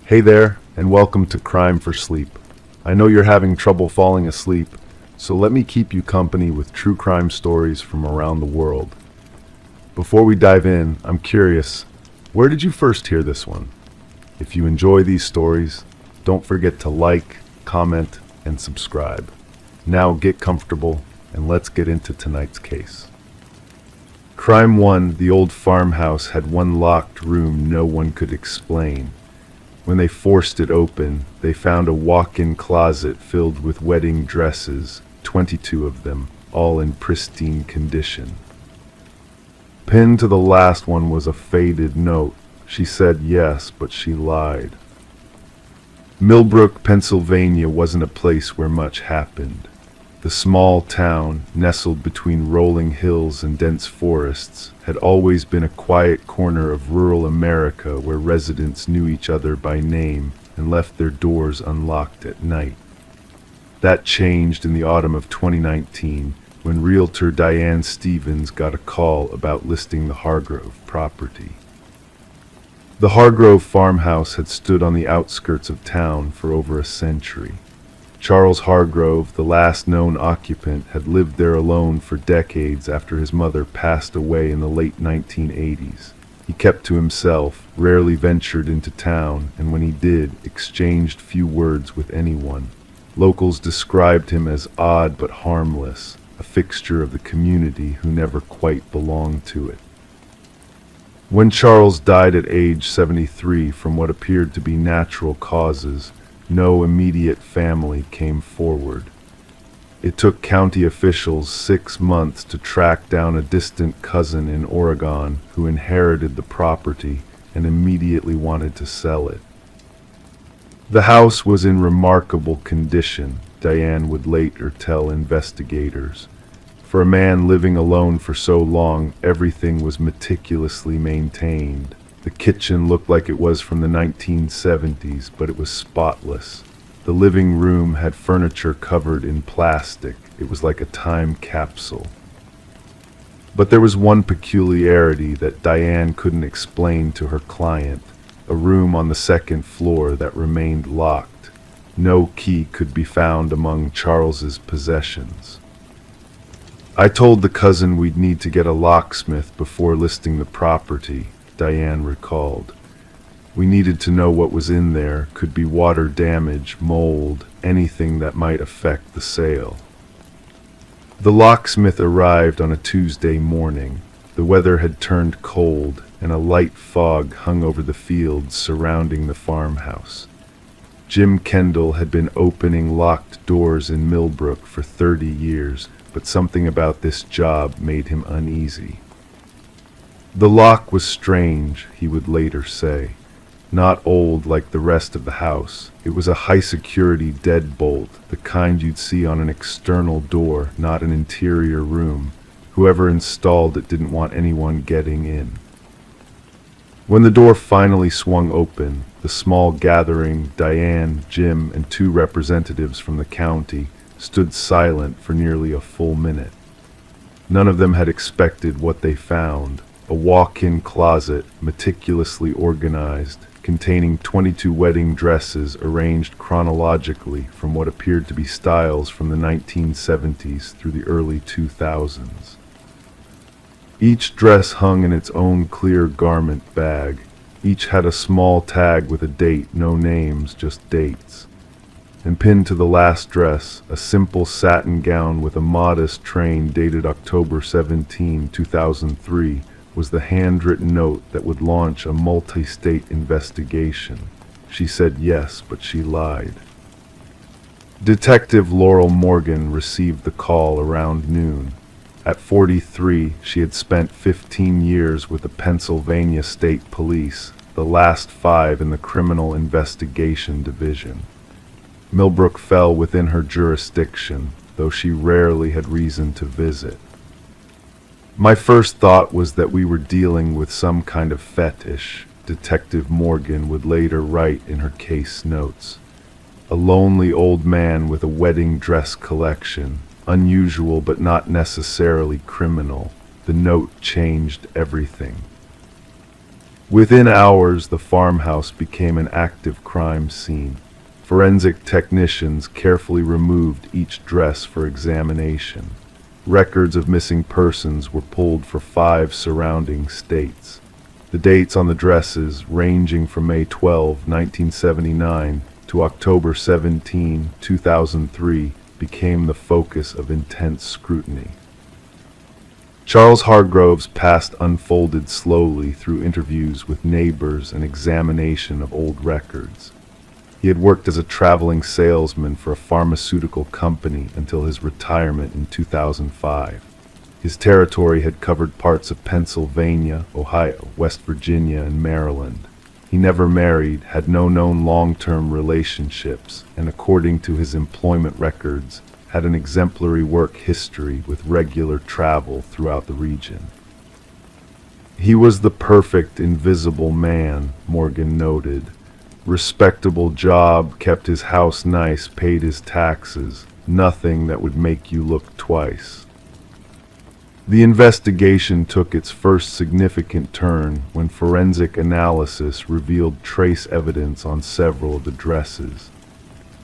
Hey there, and welcome to Crime for Sleep. I know you're having trouble falling asleep, so let me keep you company with true crime stories from around the world. Before we dive in, I'm curious, where did you first hear this one? If you enjoy these stories, don't forget to like, comment, and subscribe. Now get comfortable, and let's get into tonight's case. Crime 1, the old farmhouse had one locked room no one could explain. When they forced it open, they found a walk-in closet filled with wedding dresses, 22 of them, all in pristine condition. Pinned to the last one was a faded note. She said yes, but she lied. Millbrook, Pennsylvania wasn't a place where much happened. The small town, nestled between rolling hills and dense forests, had always been a quiet corner of rural America where residents knew each other by name and left their doors unlocked at night. That changed in the autumn of 2019 when realtor Diane Stevens got a call about listing the Hargrove property. The Hargrove farmhouse had stood on the outskirts of town for over a century. Charles Hargrove, the last known occupant, had lived there alone for decades after his mother passed away in the late 1980s. He kept to himself, rarely ventured into town, and when he did, exchanged few words with anyone. Locals described him as odd but harmless, a fixture of the community who never quite belonged to it. When Charles died at age 73 from what appeared to be natural causes, no immediate family came forward. It took county officials 6 months to track down a distant cousin in Oregon who inherited the property and immediately wanted to sell it. The house was in remarkable condition, Diane would later tell investigators. For a man living alone for so long, everything was meticulously maintained. The kitchen looked like it was from the 1970s, but it was spotless. The living room had furniture covered in plastic. It was like a time capsule. But there was one peculiarity that Diane couldn't explain to her client, a room on the second floor that remained locked. No key could be found among Charles's possessions. I told the cousin we'd need to get a locksmith before listing the property, Diane recalled. We needed to know what was in there, could be water damage, mold, anything that might affect the sale. The locksmith arrived on a Tuesday morning. The weather had turned cold, and a light fog hung over the fields surrounding the farmhouse. Jim Kendall had been opening locked doors in Millbrook for 30 years, but something about this job made him uneasy. The lock was strange, he would later say. Not old like the rest of the house. It was a high-security deadbolt, the kind you'd see on an external door, not an interior room. Whoever installed it didn't want anyone getting in. When the door finally swung open, the small gathering, Diane, Jim, and 2 representatives from the county, stood silent for nearly a full minute. None of them had expected what they found. A walk-in closet, meticulously organized, containing 22 wedding dresses arranged chronologically from what appeared to be styles from the 1970s through the early 2000s. Each dress hung in its own clear garment bag. Each had a small tag with a date, no names, just dates. And pinned to the last dress, a simple satin gown with a modest train dated October 17, 2003, was the handwritten note that would launch a multi-state investigation. She said yes, but she lied. Detective Laurel Morgan received the call around noon. At 43, she had spent 15 years with the Pennsylvania State Police, the last 5 in the Criminal Investigation Division. Millbrook fell within her jurisdiction, though she rarely had reason to visit. My first thought was that we were dealing with some kind of fetish, Detective Morgan would later write in her case notes. A lonely old man with a wedding dress collection, unusual but not necessarily criminal. The note changed everything. Within hours, the farmhouse became an active crime scene. Forensic technicians carefully removed each dress for examination. Records of missing persons were pulled for 5 surrounding states. The dates on the dresses, ranging from May 12, 1979 to October 17, 2003, became the focus of intense scrutiny. Charles Hargrove's past unfolded slowly through interviews with neighbors and examination of old records. He had worked as a traveling salesman for a pharmaceutical company until his retirement in 2005. His territory had covered parts of Pennsylvania, Ohio, West Virginia, and Maryland. He never married, had no known long-term relationships, and according to his employment records, had an exemplary work history with regular travel throughout the region. He was the perfect invisible man, Morgan noted. Respectable job, kept his house nice, paid his taxes, nothing that would make you look twice. The investigation took its first significant turn when forensic analysis revealed trace evidence on several of the dresses.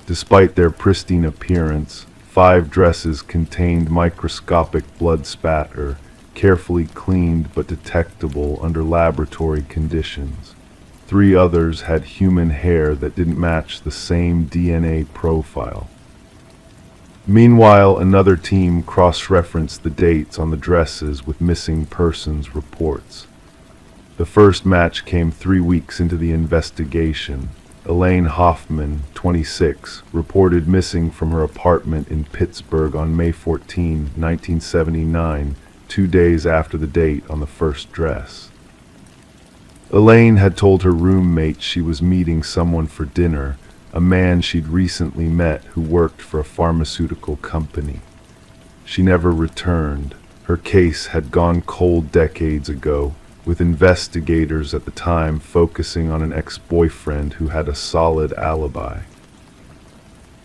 Despite their pristine appearance, 5 dresses contained microscopic blood spatter, carefully cleaned but detectable under laboratory conditions. 3 others had human hair that didn't match the same DNA profile. Meanwhile, another team cross-referenced the dates on the dresses with missing persons reports. The first match came 3 weeks into the investigation. Elaine Hoffman, 26, reported missing from her apartment in Pittsburgh on May 14, 1979, 2 days after the date on the first dress. Elaine had told her roommate she was meeting someone for dinner, a man she'd recently met who worked for a pharmaceutical company. She never returned. Her case had gone cold decades ago, with investigators at the time focusing on an ex-boyfriend who had a solid alibi.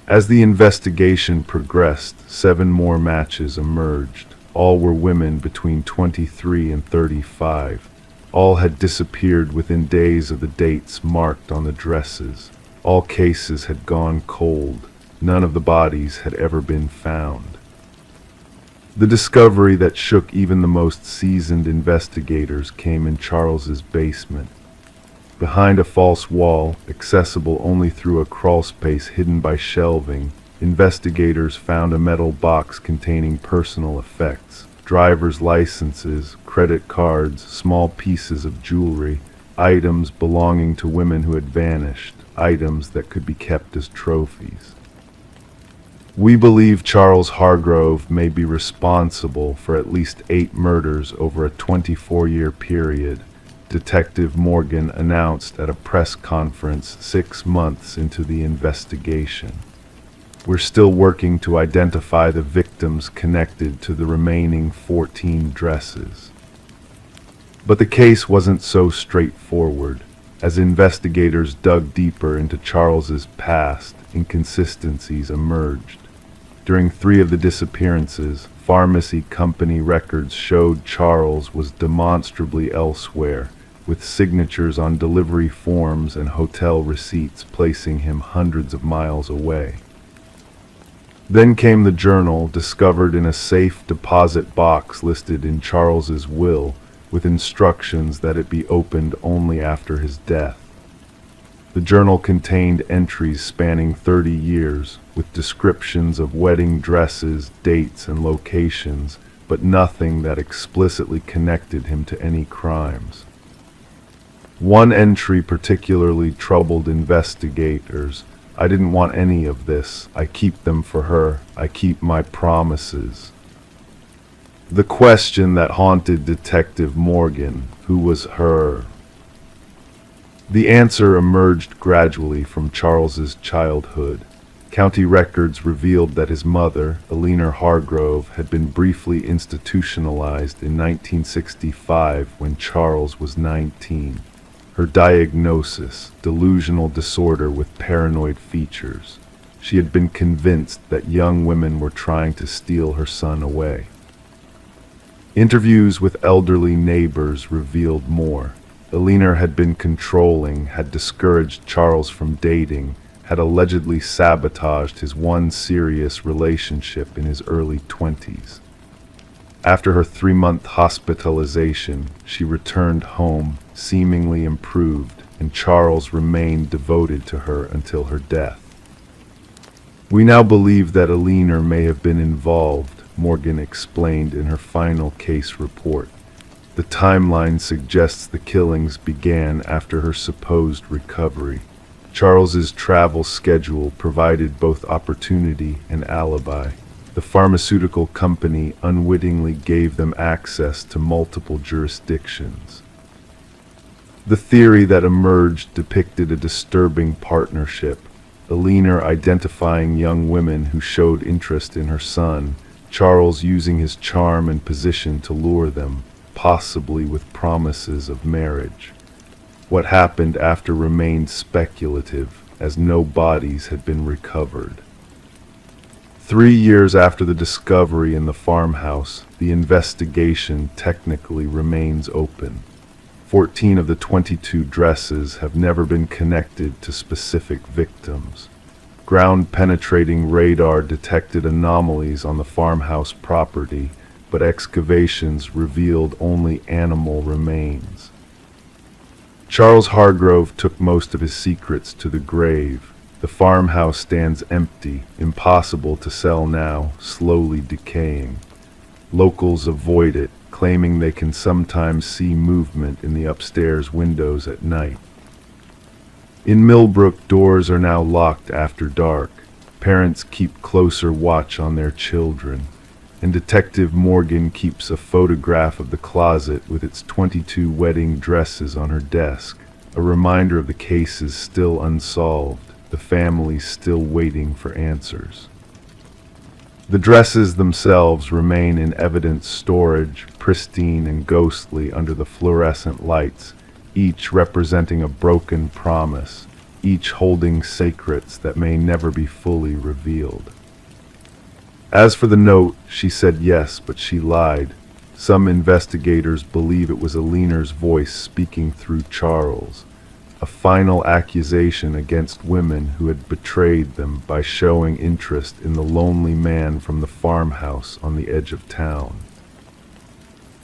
As the investigation progressed, 7 more matches emerged. All were women between 23 and 35. All had disappeared within days of the dates marked on the dresses. All cases had gone cold. None of the bodies had ever been found. The discovery that shook even the most seasoned investigators came in Charles's basement. Behind a false wall, accessible only through a crawlspace hidden by shelving, investigators found a metal box containing personal effects, driver's licenses, credit cards, small pieces of jewelry, items belonging to women who had vanished, items that could be kept as trophies. We believe Charles Hargrove may be responsible for at least 8 murders over a 24-year period, Detective Morgan announced at a press conference 6 months into the investigation. We're still working to identify the victims connected to the remaining 14 dresses. But the case wasn't so straightforward. As investigators dug deeper into Charles's past, inconsistencies emerged. During 3 of the disappearances, pharmacy company records showed Charles was demonstrably elsewhere, with signatures on delivery forms and hotel receipts placing him hundreds of miles away. Then came the journal, discovered in a safe deposit box listed in Charles's will, with instructions that it be opened only after his death. The journal contained entries spanning 30 years, with descriptions of wedding dresses, dates, and locations, but nothing that explicitly connected him to any crimes. One entry particularly troubled investigators. "I didn't want any of this. I keep them for her. I keep my promises." The question that haunted Detective Morgan, who was her? The answer emerged gradually from Charles's childhood. County records revealed that his mother, Eleanor Hargrove, had been briefly institutionalized in 1965 when Charles was 19. Her diagnosis, delusional disorder with paranoid features. She had been convinced that young women were trying to steal her son away. Interviews with elderly neighbors revealed more. Alina had been controlling, had discouraged Charles from dating, had allegedly sabotaged his one serious relationship in his early 20s. After her 3-month hospitalization, she returned home, seemingly improved, and Charles remained devoted to her until her death. "We now believe that Alina may have been involved," Morgan explained in her final case report. "The timeline suggests the killings began after her supposed recovery. Charles's travel schedule provided both opportunity and alibi. The pharmaceutical company unwittingly gave them access to multiple jurisdictions. The theory that emerged depicted a disturbing partnership, Alina identifying young women who showed interest in her son, Charles using his charm and position to lure them, possibly with promises of marriage. What happened after remained speculative, as no bodies had been recovered. 3 years after the discovery in the farmhouse, the investigation technically remains open. 14 of the 22 dresses have never been connected to specific victims. Ground-penetrating radar detected anomalies on the farmhouse property, but excavations revealed only animal remains. Charles Hargrove took most of his secrets to the grave. The farmhouse stands empty, impossible to sell now, slowly decaying. Locals avoid it, claiming they can sometimes see movement in the upstairs windows at night. In Millbrook, doors are now locked after dark. Parents keep closer watch on their children, and Detective Morgan keeps a photograph of the closet with its 22 wedding dresses on her desk, a reminder of the cases still unsolved, the families still waiting for answers. The dresses themselves remain in evidence storage, pristine and ghostly under the fluorescent lights, each representing a broken promise, each holding secrets that may never be fully revealed. As for the note, she said yes, but she lied. Some investigators believe it was Alina's voice speaking through Charles, a final accusation against women who had betrayed them by showing interest in the lonely man from the farmhouse on the edge of town.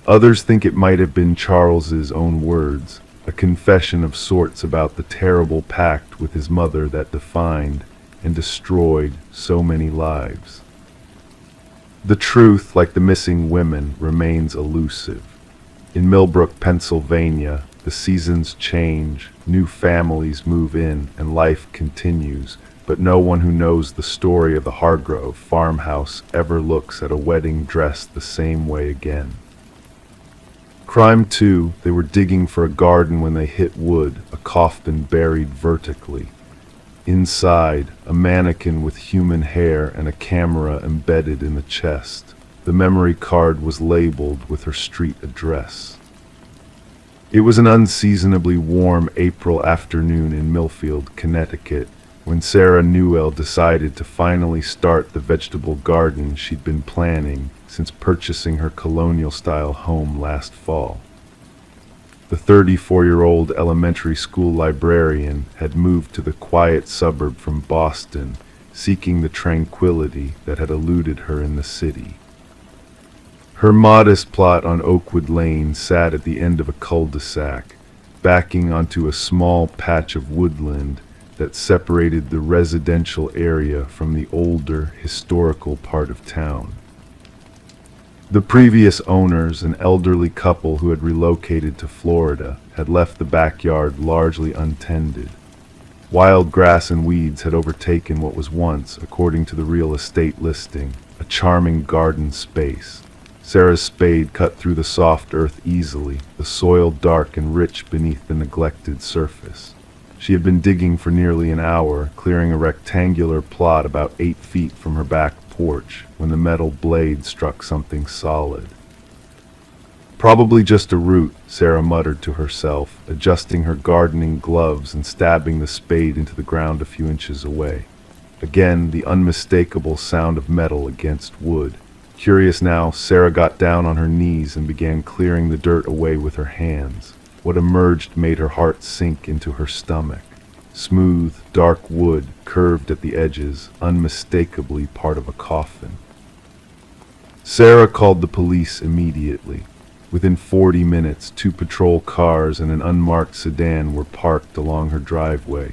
Others think it might have been Charles's own words, a confession of sorts about the terrible pact with his mother that defined and destroyed so many lives. The truth, like the missing women, remains elusive. In Millbrook, Pennsylvania, the seasons change, new families move in, and life continues, but no one who knows the story of the Hargrove farmhouse ever looks at a wedding dress the same way again. Crime 2, they were digging for a garden when they hit wood, a coffin buried vertically. Inside, a mannequin with human hair and a camera embedded in the chest. The memory card was labeled with her street address. It was an unseasonably warm April afternoon in Millfield, Connecticut, when Sarah Newell decided to finally start the vegetable garden she'd been planning since purchasing her colonial-style home last fall. The 34-year-old elementary school librarian had moved to the quiet suburb from Boston, seeking the tranquility that had eluded her in the city. Her modest plot on Oakwood Lane sat at the end of a cul-de-sac, backing onto a small patch of woodland that separated the residential area from the older, historical part of town. The previous owners, an elderly couple who had relocated to Florida, had left the backyard largely untended. Wild grass and weeds had overtaken what was once, according to the real estate listing, a charming garden space. Sarah's spade cut through the soft earth easily, the soil dark and rich beneath the neglected surface. She had been digging for nearly an hour, clearing a rectangular plot about 8 feet from her back porch, when the metal blade struck something solid. Probably just a root, Sarah muttered to herself, adjusting her gardening gloves and stabbing the spade into the ground a few inches away. Again, the unmistakable sound of metal against wood. Curious now, Sarah got down on her knees and began clearing the dirt away with her hands. What emerged made her heart sink into her stomach. Smooth, dark wood, curved at the edges, unmistakably part of a coffin. Sarah called the police immediately. Within 40 minutes, 2 patrol cars and an unmarked sedan were parked along her driveway.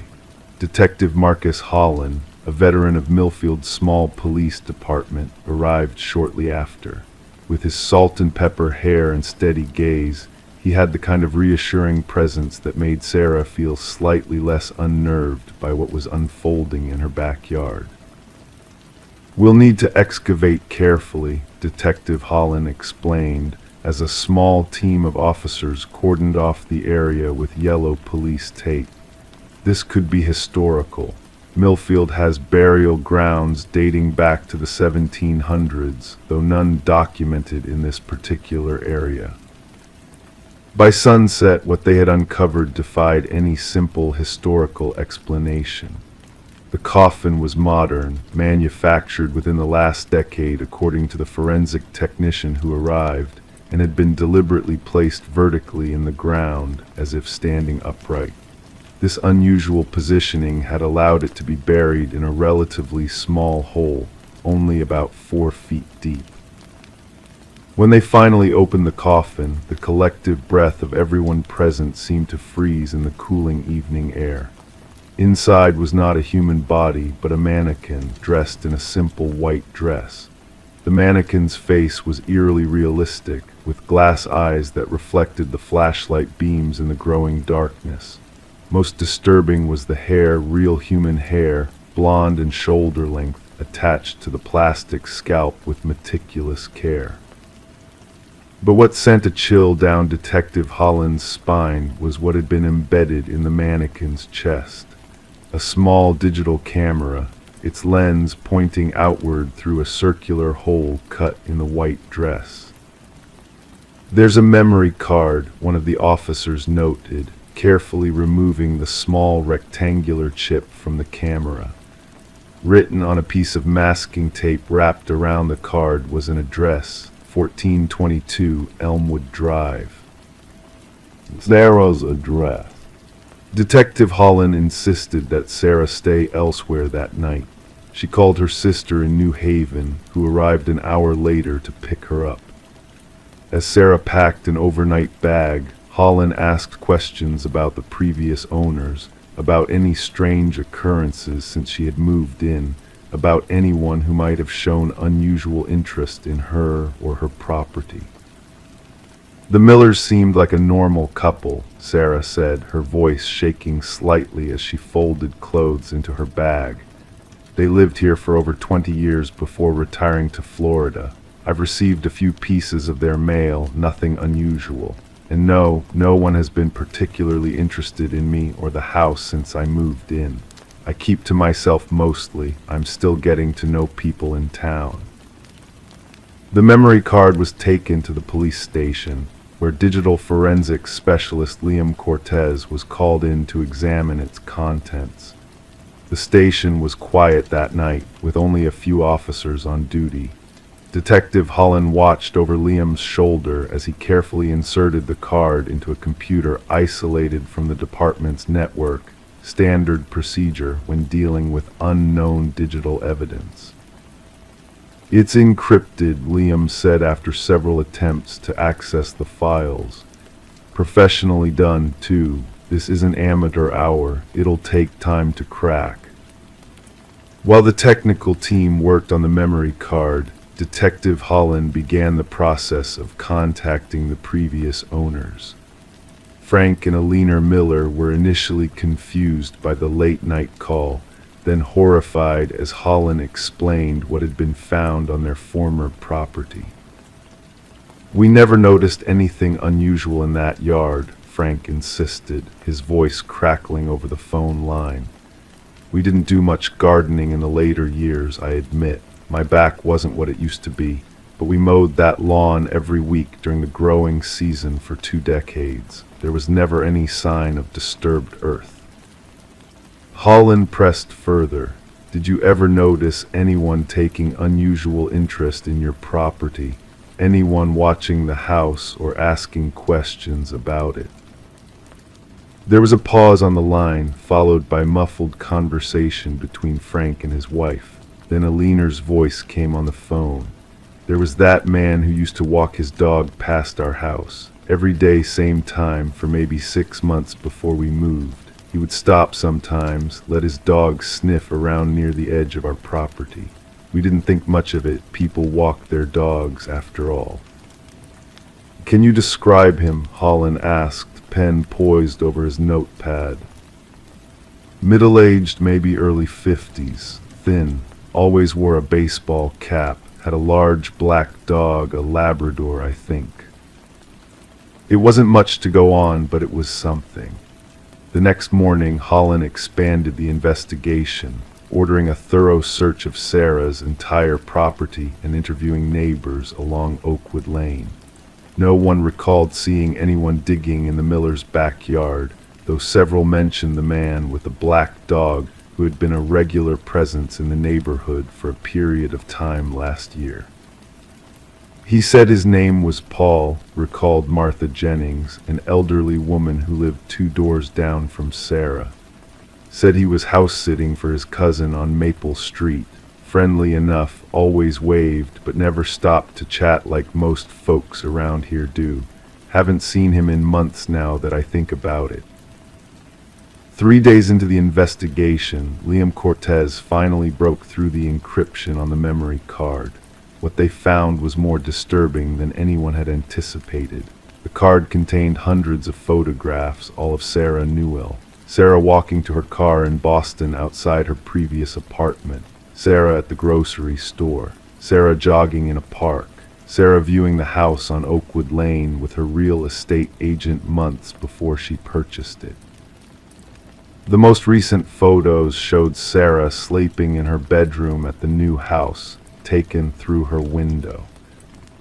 Detective Marcus Holland, a veteran of Millfield's small police department, arrived shortly after. With his salt and pepper hair and steady gaze, he had the kind of reassuring presence that made Sarah feel slightly less unnerved by what was unfolding in her backyard. "We'll need to excavate carefully," Detective Holland explained, as a small team of officers cordoned off the area with yellow police tape. "This could be historical. Millfield has burial grounds dating back to the 1700s, though none documented in this particular area." By sunset, what they had uncovered defied any simple historical explanation. The coffin was modern, manufactured within the last decade according to the forensic technician who arrived, and had been deliberately placed vertically in the ground as if standing upright. This unusual positioning had allowed it to be buried in a relatively small hole, only about 4 feet deep. When they finally opened the coffin, the collective breath of everyone present seemed to freeze in the cooling evening air. Inside was not a human body, but a mannequin dressed in a simple white dress. The mannequin's face was eerily realistic, with glass eyes that reflected the flashlight beams in the growing darkness. Most disturbing was the hair, real human hair, blonde and shoulder length, attached to the plastic scalp with meticulous care. But what sent a chill down Detective Holland's spine was what had been embedded in the mannequin's chest. A small digital camera, its lens pointing outward through a circular hole cut in the white dress. "There's a memory card," one of the officers noted, carefully removing the small rectangular chip from the camera. Written on a piece of masking tape wrapped around the card was an address, 1422 Elmwood Drive. Sarah's address. Detective Holland insisted that Sarah stay elsewhere that night. She called her sister in New Haven, who arrived an hour later to pick her up. As Sarah packed an overnight bag, Holland asked questions about the previous owners, about any strange occurrences since she had moved in, about anyone who might have shown unusual interest in her or her property. "The Millers seemed like a normal couple," Sarah said, her voice shaking slightly as she folded clothes into her bag. "They lived here for over 20 years before retiring to Florida. I've received a few pieces of their mail, nothing unusual. And no one has been particularly interested in me or the house since I moved in. I keep to myself mostly. I'm still getting to know people in town." The memory card was taken to the police station, where digital forensics specialist Liam Cortez was called in to examine its contents. The station was quiet that night, with only a few officers on duty. Detective Holland watched over Liam's shoulder as he carefully inserted the card into a computer isolated from the department's network, standard procedure when dealing with unknown digital evidence. "It's encrypted," Liam said after several attempts to access the files. "Professionally done, too. This isn't amateur hour. It'll take time to crack." While the technical team worked on the memory card, Detective Holland began the process of contacting the previous owners. Frank and Alina Miller were initially confused by the late-night call, then horrified as Holland explained what had been found on their former property. "We never noticed anything unusual in that yard," Frank insisted, his voice crackling over the phone line. "We didn't do much gardening in the later years, I admit. My back wasn't what it used to be, but we mowed that lawn every week during the growing season for 2 decades. There was never any sign of disturbed earth." Holland pressed further. "Did you ever notice anyone taking unusual interest in your property? Anyone watching the house or asking questions about it?" There was a pause on the line, followed by muffled conversation between Frank and his wife. Then Aliner's voice came on the phone. There was that man who used to walk his dog past our house. Every day, same time, for maybe 6 months before we moved. He would stop sometimes, let his dog sniff around near the edge of our property. We didn't think much of it. People walked their dogs after all. Can you describe him? Holland asked, pen poised over his notepad. Middle-aged, maybe early 50s, thin, always wore a baseball cap, had a large black dog, a Labrador, I think. It wasn't much to go on, but it was something. The next morning, Holland expanded the investigation, ordering a thorough search of Sarah's entire property and interviewing neighbors along Oakwood Lane. No one recalled seeing anyone digging in the miller's backyard, though several mentioned the man with the black dog who had been a regular presence in the neighborhood for a period of time last year. He said his name was Paul, recalled Martha Jennings, an elderly woman who lived 2 doors down from Sarah. Said he was house-sitting for his cousin on Maple Street. Friendly enough, always waved, but never stopped to chat like most folks around here do. Haven't seen him in months now that I think about it. 3 days into the investigation, Liam Cortez finally broke through the encryption on the memory card. What they found was more disturbing than anyone had anticipated. The card contained hundreds of photographs, all of Sarah Newell. Sarah walking to her car in Boston outside her previous apartment. Sarah at the grocery store. Sarah jogging in a park. Sarah viewing the house on Oakwood Lane with her real estate agent months before she purchased it. The most recent photos showed Sarah sleeping in her bedroom at the new house, taken through her window.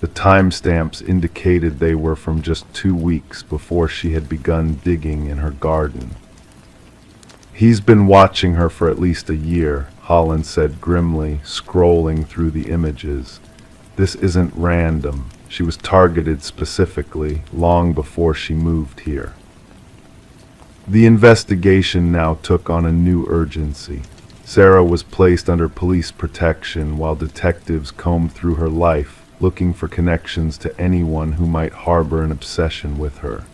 The timestamps indicated they were from just 2 weeks before she had begun digging in her garden. He's been watching her for at least a year, Holland said grimly, scrolling through the images. This isn't random. She was targeted specifically, long before she moved here. The investigation now took on a new urgency. Sarah was placed under police protection while detectives combed through her life, looking for connections to anyone who might harbor an obsession with her.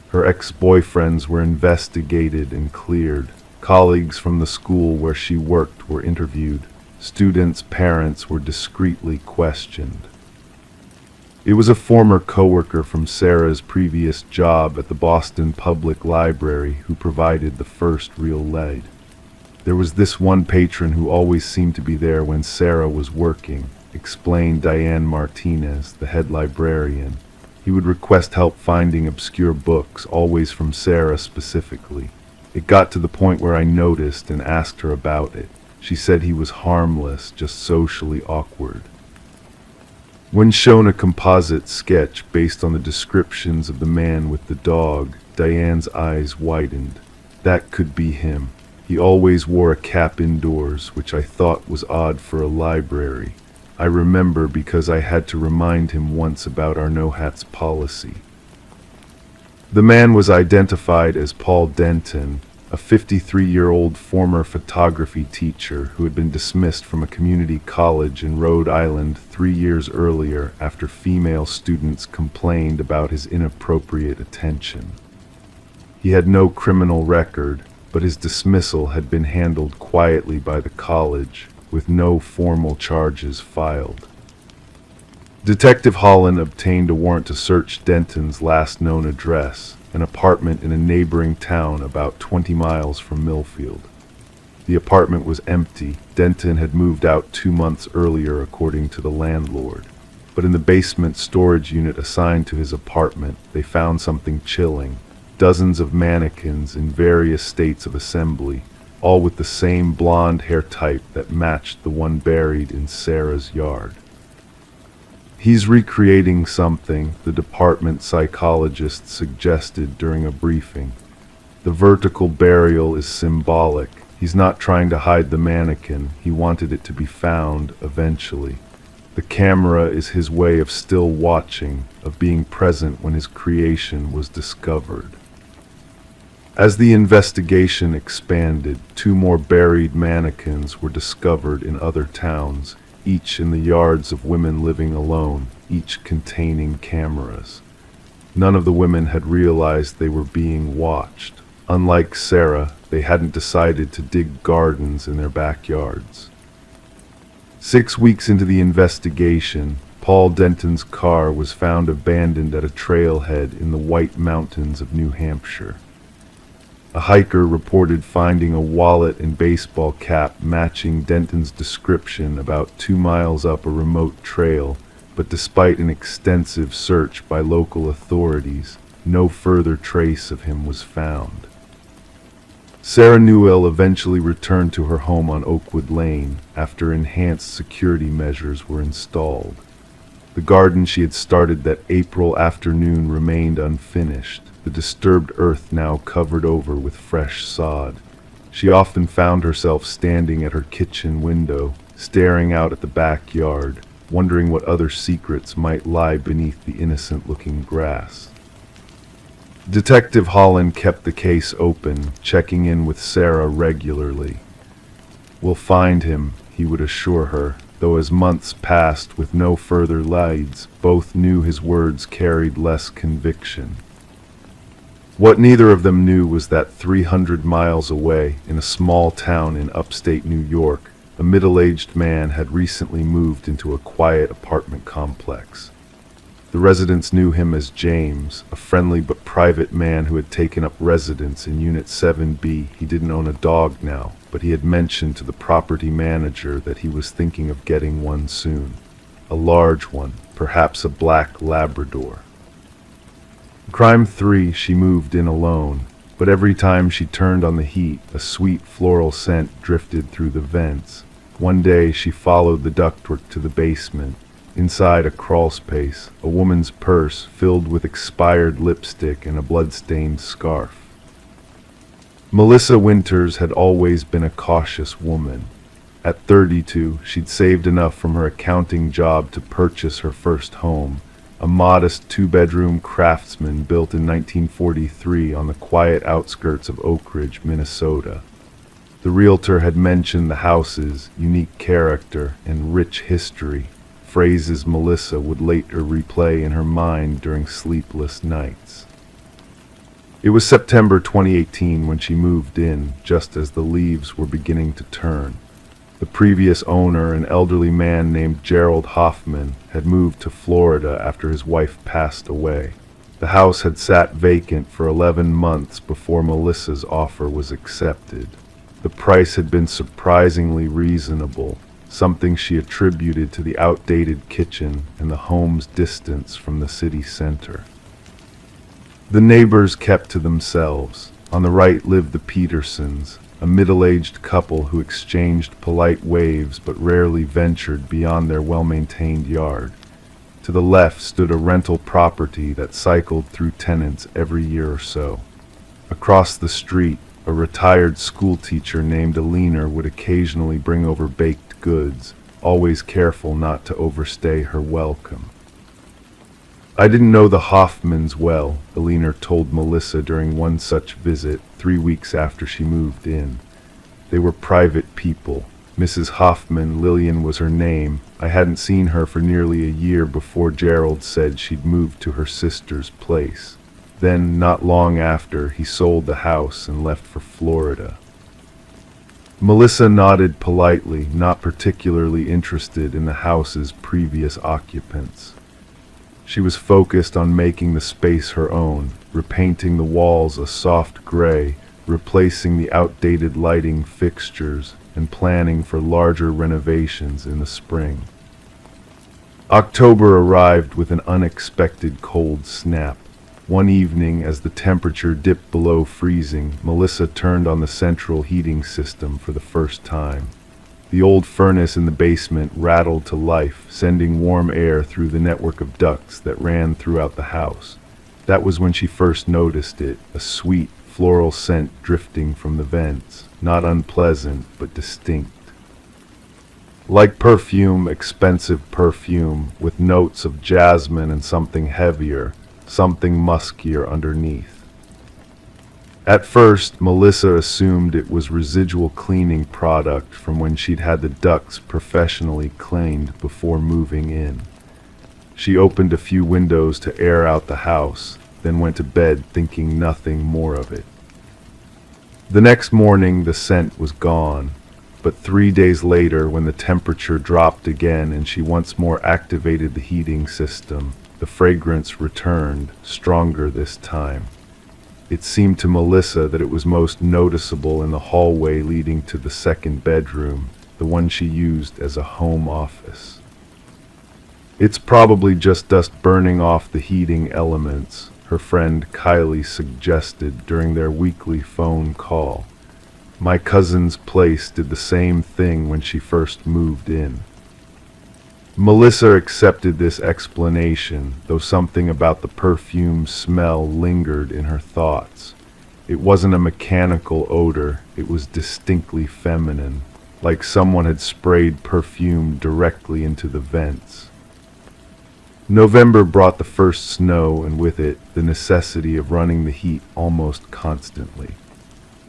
Her ex-boyfriends were investigated and cleared. Colleagues from the school where she worked were interviewed. Students' parents were discreetly questioned. It was a former coworker from Sarah's previous job at the Boston Public Library who provided the first real lead. There was this one patron who always seemed to be there when Sarah was working, explained Diane Martinez, the head librarian. He would request help finding obscure books, always from Sarah specifically. It got to the point where I noticed and asked her about it. She said he was harmless, just socially awkward. When shown a composite sketch based on the descriptions of the man with the dog, Diane's eyes widened. That could be him. He always wore a cap indoors, which I thought was odd for a library. I remember because I had to remind him once about our no-hats policy. The man was identified as Paul Denton, a 53-year-old former photography teacher who had been dismissed from a community college in Rhode Island 3 years earlier after female students complained about his inappropriate attention. He had no criminal record, but his dismissal had been handled quietly by the college, with no formal charges filed. Detective Holland obtained a warrant to search Denton's last known address, an apartment in a neighboring town about 20 miles from Millfield. The apartment was empty. Denton had moved out 2 months earlier, according to the landlord. But in the basement storage unit assigned to his apartment, they found something chilling. Dozens of mannequins in various states of assembly, all with the same blonde hair type that matched the one buried in Sarah's yard. He's recreating something, the department psychologist suggested during a briefing. The vertical burial is symbolic. He's not trying to hide the mannequin. He wanted it to be found eventually. The camera is his way of still watching, of being present when his creation was discovered. As the investigation expanded, two more buried mannequins were discovered in other towns, each in the yards of women living alone, each containing cameras. None of the women had realized they were being watched. Unlike Sarah, they hadn't decided to dig gardens in their backyards. 6 weeks into the investigation, Paul Denton's car was found abandoned at a trailhead in the White Mountains of New Hampshire. A hiker reported finding a wallet and baseball cap matching Denton's description about 2 miles up a remote trail, but despite an extensive search by local authorities, no further trace of him was found. Sarah Newell eventually returned to her home on Oakwood Lane after enhanced security measures were installed. The garden she had started that April afternoon remained unfinished, the disturbed earth now covered over with fresh sod. She often found herself standing at her kitchen window, staring out at the backyard, wondering what other secrets might lie beneath the innocent-looking grass. Detective Holland kept the case open, checking in with Sarah regularly. "We'll find him," he would assure her, though as months passed with no further leads, both knew his words carried less conviction. What neither of them knew was that 300 miles away, in a small town in upstate New York, a middle-aged man had recently moved into a quiet apartment complex. The residents knew him as James, a friendly but private man who had taken up residence in Unit 7B. He didn't own a dog now, but he had mentioned to the property manager that he was thinking of getting one soon. A large one, perhaps a black Labrador. Crime 3, she moved in alone, but every time she turned on the heat, a sweet floral scent drifted through the vents. One day she followed the ductwork to the basement. Inside a crawlspace, a woman's purse filled with expired lipstick and a blood-stained scarf. Melissa Winters had always been a cautious woman. At 32, she'd saved enough from her accounting job to purchase her first home, a modest 2-bedroom craftsman built in 1943 on the quiet outskirts of Oak Ridge, Minnesota. The realtor had mentioned the house's unique character and rich history, phrases Melissa would later replay in her mind during sleepless nights. It was September 2018 when she moved in, just as the leaves were beginning to turn. The previous owner, an elderly man named Gerald Hoffman, had moved to Florida after his wife passed away. The house had sat vacant for 11 months before Melissa's offer was accepted. The price had been surprisingly reasonable, something she attributed to the outdated kitchen and the home's distance from the city center. The neighbors kept to themselves. On the right lived the Petersons, a middle-aged couple who exchanged polite waves but rarely ventured beyond their well-maintained yard. To the left stood a rental property that cycled through tenants every year or so. Across the street, a retired schoolteacher named Alina would occasionally bring over baked goods, always careful not to overstay her welcome. "I didn't know the Hoffmans well," Alina told Melissa during one such visit 3 weeks after she moved in. "They were private people. Mrs. Hoffman, Lillian was her name. I hadn't seen her for nearly a year before Gerald said she'd moved to her sister's place. Then, not long after, he sold the house and left for Florida." Melissa nodded politely, not particularly interested in the house's previous occupants. She was focused on making the space her own, repainting the walls a soft gray, replacing the outdated lighting fixtures, and planning for larger renovations in the spring. October arrived with an unexpected cold snap. One evening, as the temperature dipped below freezing, Melissa turned on the central heating system for the first time. The old furnace in the basement rattled to life, sending warm air through the network of ducts that ran throughout the house. That was when she first noticed it, a sweet, floral scent drifting from the vents, not unpleasant, but distinct. Like perfume, expensive perfume, with notes of jasmine and something heavier, something muskier underneath. At first, Melissa assumed it was residual cleaning product from when she'd had the ducts professionally cleaned before moving in. She opened a few windows to air out the house, then went to bed thinking nothing more of it. The next morning, the scent was gone, but 3 days later, when the temperature dropped again and she once more activated the heating system, the fragrance returned, stronger this time. It seemed to Melissa that it was most noticeable in the hallway leading to the second bedroom, the one she used as a home office. "It's probably just dust burning off the heating elements," her friend Kylie suggested during their weekly phone call. "My cousin's place did the same thing when she first moved in." Melissa accepted this explanation, though something about the perfume smell lingered in her thoughts. It wasn't a mechanical odor, it was distinctly feminine, like someone had sprayed perfume directly into the vents. November brought the first snow, and with it, the necessity of running the heat almost constantly.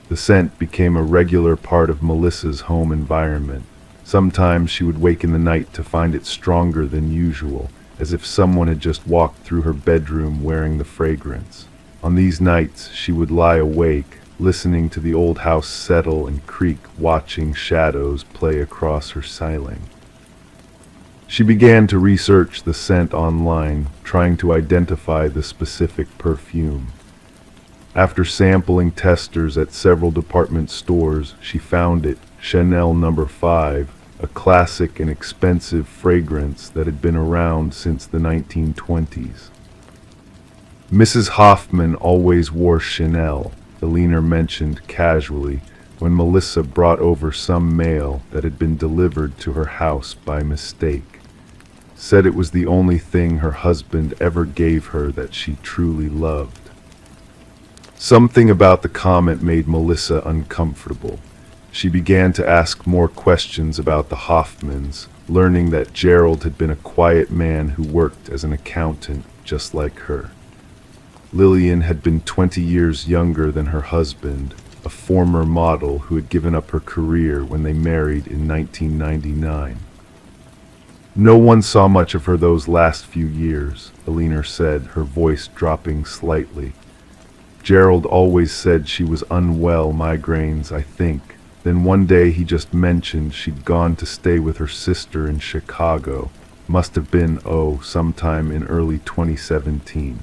The scent became a regular part of Melissa's home environment. Sometimes she would wake in the night to find it stronger than usual, as if someone had just walked through her bedroom wearing the fragrance. On these nights, she would lie awake, listening to the old house settle and creak, watching shadows play across her ceiling. She began to research the scent online, trying to identify the specific perfume. After sampling testers at several department stores, she found it, Chanel No. 5, a classic and expensive fragrance that had been around since the 1920s. Mrs. Hoffman always wore Chanel, Eleanor mentioned casually when Melissa brought over some mail that had been delivered to her house by mistake. Said it was the only thing her husband ever gave her that she truly loved. Something about the comment made Melissa uncomfortable. She began to ask more questions about the Hoffmans, learning that Gerald had been a quiet man who worked as an accountant just like her. Lillian had been 20 years younger than her husband, a former model who had given up her career when they married in 1999. "No one saw much of her those last few years," Eleanor said, her voice dropping slightly. "Gerald always said she was unwell, migraines, I think. Then one day he just mentioned she'd gone to stay with her sister in Chicago. Must have been, sometime in early 2017.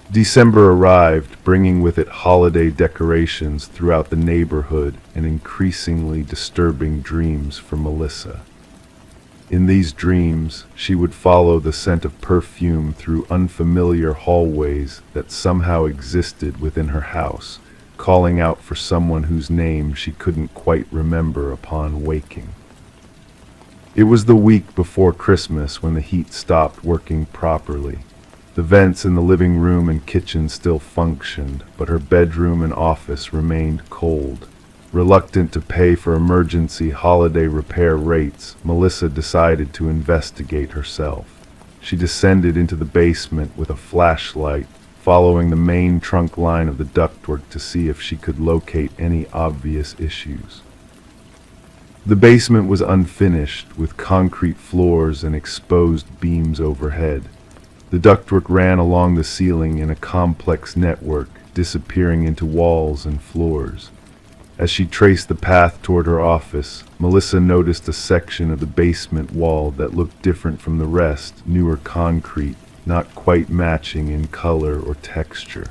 December arrived, bringing with it holiday decorations throughout the neighborhood and increasingly disturbing dreams for Melissa. In these dreams, she would follow the scent of perfume through unfamiliar hallways that somehow existed within her house, calling out for someone whose name she couldn't quite remember upon waking. It was the week before Christmas when the heat stopped working properly. The vents in the living room and kitchen still functioned, but her bedroom and office remained cold. Reluctant to pay for emergency holiday repair rates, Melissa decided to investigate herself. She descended into the basement with a flashlight, following the main trunk line of the ductwork to see if she could locate any obvious issues. The basement was unfinished, with concrete floors and exposed beams overhead. The ductwork ran along the ceiling in a complex network, disappearing into walls and floors. As she traced the path toward her office, Melissa noticed a section of the basement wall that looked different from the rest, newer concrete, not quite matching in color or texture.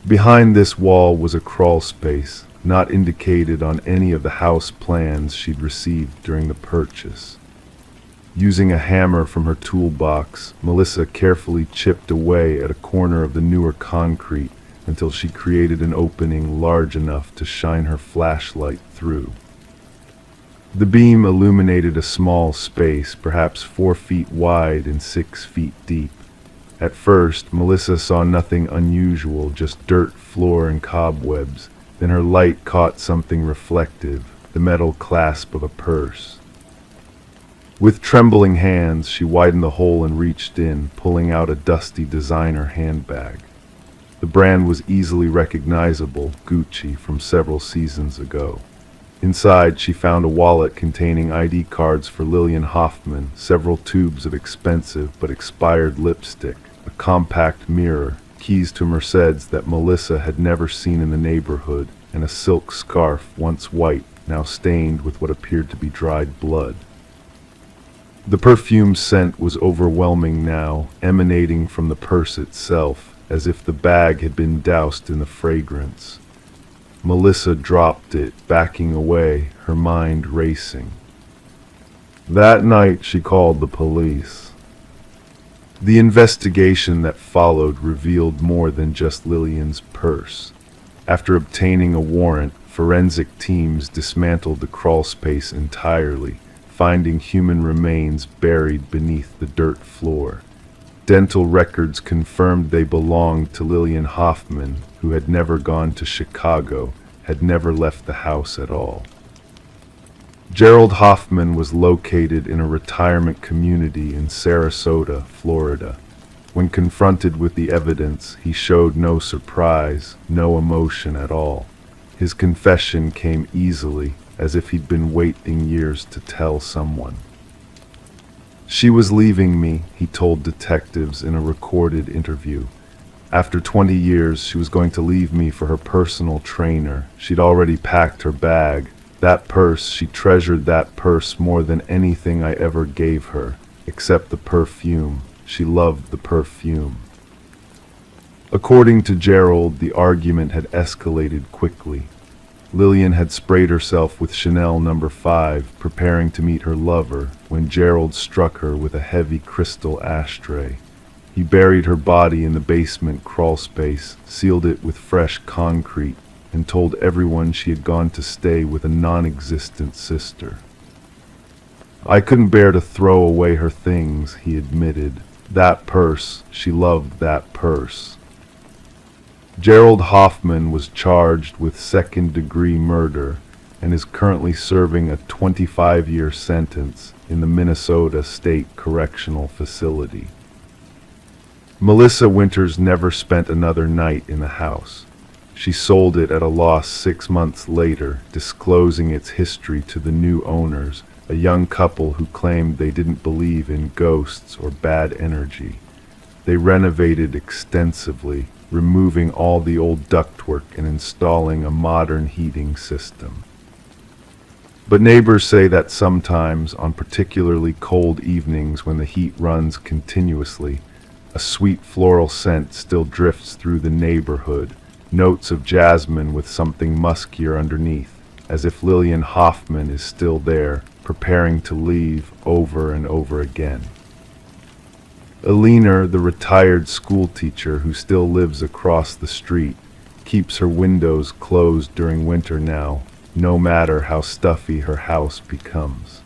Behind this wall was a crawl space, not indicated on any of the house plans she'd received during the purchase. Using a hammer from her toolbox, Melissa carefully chipped away at a corner of the newer concrete until she created an opening large enough to shine her flashlight through. The beam illuminated a small space, perhaps 4 feet wide and 6 feet deep. At first, Melissa saw nothing unusual, just dirt, floor, and cobwebs. Then her light caught something reflective, the metal clasp of a purse. With trembling hands, she widened the hole and reached in, pulling out a dusty designer handbag. The brand was easily recognizable, Gucci, from several seasons ago. Inside, she found a wallet containing ID cards for Lillian Hoffman, several tubes of expensive but expired lipstick, a compact mirror, keys to Mercedes that Melissa had never seen in the neighborhood, and a silk scarf, once white, now stained with what appeared to be dried blood. The perfume scent was overwhelming now, emanating from the purse itself, as if the bag had been doused in the fragrance. Melissa dropped it, backing away, her mind racing. That night she called the police. The investigation that followed revealed more than just Lillian's purse. After obtaining a warrant, forensic teams dismantled the crawlspace entirely, finding human remains buried beneath the dirt floor. Dental records confirmed they belonged to Lillian Hoffman, who had never gone to Chicago, had never left the house at all. Gerald Hoffman was located in a retirement community in Sarasota, Florida. When confronted with the evidence, he showed no surprise, no emotion at all. His confession came easily, as if he'd been waiting years to tell someone. She was leaving me, he told detectives in a recorded interview. After 20 years, she was going to leave me for her personal trainer. She'd already packed her bag. That purse, she treasured that purse more than anything I ever gave her, except the perfume. She loved the perfume. According to Gerald, the argument had escalated quickly. Lillian had sprayed herself with Chanel No. 5, preparing to meet her lover, when Gerald struck her with a heavy crystal ashtray. He buried her body in the basement crawlspace, sealed it with fresh concrete, and told everyone she had gone to stay with a non-existent sister. I couldn't bear to throw away her things, he admitted. That purse, she loved that purse. Gerald Hoffman was charged with second-degree murder and is currently serving a 25-year sentence in the Minnesota State Correctional Facility. Melissa Winters never spent another night in the house. She sold it at a loss 6 months later, disclosing its history to the new owners, a young couple who claimed they didn't believe in ghosts or bad energy. They renovated extensively, removing all the old ductwork and installing a modern heating system. But neighbors say that sometimes, on particularly cold evenings when the heat runs continuously, a sweet floral scent still drifts through the neighborhood, notes of jasmine with something muskier underneath, as if Lillian Hoffman is still there, preparing to leave over and over again. Alina, the retired schoolteacher who still lives across the street, keeps her windows closed during winter now, no matter how stuffy her house becomes.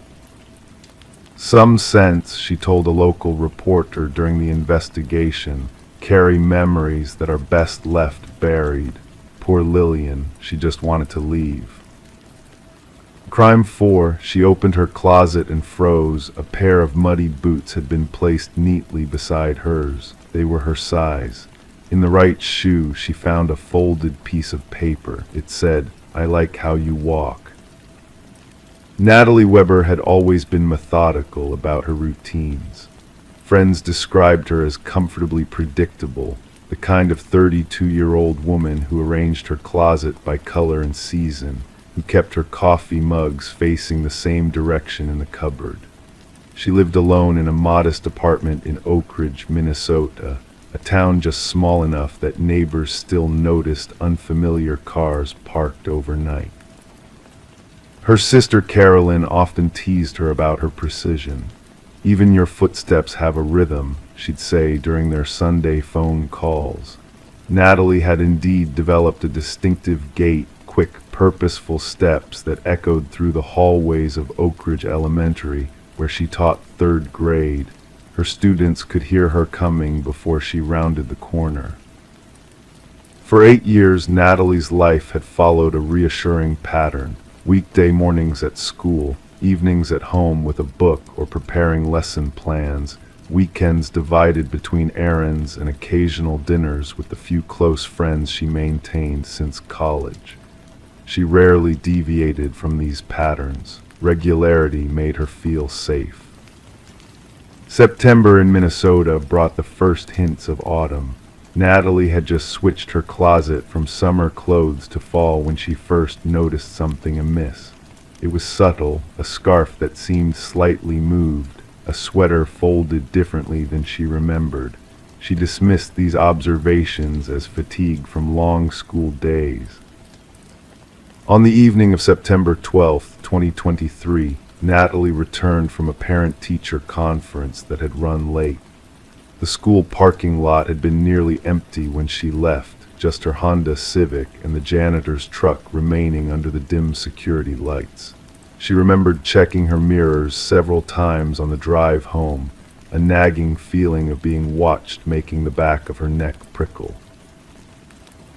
Some scents, she told a local reporter during the investigation, carry memories that are best left buried. Poor Lillian, she just wanted to leave. Crime 4, she opened her closet and froze. A pair of muddy boots had been placed neatly beside hers. They were her size. In the right shoe, she found a folded piece of paper. It said, "I like how you walk." Natalie Weber had always been methodical about her routines. Friends described her as comfortably predictable, the kind of 32-year-old woman who arranged her closet by color and season, who kept her coffee mugs facing the same direction in the cupboard. She lived alone in a modest apartment in Oak Ridge, Minnesota, a town just small enough that neighbors still noticed unfamiliar cars parked overnight. Her sister Carolyn often teased her about her precision. "Even your footsteps have a rhythm," she'd say during their Sunday phone calls. Natalie had indeed developed a distinctive gait, quick, purposeful steps that echoed through the hallways of Oak Ridge Elementary, where she taught 3rd grade. Her students could hear her coming before she rounded the corner. For 8 years, Natalie's life had followed a reassuring pattern. Weekday mornings at school, evenings at home with a book or preparing lesson plans, weekends divided between errands and occasional dinners with the few close friends she maintained since college. She rarely deviated from these patterns. Regularity made her feel safe. September in Minnesota brought the first hints of autumn. Natalie had just switched her closet from summer clothes to fall when she first noticed something amiss. It was subtle, a scarf that seemed slightly moved, a sweater folded differently than she remembered. She dismissed these observations as fatigue from long school days. On the evening of September 12, 2023, Natalie returned from a parent-teacher conference that had run late. The school parking lot had been nearly empty when she left, just her Honda Civic and the janitor's truck remaining under the dim security lights. She remembered checking her mirrors several times on the drive home, a nagging feeling of being watched making the back of her neck prickle.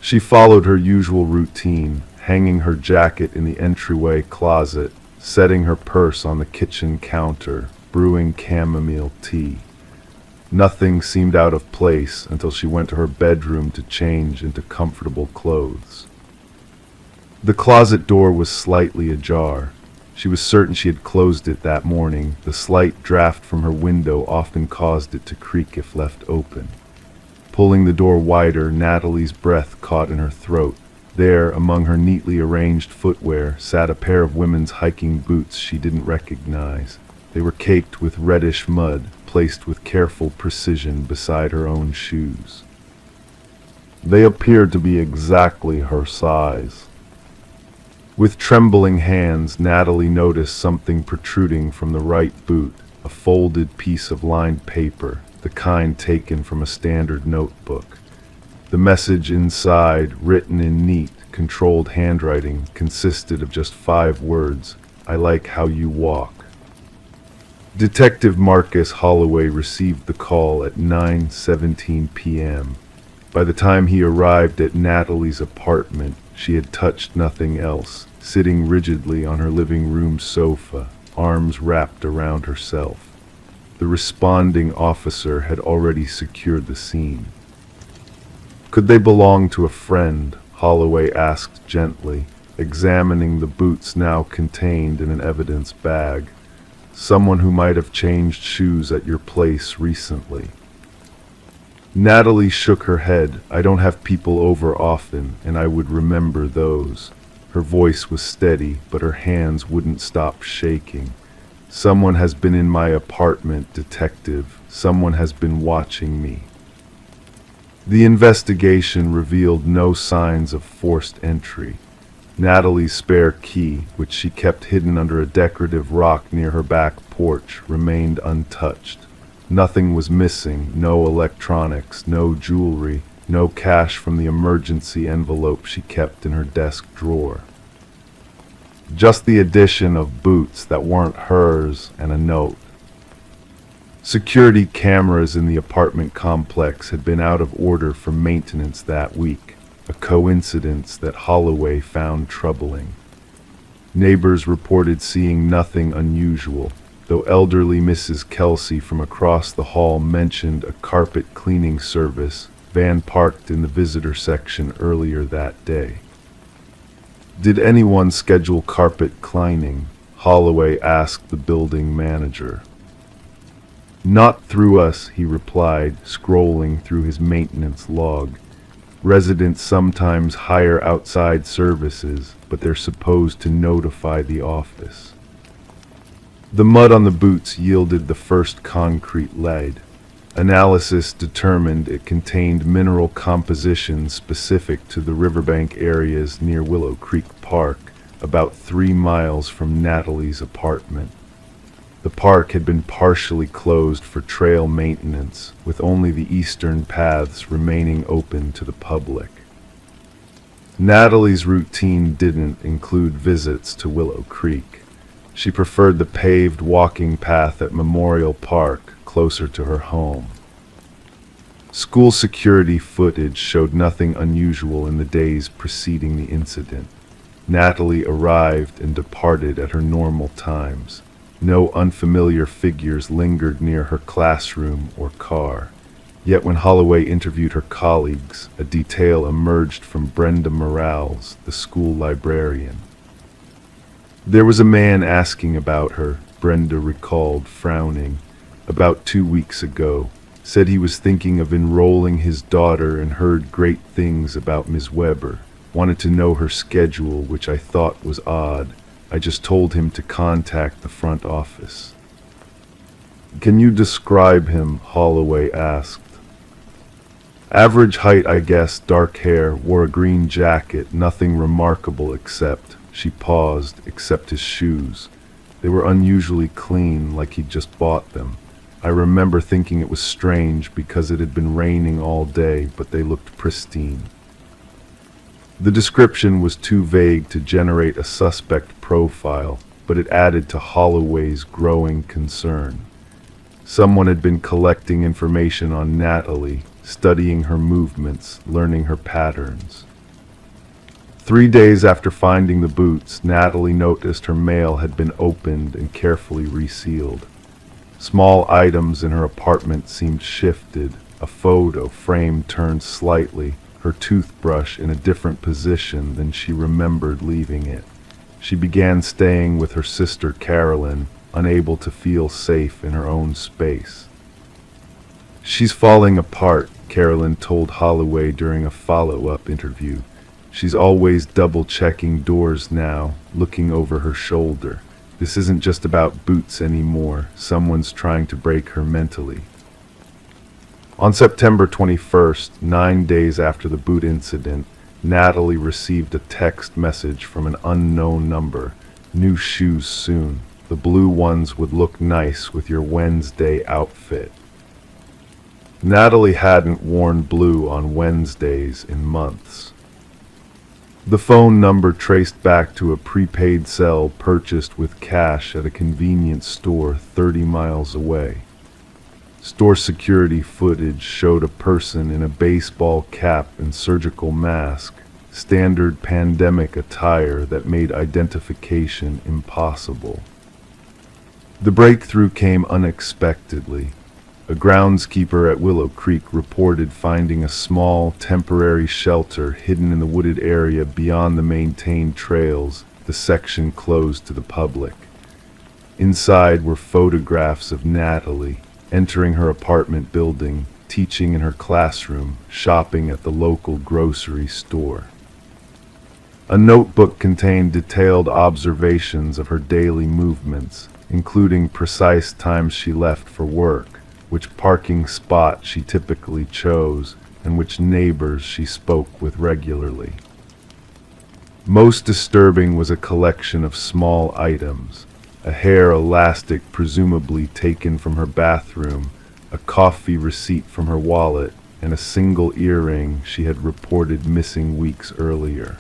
She followed her usual routine, hanging her jacket in the entryway closet, setting her purse on the kitchen counter, brewing chamomile tea. Nothing seemed out of place until she went to her bedroom to change into comfortable clothes. The closet door was slightly ajar. She was certain she had closed it that morning. The slight draft from her window often caused it to creak if left open. Pulling the door wider, Natalie's breath caught in her throat. There, among her neatly arranged footwear, sat a pair of women's hiking boots she didn't recognize. They were caked with reddish mud, placed with careful precision beside her own shoes. They appeared to be exactly her size. With trembling hands, Natalie noticed something protruding from the right boot, a folded piece of lined paper, the kind taken from a standard notebook. The message inside, written in neat, controlled handwriting, consisted of just 5 words: "I like how you walk." Detective Marcus Holloway received the call at 9:17 p.m. By the time he arrived at Natalie's apartment, she had touched nothing else, sitting rigidly on her living room sofa, arms wrapped around herself. The responding officer had already secured the scene. "Could they belong to a friend?" Holloway asked gently, examining the boots now contained in an evidence bag. "Someone who might have changed shoes at your place recently." Natalie shook her head. "I don't have people over often, and I would remember those." Her voice was steady, but her hands wouldn't stop shaking. "Someone has been in my apartment, detective. Someone has been watching me." The investigation revealed no signs of forced entry. Natalie's spare key, which she kept hidden under a decorative rock near her back porch, remained untouched. Nothing was missing, no electronics, no jewelry, no cash from the emergency envelope she kept in her desk drawer. Just the addition of boots that weren't hers and a note. Security cameras in the apartment complex had been out of order for maintenance that week, a coincidence that Holloway found troubling. Neighbors reported seeing nothing unusual, though elderly Mrs. Kelsey from across the hall mentioned a carpet cleaning service van parked in the visitor section earlier that day. "Did anyone schedule carpet cleaning?" Holloway asked the building manager. "Not through us," he replied, scrolling through his maintenance log. "Residents sometimes hire outside services, but they're supposed to notify the office." The mud on the boots yielded the first concrete lead. Analysis determined it contained mineral compositions specific to the riverbank areas near Willow Creek Park, about 3 miles from Natalie's apartment. The park had been partially closed for trail maintenance, with only the eastern paths remaining open to the public. Natalie's routine didn't include visits to Willow Creek. She preferred the paved walking path at Memorial Park, closer to her home. School security footage showed nothing unusual in the days preceding the incident. Natalie arrived and departed at her normal times. No unfamiliar figures lingered near her classroom or car. Yet when Holloway interviewed her colleagues, a detail emerged from Brenda Morales, the school librarian. There was a man asking about her, Brenda recalled, frowning. About 2 weeks ago, said he was thinking of enrolling his daughter and heard great things about Ms. Weber. Wanted to know her schedule, which I thought was odd. I just told him to contact the front office. Can you describe him? Holloway asked. Average height, I guess, dark hair, wore a green jacket, nothing remarkable except, she paused, except his shoes. They were unusually clean, like he'd just bought them. I remember thinking it was strange because it had been raining all day, but they looked pristine. The description was too vague to generate a suspect profile, but it added to Holloway's growing concern. Someone had been collecting information on Natalie, studying her movements, learning her patterns. 3 days after finding the boots, Natalie noticed her mail had been opened and carefully resealed. Small items in her apartment seemed shifted, a photo frame turned slightly, her toothbrush in a different position than she remembered leaving it. She began staying with her sister Carolyn, unable to feel safe in her own space. She's falling apart, Carolyn told Holloway during a follow-up interview. She's always double-checking doors now, looking over her shoulder. This isn't just about boots anymore. Someone's trying to break her mentally. On September 21st, 9 days after the boot incident, Natalie received a text message from an unknown number. New shoes soon. The blue ones would look nice with your Wednesday outfit. Natalie hadn't worn blue on Wednesdays in months. The phone number traced back to a prepaid cell purchased with cash at a convenience store 30 miles away. Store security footage showed a person in a baseball cap and surgical mask, standard pandemic attire that made identification impossible. The breakthrough came unexpectedly. A groundskeeper at Willow Creek reported finding a small, temporary shelter hidden in the wooded area beyond the maintained trails, the section closed to the public. Inside were photographs of Natalie, entering her apartment building, teaching in her classroom, shopping at the local grocery store. A notebook contained detailed observations of her daily movements, including precise times she left for work, which parking spot she typically chose, and which neighbors she spoke with regularly. Most disturbing was a collection of small items: a hair elastic presumably taken from her bathroom, a coffee receipt from her wallet, and a single earring she had reported missing weeks earlier.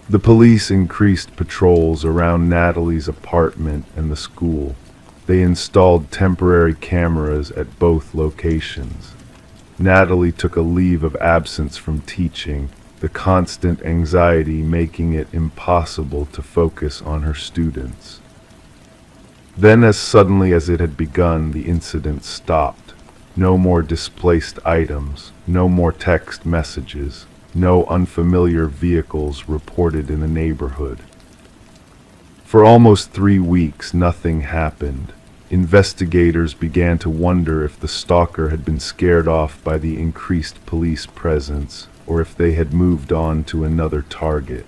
The police increased patrols around Natalie's apartment and the school. They installed temporary cameras at both locations. Natalie took a leave of absence from teaching, the constant anxiety making it impossible to focus on her students. Then, as suddenly as it had begun, the incident stopped. No more displaced items, no more text messages, no unfamiliar vehicles reported in the neighborhood. For almost 3 weeks, nothing happened. Investigators began to wonder if the stalker had been scared off by the increased police presence, or if they had moved on to another target.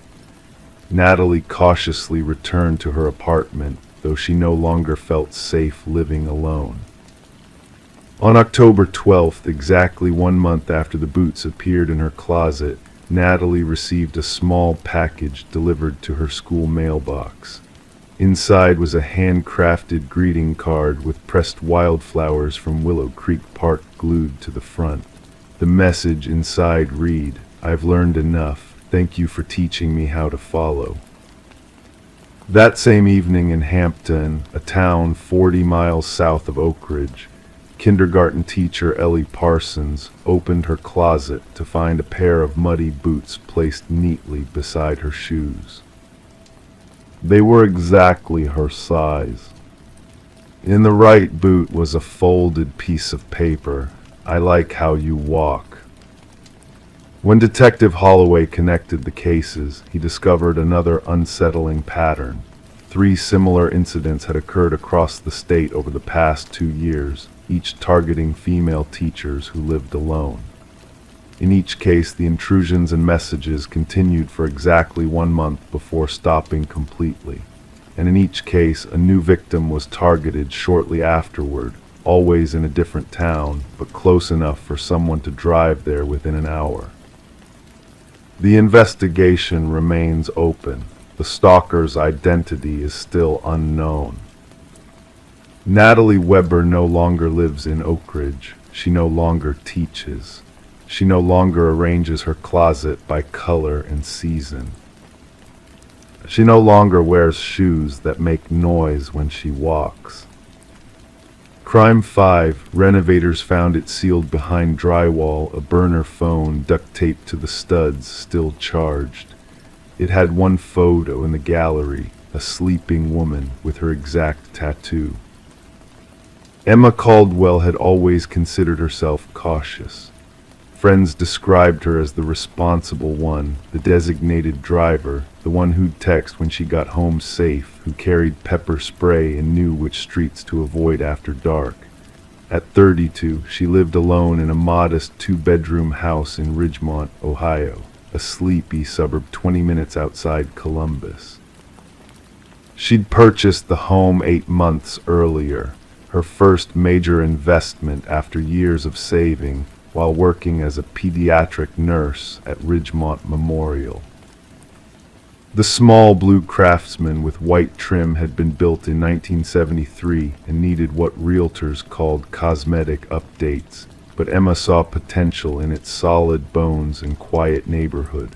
Natalie cautiously returned to her apartment, though she no longer felt safe living alone. On October 12th, exactly 1 month after the boots appeared in her closet, Natalie received a small package delivered to her school mailbox. Inside was a handcrafted greeting card with pressed wildflowers from Willow Creek Park glued to the front. The message inside read, "I've learned enough. Thank you for teaching me how to follow." That same evening in Hampton, a town 40 miles south of Oak Ridge, kindergarten teacher Ellie Parsons opened her closet to find a pair of muddy boots placed neatly beside her shoes. They were exactly her size. In the right boot was a folded piece of paper. "I like how you walk." When Detective Holloway connected the cases, he discovered another unsettling pattern. 3 similar incidents had occurred across the state over the past 2 years, each targeting female teachers who lived alone. In each case, the intrusions and messages continued for exactly 1 month before stopping completely. And in each case, a new victim was targeted shortly afterward, always in a different town, but close enough for someone to drive there within an hour. The investigation remains open. The stalker's identity is still unknown. Natalie Weber no longer lives in Oak Ridge. She no longer teaches. She no longer arranges her closet by color and season. She no longer wears shoes that make noise when she walks. Crime 5, renovators found it sealed behind drywall, a burner phone duct taped to the studs, still charged. It had one photo in the gallery, a sleeping woman with her exact tattoo. Emma Caldwell had always considered herself cautious. Friends described her as the responsible one, the designated driver, the one who'd text when she got home safe, who carried pepper spray and knew which streets to avoid after dark. At 32, she lived alone in a modest 2-bedroom house in Ridgemont, Ohio, a sleepy suburb 20 minutes outside Columbus. She'd purchased the home 8 months earlier, her first major investment after years of saving, while working as a pediatric nurse at Ridgemont Memorial. The small blue Craftsman with white trim had been built in 1973 and needed what realtors called cosmetic updates, but Emma saw potential in its solid bones and quiet neighborhood.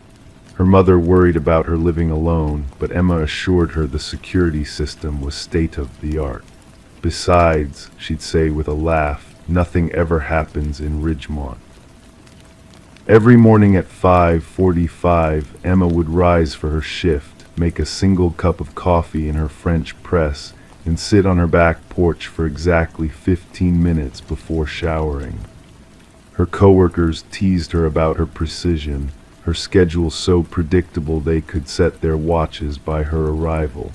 Her mother worried about her living alone, but Emma assured her the security system was state-of-the-art. Besides, she'd say with a laugh, nothing ever happens in Ridgemont. Every morning at 5:45, Emma would rise for her shift, make a single cup of coffee in her French press, and sit on her back porch for exactly 15 minutes before showering. Her coworkers teased her about her precision, her schedule so predictable they could set their watches by her arrival.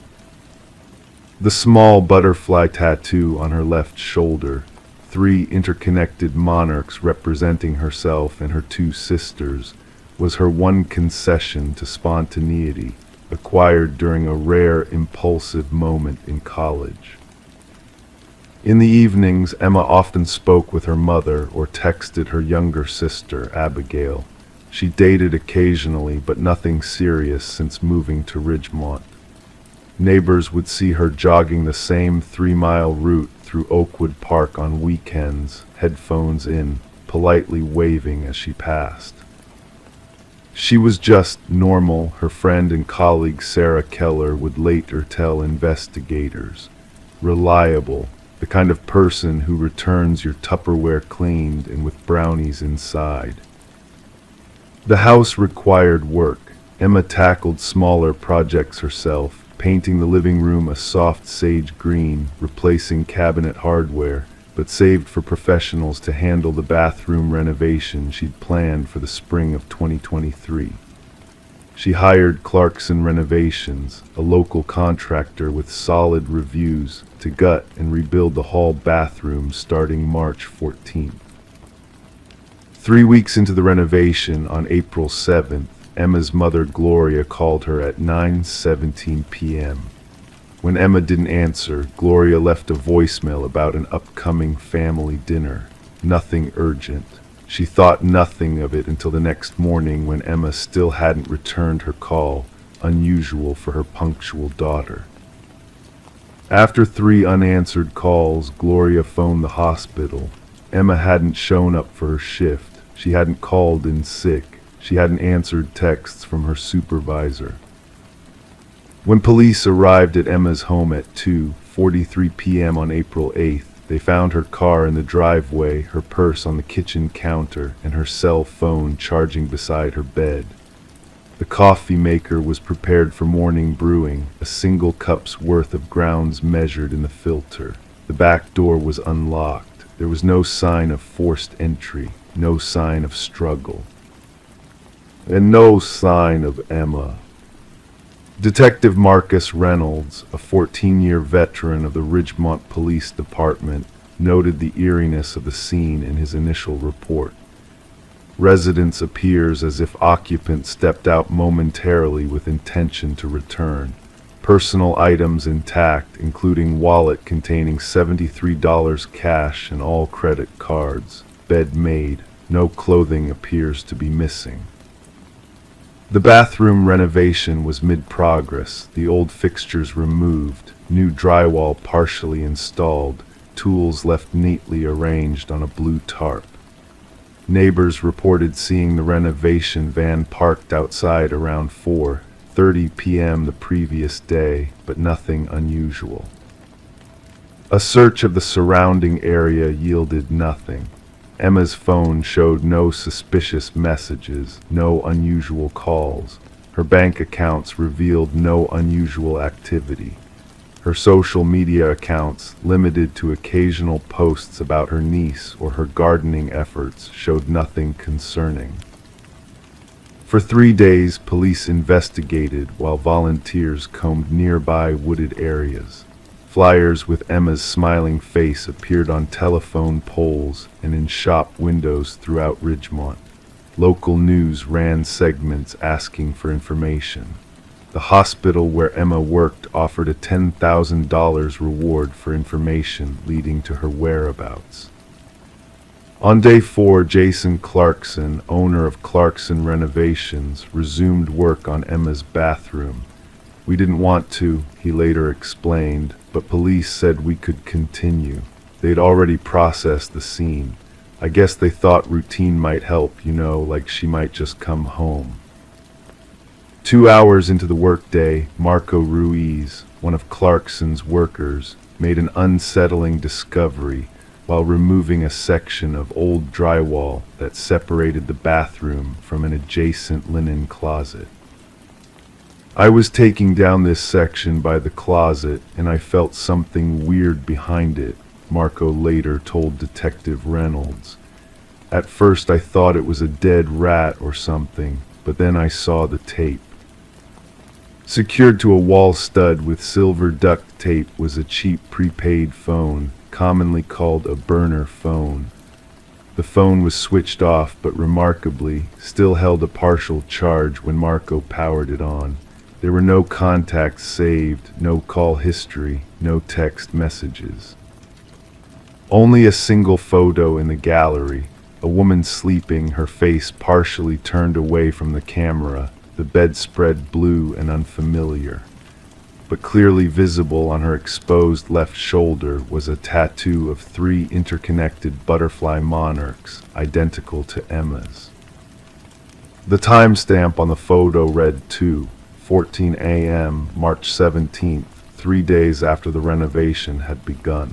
The small butterfly tattoo on her left shoulder, 3 interconnected monarchs representing herself and her 2 sisters, was her one concession to spontaneity, acquired during a rare impulsive moment in college. In the evenings, Emma often spoke with her mother or texted her younger sister, Abigail. She dated occasionally, but nothing serious since moving to Ridgemont. Neighbors would see her jogging the same 3-mile route through Oakwood Park on weekends, headphones in, politely waving as she passed. She was just normal, her friend and colleague Sarah Keller would later tell investigators. Reliable, the kind of person who returns your Tupperware cleaned and with brownies inside. The house required work. Emma tackled smaller projects herself, painting the living room a soft sage green, replacing cabinet hardware, but saved for professionals to handle the bathroom renovation she'd planned for the spring of 2023. She hired Clarkson Renovations, a local contractor with solid reviews, to gut and rebuild the hall bathroom starting March 14th. 3 weeks into the renovation, on April 7th, Emma's mother Gloria called her at 9:17 p.m. When Emma didn't answer, Gloria left a voicemail about an upcoming family dinner. Nothing urgent. She thought nothing of it until the next morning when Emma still hadn't returned her call, unusual for her punctual daughter. After 3 unanswered calls, Gloria phoned the hospital. Emma hadn't shown up for her shift. She hadn't called in sick. She hadn't answered texts from her supervisor. When police arrived at Emma's home at 2:43 p.m. on April 8th, they found her car in the driveway, her purse on the kitchen counter, and her cell phone charging beside her bed. The coffee maker was prepared for morning brewing, a single cup's worth of grounds measured in the filter. The back door was unlocked. There was no sign of forced entry, no sign of struggle, and no sign of Emma. Detective Marcus Reynolds, a 14-year veteran of the Ridgemont Police Department, noted the eeriness of the scene in his initial report. Residence appears as if occupants stepped out momentarily with intention to return. Personal items intact, including wallet containing $73 cash and all credit cards. Bed made. No clothing appears to be missing. The bathroom renovation was mid-progress, the old fixtures removed, new drywall partially installed, tools left neatly arranged on a blue tarp. Neighbors reported seeing the renovation van parked outside around 4:30 p.m. the previous day, but nothing unusual. A search of the surrounding area yielded nothing. Emma's phone showed no suspicious messages, no unusual calls. Her bank accounts revealed no unusual activity. Her social media accounts, limited to occasional posts about her niece or her gardening efforts, showed nothing concerning. For 3 days, police investigated while volunteers combed nearby wooded areas. Flyers with Emma's smiling face appeared on telephone poles and in shop windows throughout Ridgemont. Local news ran segments asking for information. The hospital where Emma worked offered a $10,000 reward for information leading to her whereabouts. On day 4, Jason Clarkson, owner of Clarkson Renovations, resumed work on Emma's bathroom. "We didn't want to," he later explained, "but police said we could continue. They'd already processed the scene. I guess they thought routine might help, like she might just come home." 2 hours into the workday, Marco Ruiz, one of Clarkson's workers, made an unsettling discovery while removing a section of old drywall that separated the bathroom from an adjacent linen closet. "I was taking down this section by the closet, and I felt something weird behind it," Marco later told Detective Reynolds. "At first I thought it was a dead rat or something, but then I saw the tape." Secured to a wall stud with silver duct tape was a cheap prepaid phone, commonly called a burner phone. The phone was switched off, but remarkably, still held a partial charge when Marco powered it on. There were no contacts saved, no call history, no text messages. Only a single photo in the gallery, a woman sleeping, her face partially turned away from the camera, the bedspread blue and unfamiliar. But clearly visible on her exposed left shoulder was a tattoo of 3 interconnected butterfly monarchs, identical to Emma's. The timestamp on the photo read 2:14 a.m., March 17th, 3 days after the renovation had begun.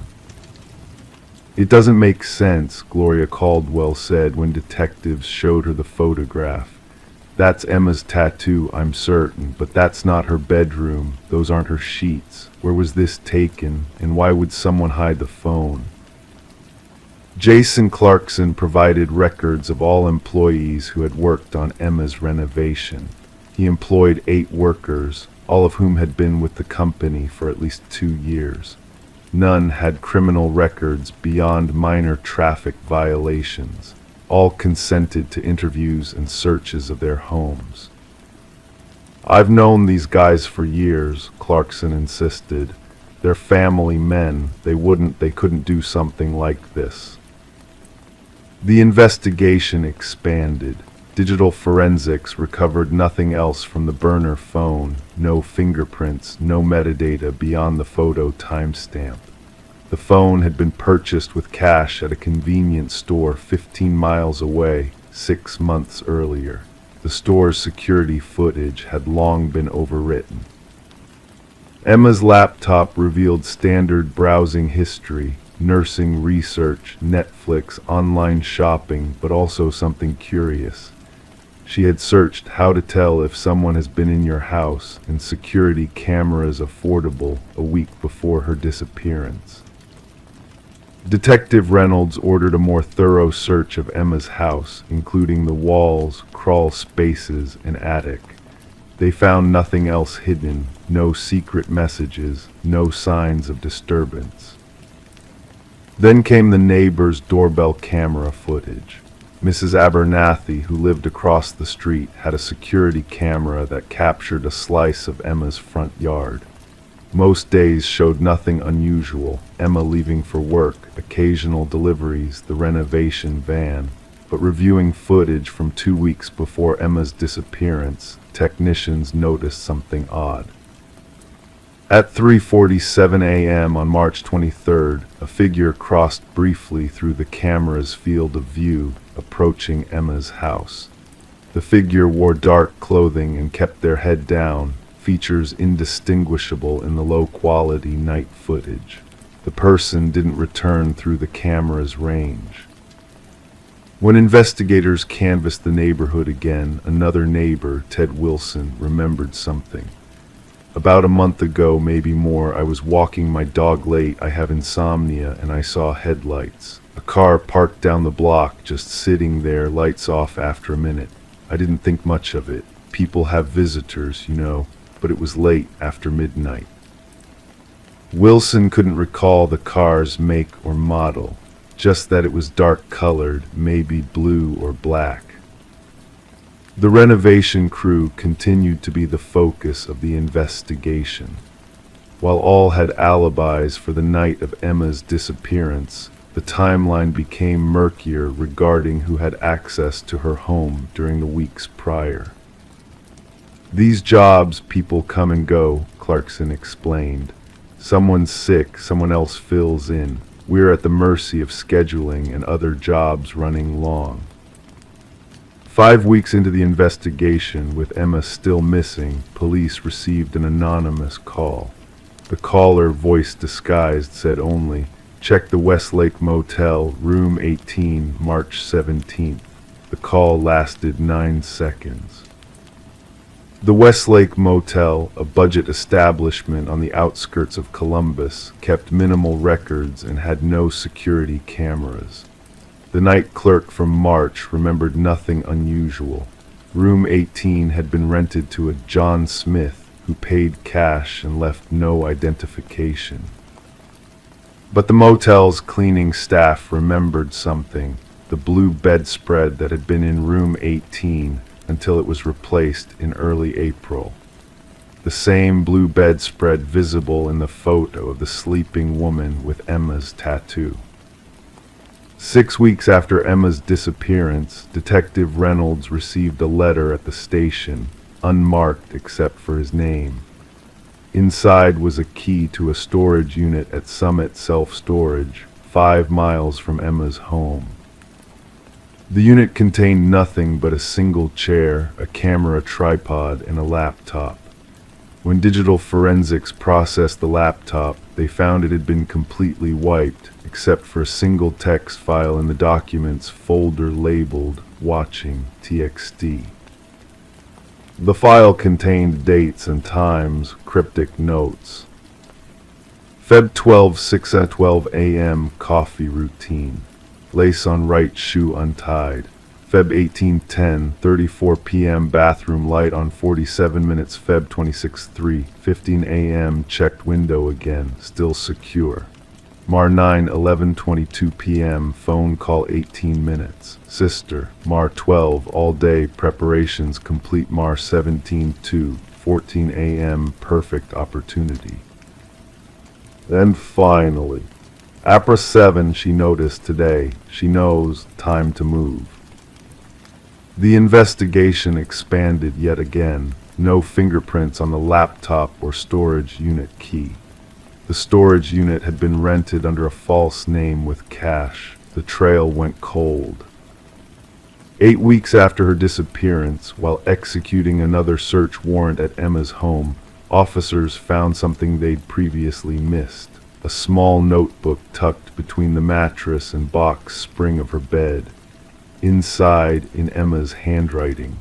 "It doesn't make sense," Gloria Caldwell said when detectives showed her the photograph. "That's Emma's tattoo, I'm certain, but that's not her bedroom. Those aren't her sheets. Where was this taken, and why would someone hide the phone?" Jason Clarkson provided records of all employees who had worked on Emma's renovation. He employed 8 workers, all of whom had been with the company for at least 2 years. None had criminal records beyond minor traffic violations. All consented to interviews and searches of their homes. "I've known these guys for years," Clarkson insisted. "They're family men. They couldn't do something like this." The investigation expanded. Digital forensics recovered nothing else from the burner phone, no fingerprints, no metadata beyond the photo timestamp. The phone had been purchased with cash at a convenience store 15 miles away 6 months earlier. The store's security footage had long been overwritten. Emma's laptop revealed standard browsing history, nursing research, Netflix, online shopping, but also something curious. She had searched how to tell if someone has been in your house and security cameras affordable a week before her disappearance. Detective Reynolds ordered a more thorough search of Emma's house, including the walls, crawl spaces, and attic. They found nothing else hidden, no secret messages, no signs of disturbance. Then came the neighbor's doorbell camera footage. Mrs. Abernathy, who lived across the street, had a security camera that captured a slice of Emma's front yard. Most days showed nothing unusual: Emma leaving for work, occasional deliveries, the renovation van. But reviewing footage from 2 weeks before Emma's disappearance, technicians noticed something odd. At 3:47 a.m. on March 23rd, a figure crossed briefly through the camera's field of view, approaching Emma's house. The figure wore dark clothing and kept their head down, features indistinguishable in the low-quality night footage. The person didn't return through the camera's range. When investigators canvassed the neighborhood again, another neighbor, Ted Wilson, remembered something. About a month ago, maybe more, I was walking my dog late. I have insomnia, and I saw headlights. A car parked down the block, just sitting there, lights off after a minute. I didn't think much of it. People have visitors, you know, but it was late, after midnight. Wilson couldn't recall the car's make or model, just that it was dark-colored, maybe blue or black. The renovation crew continued to be the focus of the investigation. While all had alibis for the night of Emma's disappearance, the timeline became murkier regarding who had access to her home during the weeks prior. These jobs, people come and go, Clarkson explained. Someone's sick, someone else fills in. We're at the mercy of scheduling and other jobs running long. 5 weeks into the investigation, with Emma still missing, police received an anonymous call. The caller, voice disguised, said only, "Check the Westlake Motel, room 18, March 17th. The call lasted 9 seconds. The Westlake Motel, a budget establishment on the outskirts of Columbus, kept minimal records and had no security cameras. The night clerk from March remembered nothing unusual. Room 18 had been rented to a John Smith, who paid cash and left no identification. But the motel's cleaning staff remembered something: the blue bedspread that had been in room 18 until it was replaced in early April. The same blue bedspread visible in the photo of the sleeping woman with Emma's tattoo. 6 weeks after Emma's disappearance, Detective Reynolds received a letter at the station, unmarked except for his name. Inside was a key to a storage unit at Summit Self-Storage, 5 miles from Emma's home. The unit contained nothing but a single chair, a camera tripod, and a laptop. When digital forensics processed the laptop, they found it had been completely wiped, except for a single text file in the document's folder labeled "Watching TXT." The file contained dates and times, cryptic notes. Feb 12, 6:12 a.m. Coffee routine. Lace on right shoe untied. Feb 18:10, 34 p.m. Bathroom light on 47 minutes. Feb 26:3, 15 a.m. Checked window again, still secure. Mar 9, 11:22 p.m. Phone call 18 minutes. Sister. Mar 12, all day preparations complete. Mar 17:2, 14 a.m. Perfect opportunity. Then finally, APRA 7, she noticed today. She knows, time to move. The investigation expanded yet again. No fingerprints on the laptop or storage unit key. The storage unit had been rented under a false name with cash. The trail went cold. 8 weeks after her disappearance, while executing another search warrant at Emma's home, officers found something they'd previously missed: a small notebook tucked between the mattress and box spring of her bed. Inside, in Emma's handwriting,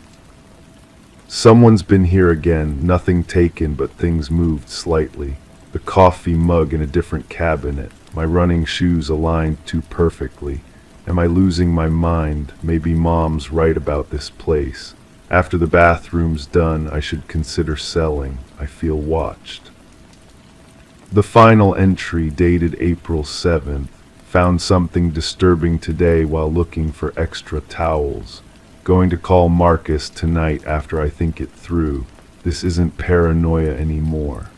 Someone's been here again, nothing taken but things moved slightly. The coffee mug in a different cabinet, my running shoes aligned too perfectly. Am I losing my mind? Maybe Mom's right about this place. After the bathroom's done, I should consider selling. I feel watched. The final entry, dated April 7th, found something disturbing today while looking for extra towels. Going to call Marcus tonight after I think it through. This isn't paranoia anymore.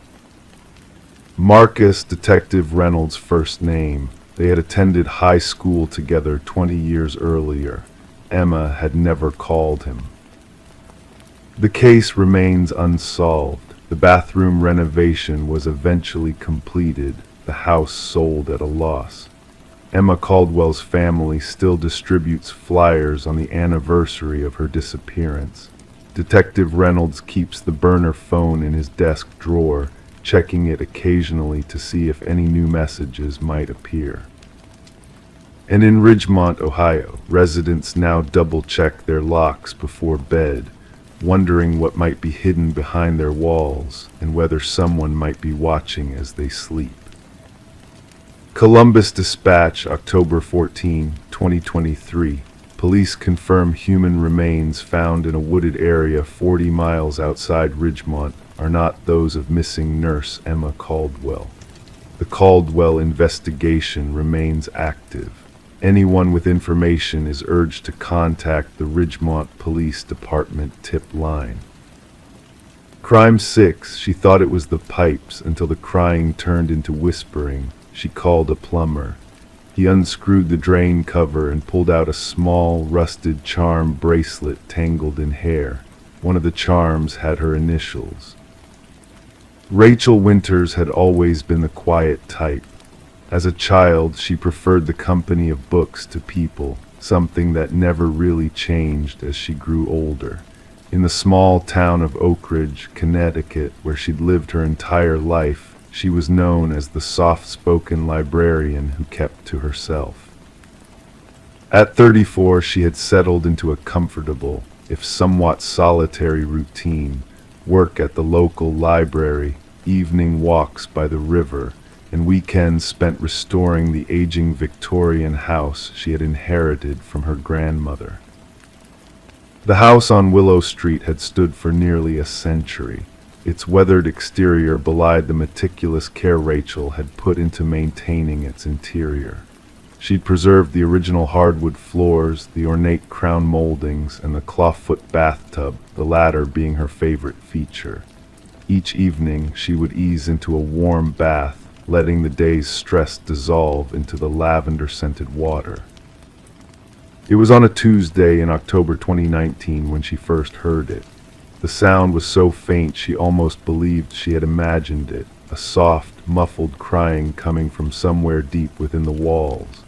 Marcus, Detective Reynolds' first name. They had attended high school together 20 years earlier. Emma had never called him. The case remains unsolved. The bathroom renovation was eventually completed, the house sold at a loss. Emma Caldwell's family still distributes flyers on the anniversary of her disappearance. Detective Reynolds keeps the burner phone in his desk drawer, checking it occasionally to see if any new messages might appear. And in Ridgemont, Ohio, residents now double-check their locks before bed, wondering what might be hidden behind their walls and whether someone might be watching as they sleep. Columbus Dispatch, October 14, 2023. Police confirm human remains found in a wooded area 40 miles outside Ridgemont are not those of missing nurse Emma Caldwell. The Caldwell investigation remains active. Anyone with information is urged to contact the Ridgemont Police Department tip line. Crime 6. She thought it was the pipes until the crying turned into whispering. She called a plumber. He unscrewed the drain cover and pulled out a small, rusted charm bracelet tangled in hair. One of the charms had her initials. Rachel Winters had always been the quiet type. As a child, she preferred the company of books to people, something that never really changed as she grew older. In the small town of Oak Ridge, Connecticut, where she'd lived her entire life, she was known as the soft-spoken librarian who kept to herself. At 34, she had settled into a comfortable, if somewhat solitary routine: work at the local library, evening walks by the river, and weekends spent restoring the aging Victorian house she had inherited from her grandmother. The house on Willow Street had stood for nearly a century. Its weathered exterior belied the meticulous care Rachel had put into maintaining its interior. She'd preserved the original hardwood floors, the ornate crown moldings, and the clawfoot bathtub, the latter being her favorite feature. Each evening, she would ease into a warm bath, letting the day's stress dissolve into the lavender-scented water. It was on a Tuesday in October 2019 when she first heard it. The sound was so faint she almost believed she had imagined it, a soft, muffled crying coming from somewhere deep within the walls.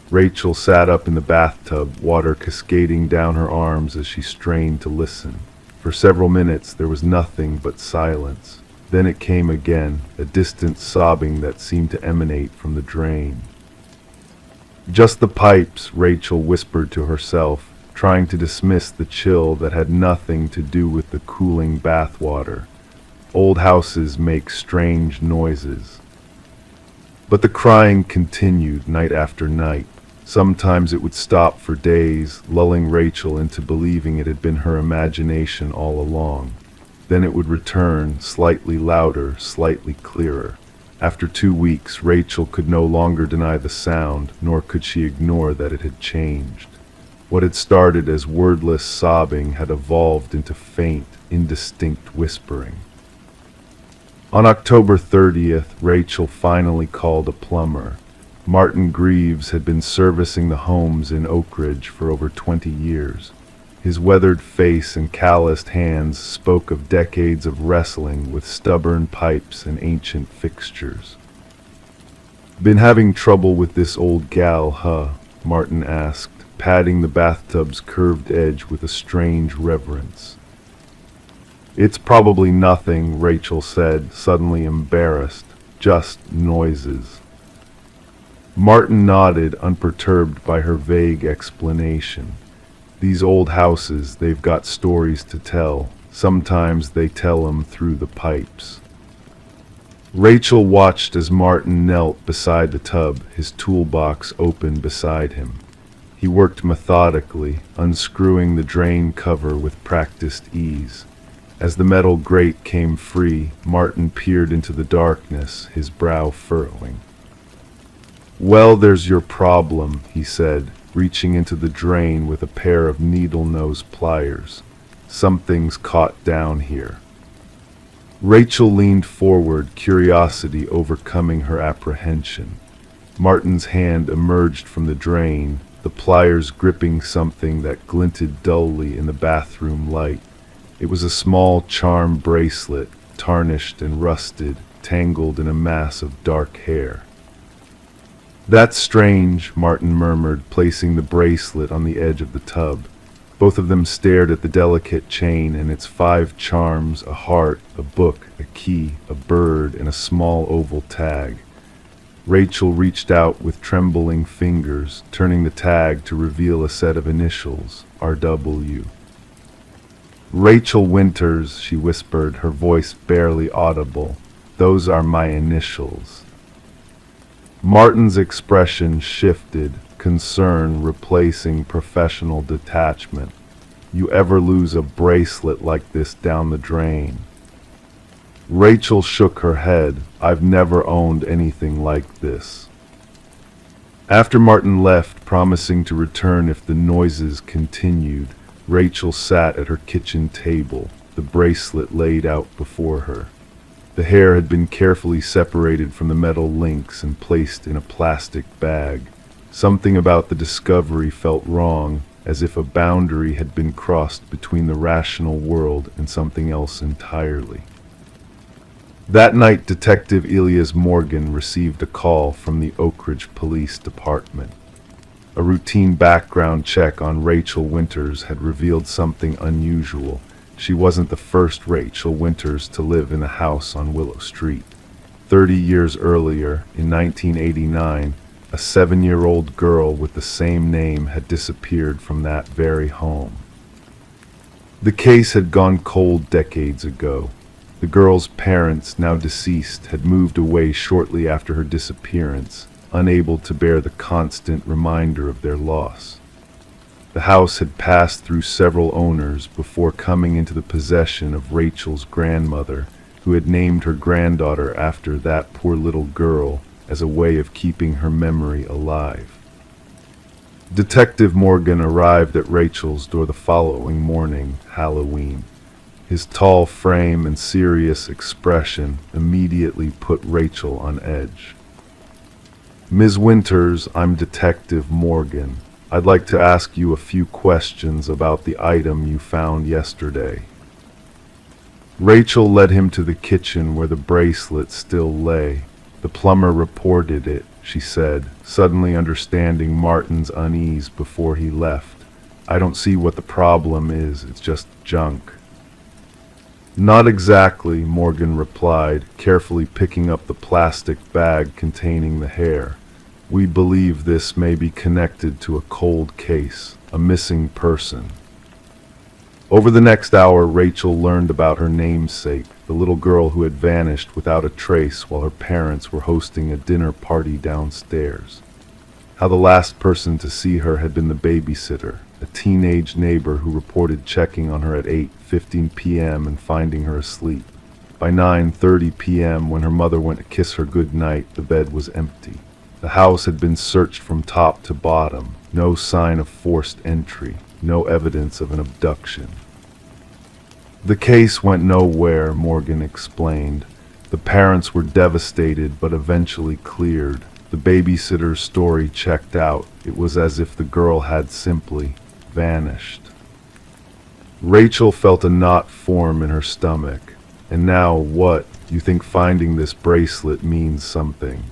Rachel sat up in the bathtub, water cascading down her arms as she strained to listen. For several minutes there was nothing but silence. Then it came again, a distant sobbing that seemed to emanate from the drain. "Just the pipes," Rachel whispered to herself, trying to dismiss the chill that had nothing to do with the cooling bath water. Old houses make strange noises. But the crying continued night after night. Sometimes it would stop for days, lulling Rachel into believing it had been her imagination all along. Then it would return, slightly louder, slightly clearer. After 2 weeks, Rachel could no longer deny the sound, nor could she ignore that it had changed. What had started as wordless sobbing had evolved into faint, indistinct whispering. On October 30th, Rachel finally called a plumber. Martin Greaves had been servicing the homes in Oak Ridge for over 20 years. His weathered face and calloused hands spoke of decades of wrestling with stubborn pipes and ancient fixtures. "Been having trouble with this old gal, huh?" Martin asked, patting the bathtub's curved edge with a strange reverence. "It's probably nothing," Rachel said, suddenly embarrassed. "Just noises." Martin nodded, unperturbed by her vague explanation. "These old houses, they've got stories to tell. Sometimes they tell 'em through the pipes. Rachel watched as Martin knelt beside the tub, his toolbox open beside him. He worked methodically, unscrewing the drain cover with practiced ease. As the metal grate came free, Martin peered into the darkness, his brow furrowing. "Well, there's your problem," he said, reaching into the drain with a pair of needle-nose pliers. "Something's caught down here." Rachel leaned forward, curiosity overcoming her apprehension. Martin's hand emerged from the drain, the pliers gripping something that glinted dully in the bathroom light. It was a small charm bracelet, tarnished and rusted, tangled in a mass of dark hair. "That's strange," Martin murmured, placing the bracelet on the edge of the tub. Both of them stared at the delicate chain and its 5 charms, a heart, a book, a key, a bird, and a small oval tag. Rachel reached out with trembling fingers, turning the tag to reveal a set of initials, RW. "Rachel Winters," she whispered, her voice barely audible. "Those are my initials." Martin's expression shifted, concern replacing professional detachment. "You ever lose a bracelet like this down the drain?" Rachel shook her head. "I've never owned anything like this." After Martin left, promising to return if the noises continued, Rachel sat at her kitchen table, the bracelet laid out before her. The hair had been carefully separated from the metal links and placed in a plastic bag. Something about the discovery felt wrong, as if a boundary had been crossed between the rational world and something else entirely. That night, Detective Elias Morgan received a call from the Oak Ridge Police Department. A routine background check on Rachel Winters had revealed something unusual. She wasn't the first Rachel Winters to live in a house on Willow Street. 30 years earlier, in 1989, a 7-year-old girl with the same name had disappeared from that very home. The case had gone cold decades ago. The girl's parents, now deceased, had moved away shortly after her disappearance, unable to bear the constant reminder of their loss. The house had passed through several owners before coming into the possession of Rachel's grandmother, who had named her granddaughter after that poor little girl as a way of keeping her memory alive. Detective Morgan arrived at Rachel's door the following morning, Halloween. His tall frame and serious expression immediately put Rachel on edge. "Ms. Winters, I'm Detective Morgan. I'd like to ask you a few questions about the item you found yesterday." Rachel led him to the kitchen where the bracelet still lay. "The plumber reported it," she said, suddenly understanding Martin's unease before he left. "I don't see what the problem is, it's just junk." "Not exactly," Morgan replied, carefully picking up the plastic bag containing the hair. "We believe this may be connected to a cold case, a missing person." Over the next hour, Rachel learned about her namesake, the little girl who had vanished without a trace while her parents were hosting a dinner party downstairs. How the last person to see her had been the babysitter, a teenage neighbor who reported checking on her at 8:15 p.m. and finding her asleep. By 9:30 p.m., when her mother went to kiss her goodnight, the bed was empty. The house had been searched from top to bottom, no sign of forced entry, no evidence of an abduction. "The case went nowhere," Morgan explained. "The parents were devastated but eventually cleared. The babysitter's story checked out. It was as if the girl had simply vanished." Rachel felt a knot form in her stomach. "And now what? You think finding this bracelet means something?"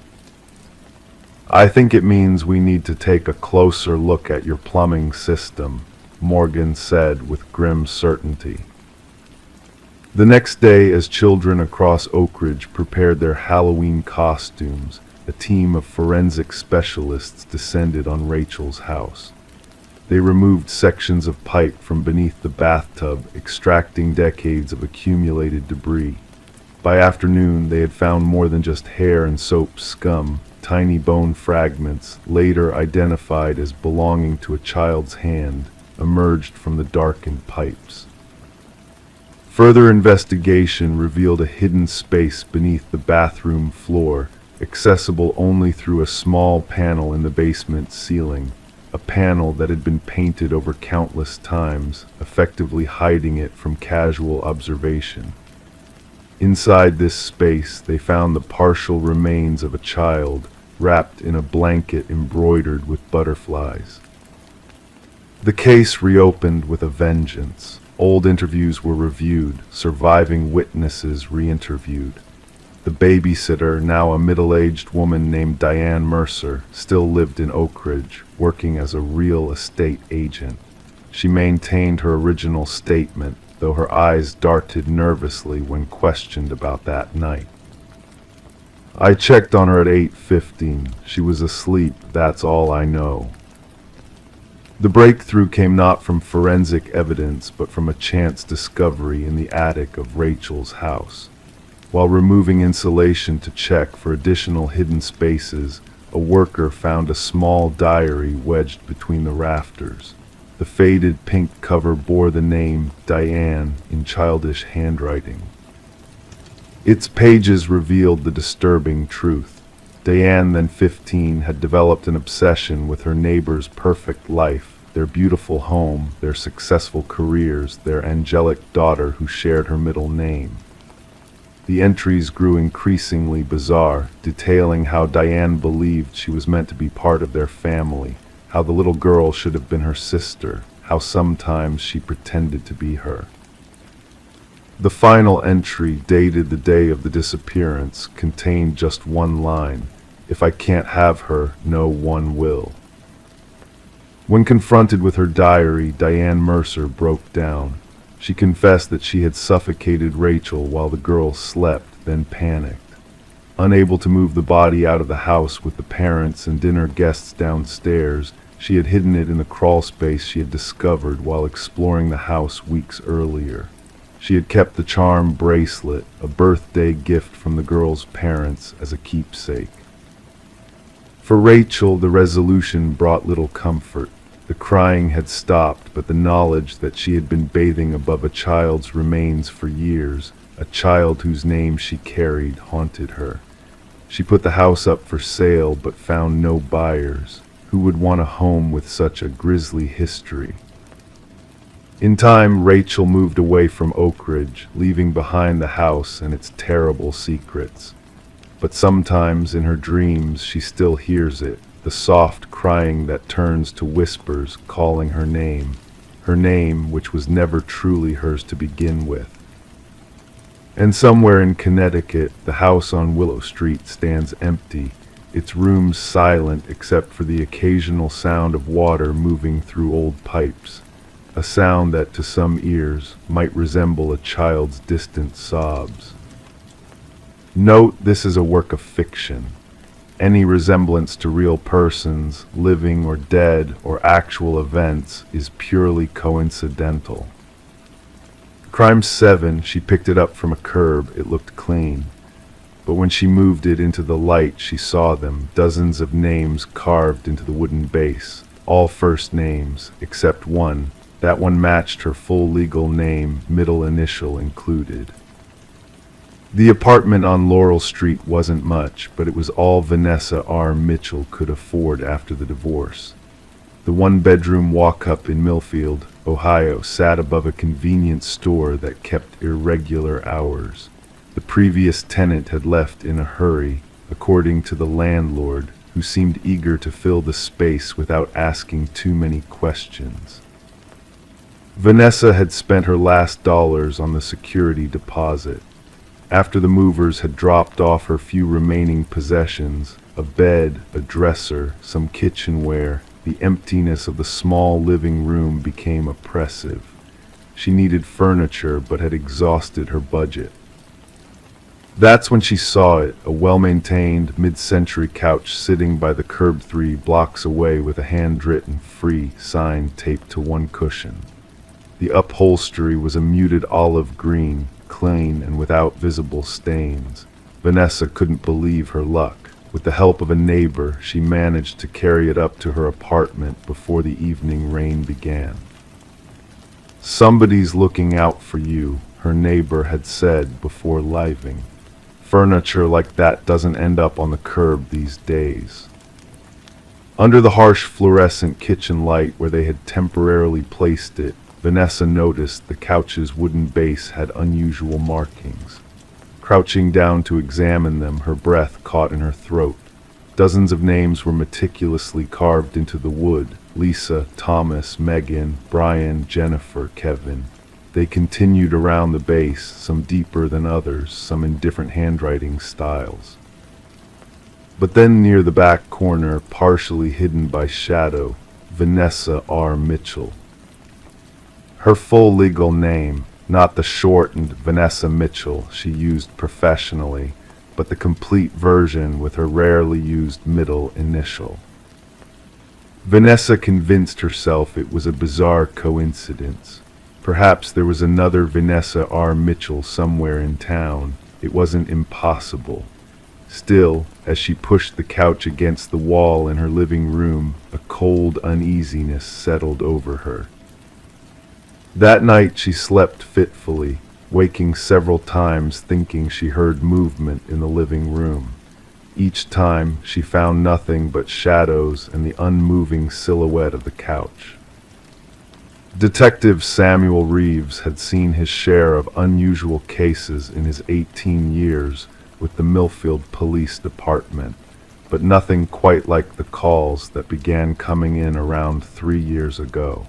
"I think it means we need to take a closer look at your plumbing system," Morgan said with grim certainty. The next day, as children across Oak Ridge prepared their Halloween costumes, a team of forensic specialists descended on Rachel's house. They removed sections of pipe from beneath the bathtub, extracting decades of accumulated debris. By afternoon, they had found more than just hair and soap scum. Tiny bone fragments, later identified as belonging to a child's hand, emerged from the darkened pipes. Further investigation revealed a hidden space beneath the bathroom floor, accessible only through a small panel in the basement ceiling, a panel that had been painted over countless times, effectively hiding it from casual observation. Inside this space, they found the partial remains of a child, wrapped in a blanket embroidered with butterflies. The case reopened with a vengeance. Old interviews were reviewed, surviving witnesses re-interviewed. The babysitter, now a middle-aged woman named Diane Mercer, still lived in Oak Ridge, working as a real estate agent. She maintained her original statement, though her eyes darted nervously when questioned about that night. "I checked on her at 8:15. She was asleep, that's all I know." The breakthrough came not from forensic evidence, but from a chance discovery in the attic of Rachel's house. While removing insulation to check for additional hidden spaces, a worker found a small diary wedged between the rafters. The faded pink cover bore the name Diane in childish handwriting. Its pages revealed the disturbing truth. Diane, then 15, had developed an obsession with her neighbor's perfect life, their beautiful home, their successful careers, their angelic daughter who shared her middle name. The entries grew increasingly bizarre, detailing how Diane believed she was meant to be part of their family, how the little girl should have been her sister, how sometimes she pretended to be her. The final entry, dated the day of the disappearance, contained just one line: "If I can't have her, no one will." When confronted with her diary, Diane Mercer broke down. She confessed that she had suffocated Rachel while the girl slept, then panicked. Unable to move the body out of the house with the parents and dinner guests downstairs, she had hidden it in the crawl space she had discovered while exploring the house weeks earlier. She had kept the charm bracelet, a birthday gift from the girl's parents, as a keepsake. For Rachel, the resolution brought little comfort. The crying had stopped, but the knowledge that she had been bathing above a child's remains for years, a child whose name she carried, haunted her. She put the house up for sale, but found no buyers. Who would want a home with such a grisly history? In time, Rachel moved away from Oak Ridge, leaving behind the house and its terrible secrets. But sometimes in her dreams she still hears it, the soft crying that turns to whispers calling her name which was never truly hers to begin with. And somewhere in Connecticut, the house on Willow Street stands empty, its rooms silent except for the occasional sound of water moving through old pipes, a sound that to some ears might resemble a child's distant sobs. Note, this is a work of fiction. Any resemblance to real persons, living or dead, or actual events is purely coincidental. Crime 7, she picked it up from a curb. It looked clean. But when she moved it into the light, she saw them, dozens of names carved into the wooden base, all first names, except one. That one matched her full legal name, middle initial included. The apartment on Laurel Street wasn't much, but it was all Vanessa R. Mitchell could afford after the divorce. The one-bedroom walk-up in Millfield, Ohio, sat above a convenience store that kept irregular hours. The previous tenant had left in a hurry, according to the landlord, who seemed eager to fill the space without asking too many questions. Vanessa had spent her last dollars on the security deposit. After the movers had dropped off her few remaining possessions, a bed, a dresser, some kitchenware, the emptiness of the small living room became oppressive. She needed furniture but had exhausted her budget. That's when she saw it, a well-maintained, mid-century couch sitting by the curb 3 blocks away with a handwritten "free" sign taped to one cushion. The upholstery was a muted olive green, clean and without visible stains. Vanessa couldn't believe her luck. With the help of a neighbor, she managed to carry it up to her apartment before the evening rain began. "Somebody's looking out for you," her neighbor had said before leaving. "Furniture like that doesn't end up on the curb these days." Under the harsh fluorescent kitchen light where they had temporarily placed it, Vanessa noticed the couch's wooden base had unusual markings. Crouching down to examine them, her breath caught in her throat. Dozens of names were meticulously carved into the wood: Lisa, Thomas, Megan, Brian, Jennifer, Kevin. They continued around the base, some deeper than others, some in different handwriting styles. But then near the back corner, partially hidden by shadow, Vanessa R. Mitchell. Her full legal name, not the shortened Vanessa Mitchell she used professionally, but the complete version with her rarely used middle initial. Vanessa convinced herself it was a bizarre coincidence. Perhaps there was another Vanessa R. Mitchell somewhere in town. It wasn't impossible. Still, as she pushed the couch against the wall in her living room, a cold uneasiness settled over her. That night she slept fitfully, waking several times thinking she heard movement in the living room. Each time she found nothing but shadows and the unmoving silhouette of the couch. Detective Samuel Reeves had seen his share of unusual cases in his 18 years with the Millfield Police Department, but nothing quite like the calls that began coming in around 3 years ago.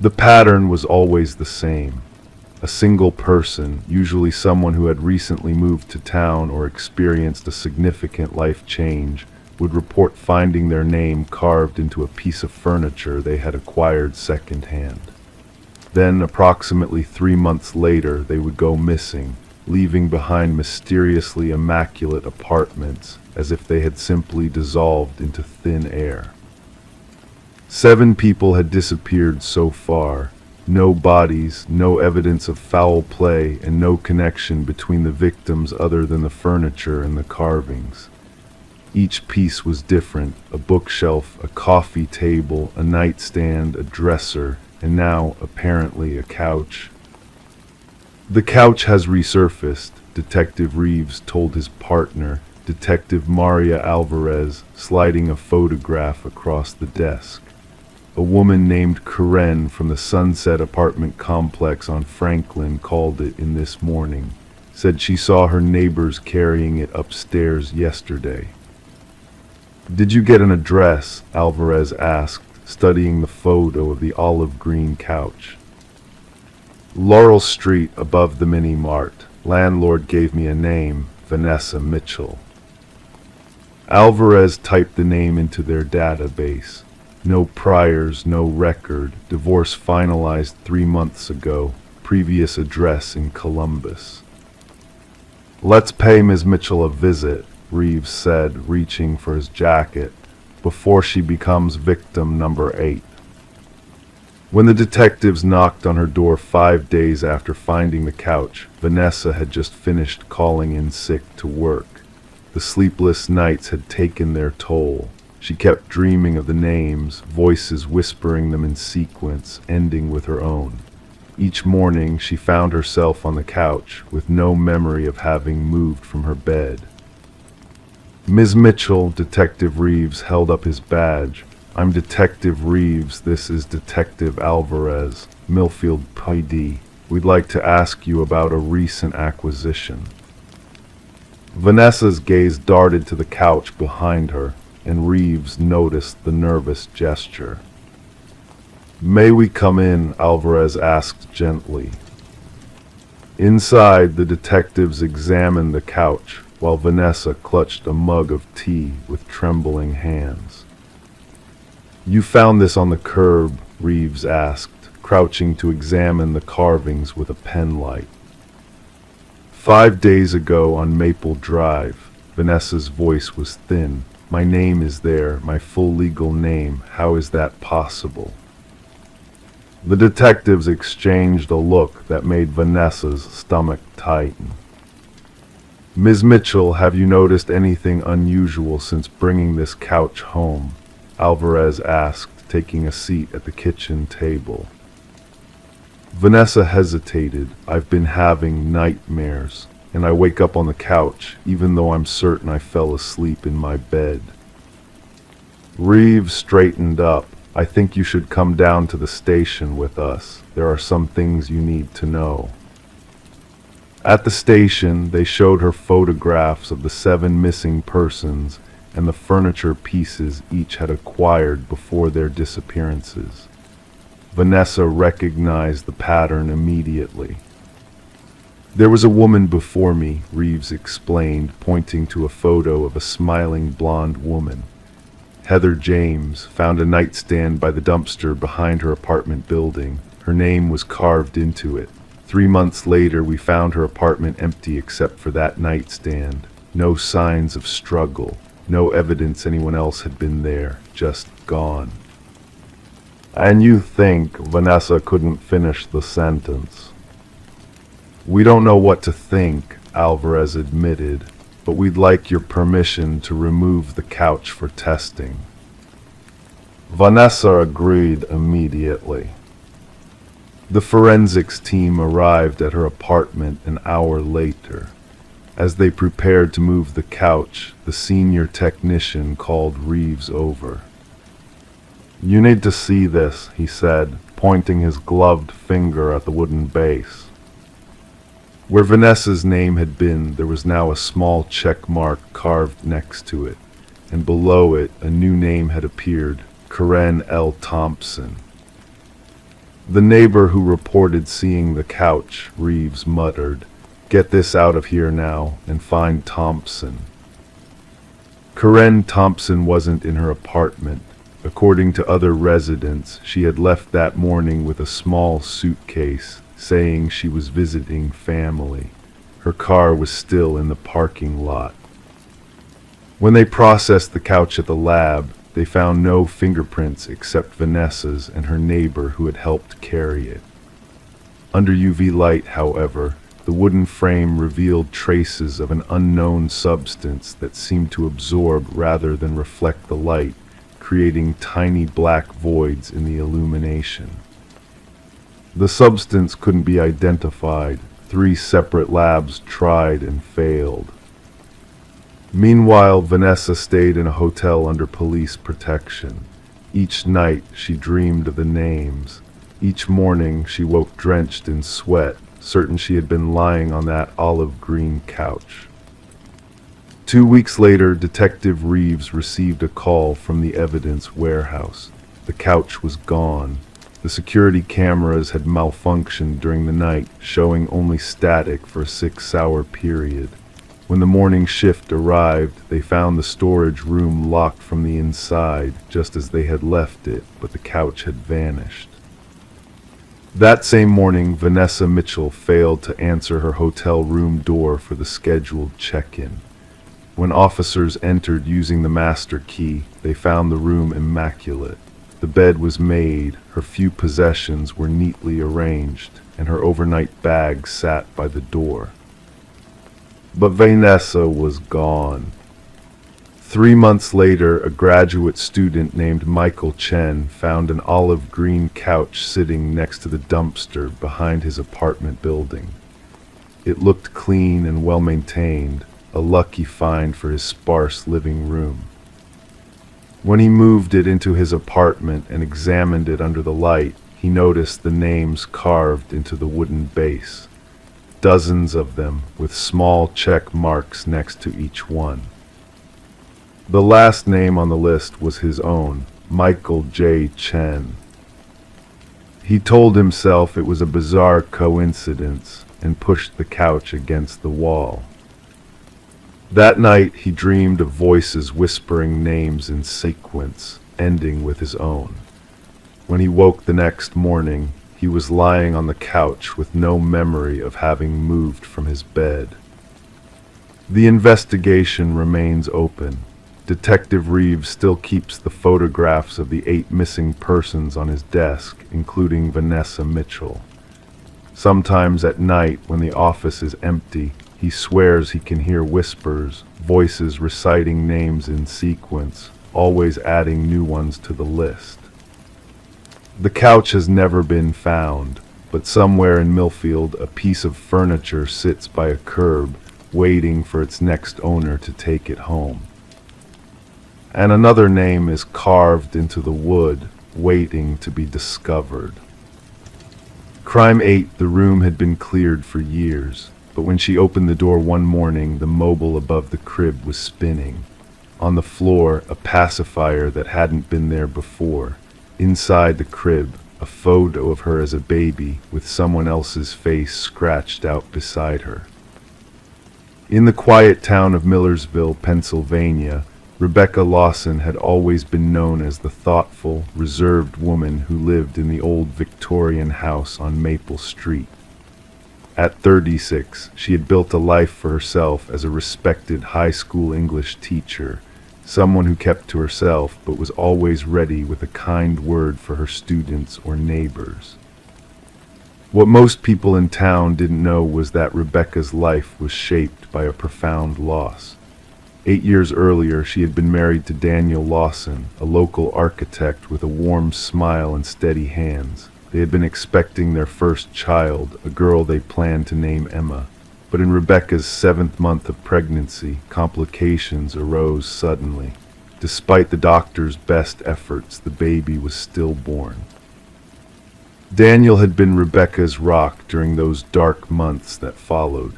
The pattern was always the same. A single person, usually someone who had recently moved to town or experienced a significant life change, would report finding their name carved into a piece of furniture they had acquired secondhand. Then, approximately 3 months later, they would go missing, leaving behind mysteriously immaculate apartments as if they had simply dissolved into thin air. 7 people had disappeared so far. No bodies, no evidence of foul play, and no connection between the victims other than the furniture and the carvings. Each piece was different: a bookshelf, a coffee table, a nightstand, a dresser, and now, apparently, a couch. "The couch has resurfaced," Detective Reeves told his partner, Detective Maria Alvarez, sliding a photograph across the desk. "A woman named Karen from the Sunset apartment complex on Franklin called it in this morning. Said she saw her neighbors carrying it upstairs yesterday." "Did you get an address?" Alvarez asked, studying the photo of the olive green couch. "Laurel Street above the mini-mart. Landlord gave me a name, Vanessa Mitchell." Alvarez typed the name into their database. No priors, no record. Divorce finalized 3 months ago. Previous address in Columbus. "Let's pay Ms. Mitchell a visit," Reeves said, reaching for his jacket, "before she becomes victim number 8. When the detectives knocked on her door 5 days after finding the couch, Vanessa had just finished calling in sick to work. The sleepless nights had taken their toll. She kept dreaming of the names, voices whispering them in sequence, ending with her own. Each morning she found herself on the couch, with no memory of having moved from her bed. "Ms. Mitchell," Detective Reeves held up his badge. "I'm Detective Reeves. This is Detective Alvarez, Millfield PD. We'd like to ask you about a recent acquisition." Vanessa's gaze darted to the couch behind her, and Reeves noticed the nervous gesture. "May we come in?" Alvarez asked gently. Inside, the detectives examined the couch, while Vanessa clutched a mug of tea with trembling hands. "You found this on the curb?" Reeves asked, crouching to examine the carvings with a pen light. 5 days ago on Maple Drive. Vanessa's voice was thin. My name is there, my full legal name. How is that possible? The detectives exchanged a look that made Vanessa's stomach tighten. Ms. Mitchell, have you noticed anything unusual since bringing this couch home? Alvarez asked, taking a seat at the kitchen table. Vanessa hesitated. I've been having nightmares, and I wake up on the couch, even though I'm certain I fell asleep in my bed. Reeves straightened up. I think you should come down to the station with us. There are some things you need to know. At the station, they showed her photographs of the 7 missing persons and the furniture pieces each had acquired before their disappearances. Vanessa recognized the pattern immediately. There was a woman before me, Reeves explained, pointing to a photo of a smiling blonde woman. Heather James found a nightstand by the dumpster behind her apartment building. Her name was carved into it. 3 months later, we found her apartment empty except for that nightstand. No signs of struggle, no evidence anyone else had been there, just gone. And you think Vanessa couldn't finish the sentence? We don't know what to think, Alvarez admitted, but we'd like your permission to remove the couch for testing. Vanessa agreed immediately. The forensics team arrived at her apartment an hour later. As they prepared to move the couch, the senior technician called Reeves over. You need to see this, he said, pointing his gloved finger at the wooden base. Where Vanessa's name had been, there was now a small check mark carved next to it, and below it a new name had appeared, Karen L. Thompson. The neighbor who reported seeing the couch, Reeves muttered, "Get this out of here now and find Thompson." Karen Thompson wasn't in her apartment. According to other residents, she had left that morning with a small suitcase, saying she was visiting family. Her car was still in the parking lot. When they processed the couch at the lab, they found no fingerprints except Vanessa's and her neighbor who had helped carry it. Under UV light, however, the wooden frame revealed traces of an unknown substance that seemed to absorb rather than reflect the light, creating tiny black voids in the illumination. The substance couldn't be identified. 3 separate labs tried and failed. Meanwhile, Vanessa stayed in a hotel under police protection. Each night she dreamed of the names. Each morning she woke drenched in sweat, certain she had been lying on that olive green couch. 2 weeks later, Detective Reeves received a call from the evidence warehouse. The couch was gone. The security cameras had malfunctioned during the night, showing only static for a 6-hour period. When the morning shift arrived, they found the storage room locked from the inside, just as they had left it, but the couch had vanished. That same morning, Vanessa Mitchell failed to answer her hotel room door for the scheduled check-in. When officers entered using the master key, they found the room immaculate. The bed was made, her few possessions were neatly arranged, and her overnight bag sat by the door. But Vanessa was gone. 3 months later, a graduate student named Michael Chen found an olive green couch sitting next to the dumpster behind his apartment building. It looked clean and well maintained, a lucky find for his sparse living room. When he moved it into his apartment and examined it under the light, he noticed the names carved into the wooden base. Dozens of them, with small check marks next to each one. The last name on the list was his own, Michael J. Chen. He told himself it was a bizarre coincidence and pushed the couch against the wall. That night he dreamed of voices whispering names in sequence, ending with his own. When he woke the next morning, He was lying on the couch with no memory of having moved from his bed. The investigation remains open. Detective Reeves still keeps the photographs of the 8 missing persons on his desk, including Vanessa Mitchell. Sometimes at night, when the office is empty, he swears he can hear whispers, voices reciting names in sequence, always adding new ones to the list. The couch has never been found, but somewhere in Millfield a piece of furniture sits by a curb, waiting for its next owner to take it home. And another name is carved into the wood, waiting to be discovered. Crime 8, the room had been cleared for years, but when she opened the door one morning, the mobile above the crib was spinning. On the floor, a pacifier that hadn't been there before. Inside the crib, a photo of her as a baby with someone else's face scratched out beside her. In the quiet town of Millersville, Pennsylvania, Rebecca Lawson had always been known as the thoughtful, reserved woman who lived in the old Victorian house on Maple Street. At 36, she had built a life for herself as a respected high school English teacher, someone who kept to herself but was always ready with a kind word for her students or neighbors. What most people in town didn't know was that Rebecca's life was shaped by a profound loss. 8 years earlier, she had been married to Daniel Lawson, a local architect with a warm smile and steady hands. They had been expecting their first child, a girl they planned to name Emma. But in Rebecca's 7th month of pregnancy, complications arose suddenly. Despite the doctor's best efforts, the baby was stillborn. Daniel had been Rebecca's rock during those dark months that followed.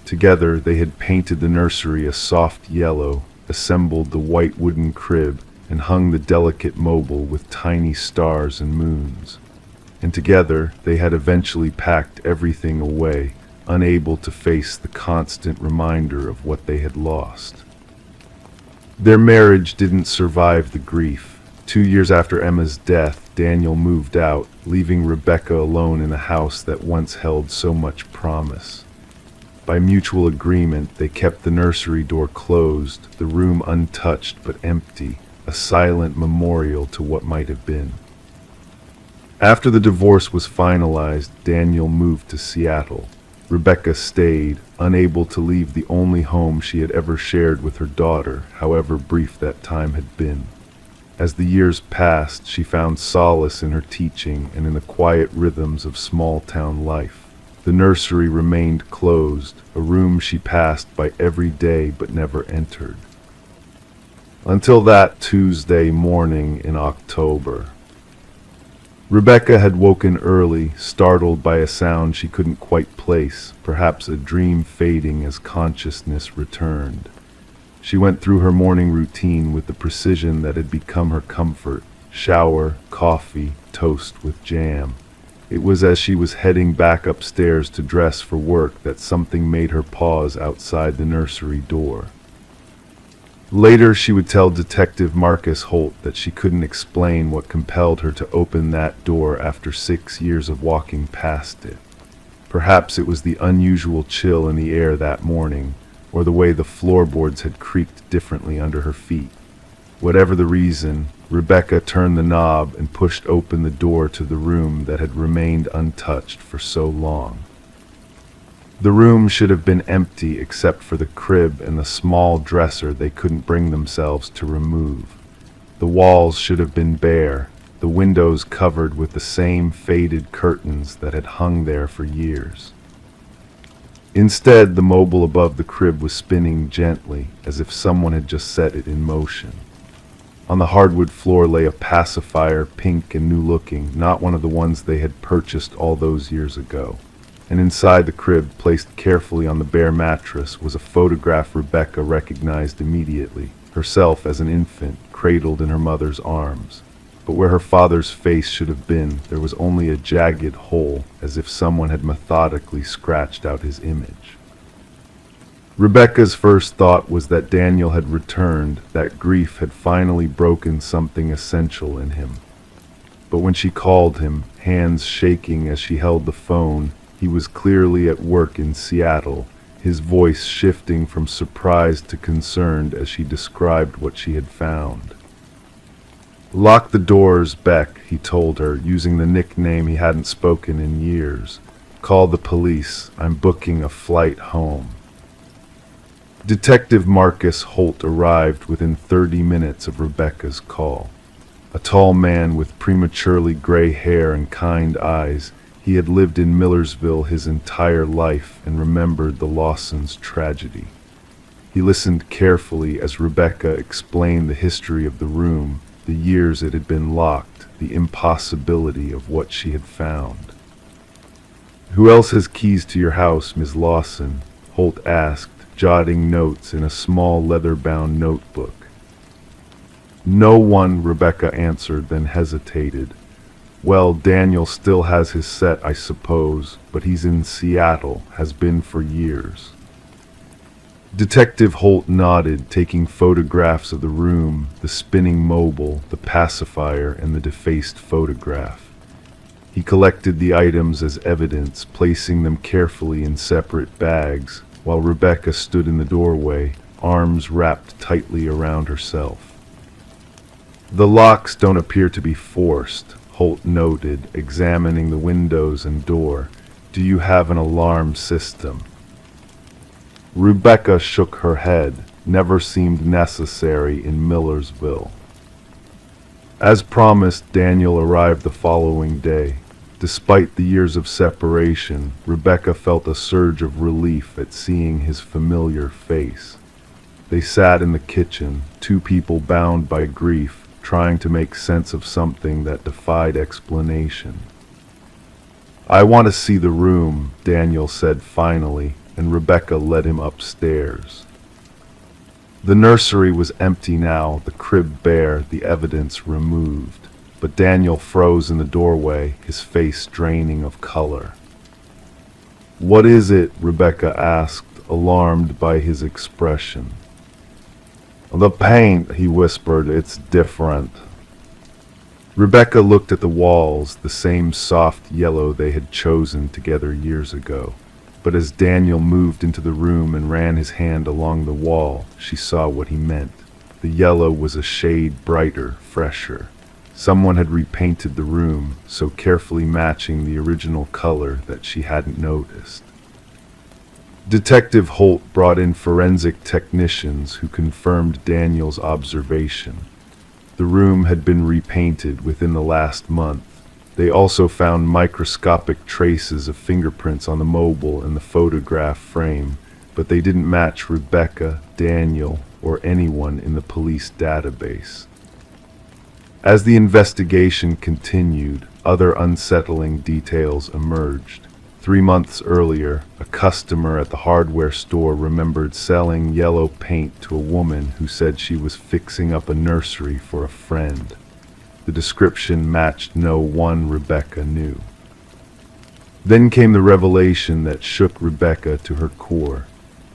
Together, they had painted the nursery a soft yellow, assembled the white wooden crib, and hung the delicate mobile with tiny stars and moons. And together, they had eventually packed everything away, unable to face the constant reminder of what they had lost. Their marriage didn't survive the grief. 2 years after Emma's death, Daniel moved out, leaving Rebecca alone in a house that once held so much promise. By mutual agreement, they kept the nursery door closed, the room untouched but empty, a silent memorial to what might have been. After the divorce was finalized, Daniel moved to Seattle. Rebecca stayed, unable to leave the only home she had ever shared with her daughter, however brief that time had been. As the years passed, she found solace in her teaching and in the quiet rhythms of small-town life. The nursery remained closed, a room she passed by every day but never entered. Until that Tuesday morning in October. Rebecca had woken early, startled by a sound she couldn't quite place, perhaps a dream fading as consciousness returned. She went through her morning routine with the precision that had become her comfort: shower, coffee, toast with jam. It was as she was heading back upstairs to dress for work that something made her pause outside the nursery door. Later, she would tell Detective Marcus Holt that she couldn't explain what compelled her to open that door after 6 years of walking past it. Perhaps it was the unusual chill in the air that morning, or the way the floorboards had creaked differently under her feet. Whatever the reason, Rebecca turned the knob and pushed open the door to the room that had remained untouched for so long. The room should have been empty except for the crib and the small dresser they couldn't bring themselves to remove. The walls should have been bare, the windows covered with the same faded curtains that had hung there for years. Instead, the mobile above the crib was spinning gently, as if someone had just set it in motion. On the hardwood floor lay a pacifier, pink and new-looking, not one of the ones they had purchased all those years ago. And inside the crib, placed carefully on the bare mattress, was a photograph Rebecca recognized immediately, herself as an infant, cradled in her mother's arms. But where her father's face should have been, there was only a jagged hole, as if someone had methodically scratched out his image. Rebecca's first thought was that Daniel had returned, that grief had finally broken something essential in him. But when she called him, hands shaking as she held the phone. He was clearly at work in Seattle, his voice shifting from surprised to concerned as she described what she had found. "Lock the doors, Beck," he told her, using the nickname he hadn't spoken in years. "Call the police. I'm booking a flight home." Detective Marcus Holt arrived within 30 minutes of Rebecca's call. A tall man with prematurely gray hair and kind eyes, he had lived in Millersville his entire life and remembered the Lawsons' tragedy. He listened carefully as Rebecca explained the history of the room, the years it had been locked, the impossibility of what she had found. "Who else has keys to your house, Miss Lawson?" Holt asked, jotting notes in a small leather-bound notebook. "No one," Rebecca answered, then hesitated. "Well, Daniel still has his set, I suppose, but he's in Seattle, has been for years." Detective Holt nodded, taking photographs of the room, the spinning mobile, the pacifier, and the defaced photograph. He collected the items as evidence, placing them carefully in separate bags, while Rebecca stood in the doorway, arms wrapped tightly around herself. "The locks don't appear to be forced," Holt noted, examining the windows and door. "Do you have an alarm system?" Rebecca shook her head. Never seemed necessary in Millersville. As promised, Daniel arrived the following day. Despite the years of separation, Rebecca felt a surge of relief at seeing his familiar face. They sat in the kitchen, two people bound by grief, trying to make sense of something that defied explanation. "I want to see the room," Daniel said finally, and Rebecca led him upstairs. The nursery was empty now, the crib bare, the evidence removed. But Daniel froze in the doorway, his face draining of color. "What is it?" Rebecca asked, alarmed by his expression. "The paint," he whispered. "It's different." Rebecca looked at the walls, the same soft yellow they had chosen together years ago. But as Daniel moved into the room and ran his hand along the wall, she saw what he meant. The yellow was a shade brighter, fresher. Someone had repainted the room, so carefully matching the original color that she hadn't noticed. Detective Holt brought in forensic technicians who confirmed Daniel's observation. The room had been repainted within the last month. They also found microscopic traces of fingerprints on the mobile and the photograph frame, but they didn't match Rebecca, Daniel, or anyone in the police database. As the investigation continued, other unsettling details emerged. 3 months earlier, a customer at the hardware store remembered selling yellow paint to a woman who said she was fixing up a nursery for a friend. The description matched no one Rebecca knew. Then came the revelation that shook Rebecca to her core.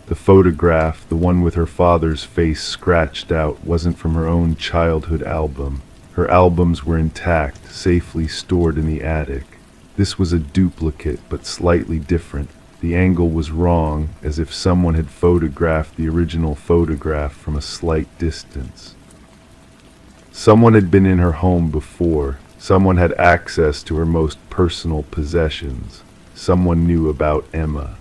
The photograph, the one with her father's face scratched out, wasn't from her own childhood album. Her albums were intact, safely stored in the attic. This was a duplicate, but slightly different. The angle was wrong, as if someone had photographed the original photograph from a slight distance. Someone had been in her home before. Someone had access to her most personal possessions. Someone knew about Emma.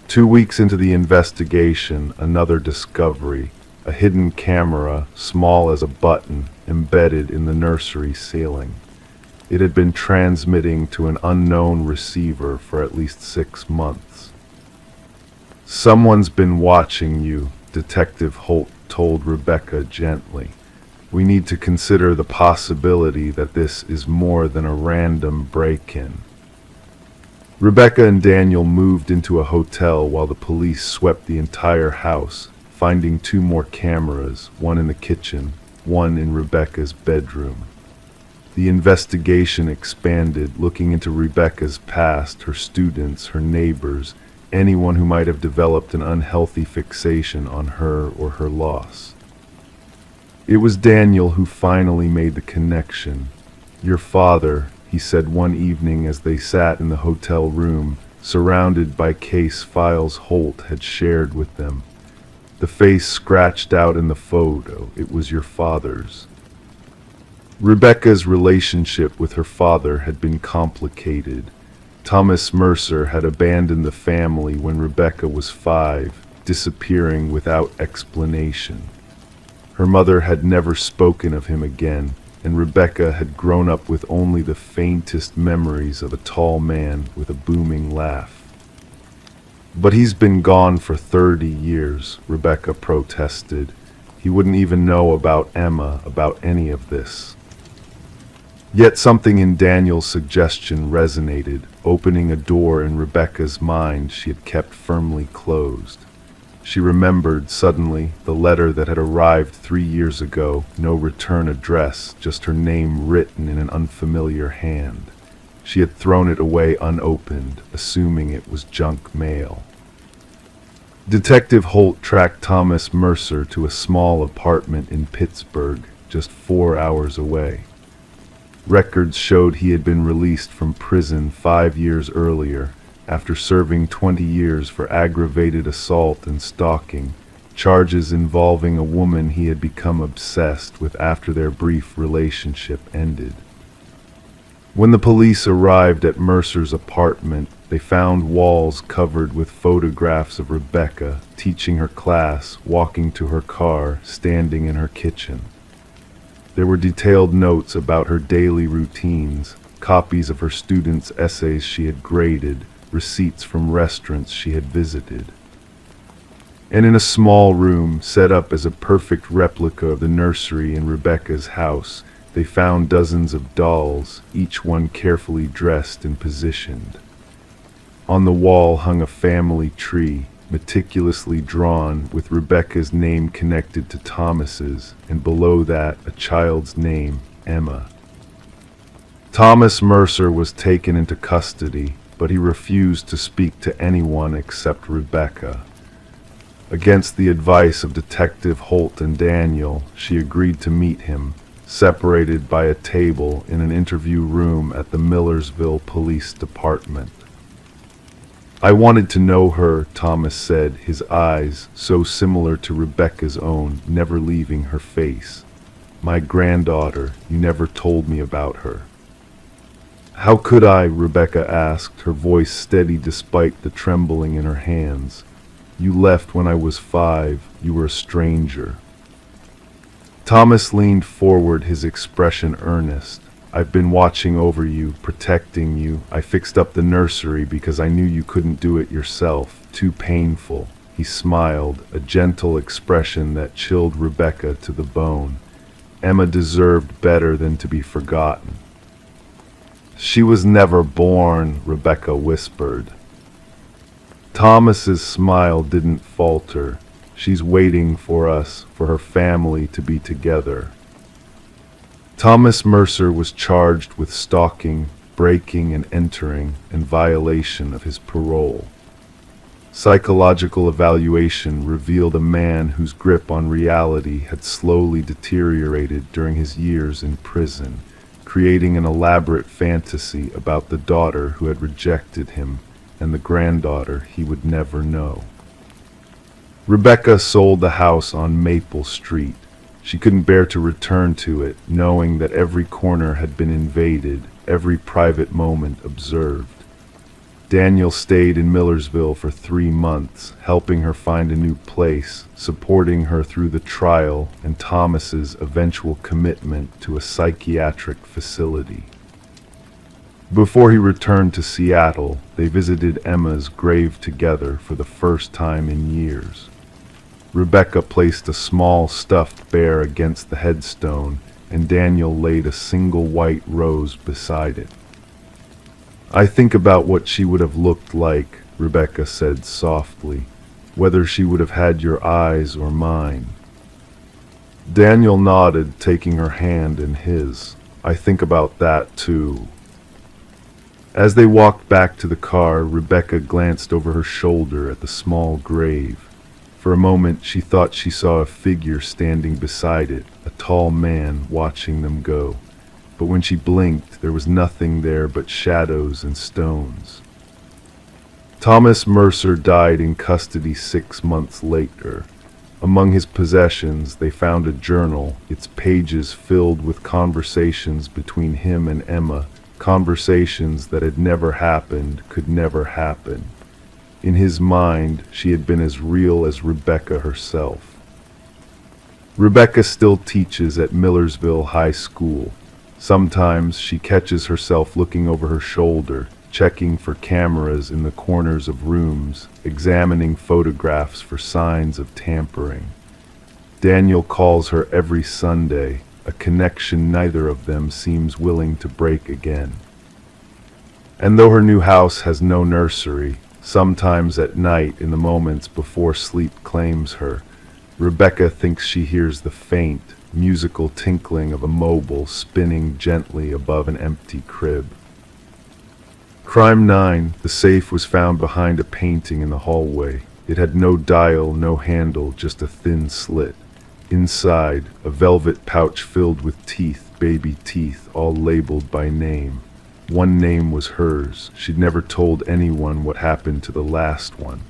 2 weeks into the investigation, another discovery. A hidden camera, small as a button, embedded in the nursery ceiling. It had been transmitting to an unknown receiver for at least 6 months. "Someone's been watching you," Detective Holt told Rebecca gently. "We need to consider the possibility that this is more than a random break-in." Rebecca and Daniel moved into a hotel while the police swept the entire house, finding 2 more cameras, one in the kitchen, one in Rebecca's bedroom. The investigation expanded, looking into Rebecca's past, her students, her neighbors, anyone who might have developed an unhealthy fixation on her or her loss. It was Daniel who finally made the connection. "Your father," he said one evening as they sat in the hotel room, surrounded by case files Holt had shared with them. The face scratched out in the photo, it was your father's. Rebecca's relationship with her father had been complicated. Thomas Mercer had abandoned the family when Rebecca was 5, disappearing without explanation. Her mother had never spoken of him again, and Rebecca had grown up with only the faintest memories of a tall man with a booming laugh. "But he's been gone for 30 years, Rebecca protested. He wouldn't even know about Emma, about any of this. Yet something in Daniel's suggestion resonated, opening a door in Rebecca's mind she had kept firmly closed. She remembered, suddenly, the letter that had arrived 3 years ago, no return address, just her name written in an unfamiliar hand. She had thrown it away unopened, assuming it was junk mail. Detective Holt tracked Thomas Mercer to a small apartment in Pittsburgh, just 4 hours away. Records showed he had been released from prison 5 years earlier, after serving 20 years for aggravated assault and stalking, charges involving a woman he had become obsessed with after their brief relationship ended. When the police arrived at Mercer's apartment, they found walls covered with photographs of Rebecca, teaching her class, walking to her car, standing in her kitchen. There were detailed notes about her daily routines, copies of her students' essays she had graded, receipts from restaurants she had visited. And in a small room, set up as a perfect replica of the nursery in Rebecca's house, they found dozens of dolls, each one carefully dressed and positioned. On the wall hung a family tree, meticulously drawn, with Rebecca's name connected to Thomas's, and below that a child's name, Emma. Thomas Mercer was taken into custody, but he refused to speak to anyone except Rebecca. Against the advice of Detective Holt and Daniel, she agreed to meet him, separated by a table in an interview room at the Millersville Police Department. "I wanted to know her," Thomas said, his eyes, so similar to Rebecca's own, never leaving her face. "My granddaughter, you never told me about her." "How could I?" Rebecca asked, her voice steady despite the trembling in her hands. "You left when I was 5. You were a stranger." Thomas leaned forward, his expression earnest. "I've been watching over you, protecting you. I fixed up the nursery because I knew you couldn't do it yourself. Too painful." He smiled, a gentle expression that chilled Rebecca to the bone. Emma deserved better than to be forgotten. "She was never born," Rebecca whispered. Thomas's smile didn't falter. "She's waiting for us, for her family to be together." Thomas Mercer was charged with stalking, breaking and entering, and violation of his parole. Psychological evaluation revealed a man whose grip on reality had slowly deteriorated during his years in prison, creating an elaborate fantasy about the daughter who had rejected him and the granddaughter he would never know. Rebecca sold the house on Maple Street. She couldn't bear to return to it, knowing that every corner had been invaded, every private moment observed. Daniel stayed in Millersville for 3 months, helping her find a new place, supporting her through the trial and Thomas's eventual commitment to a psychiatric facility. Before he returned to Seattle, they visited Emma's grave together for the first time in years. Rebecca placed a small stuffed bear against the headstone, and Daniel laid a single white rose beside it. "I think about what she would have looked like," Rebecca said softly, "whether she would have had your eyes or mine." Daniel nodded, taking her hand in his. "I think about that too." As they walked back to the car, Rebecca glanced over her shoulder at the small grave. For a moment she thought she saw a figure standing beside it, a tall man watching them go. but when she blinked, there was nothing there but shadows and stones. Thomas Mercer died in custody 6 months later. Among his possessions, they found a journal, its pages filled with conversations between him and Emma, conversations that had never happened, could never happen. In his mind, she had been as real as Rebecca herself. Rebecca still teaches at Millersville High School. Sometimes she catches herself looking over her shoulder, checking for cameras in the corners of rooms, examining photographs for signs of tampering. Daniel calls her every Sunday, a connection neither of them seems willing to break again. And though her new house has no nursery, sometimes at night in the moments before sleep claims her, Rebecca thinks she hears the faint, musical tinkling of a mobile spinning gently above an empty crib. Crime 9, the safe was found behind a painting in the hallway. It had no dial, no handle, just a thin slit. Inside, a velvet pouch filled with teeth, baby teeth, all labeled by name. One name was hers. She'd never told anyone what happened to the last one.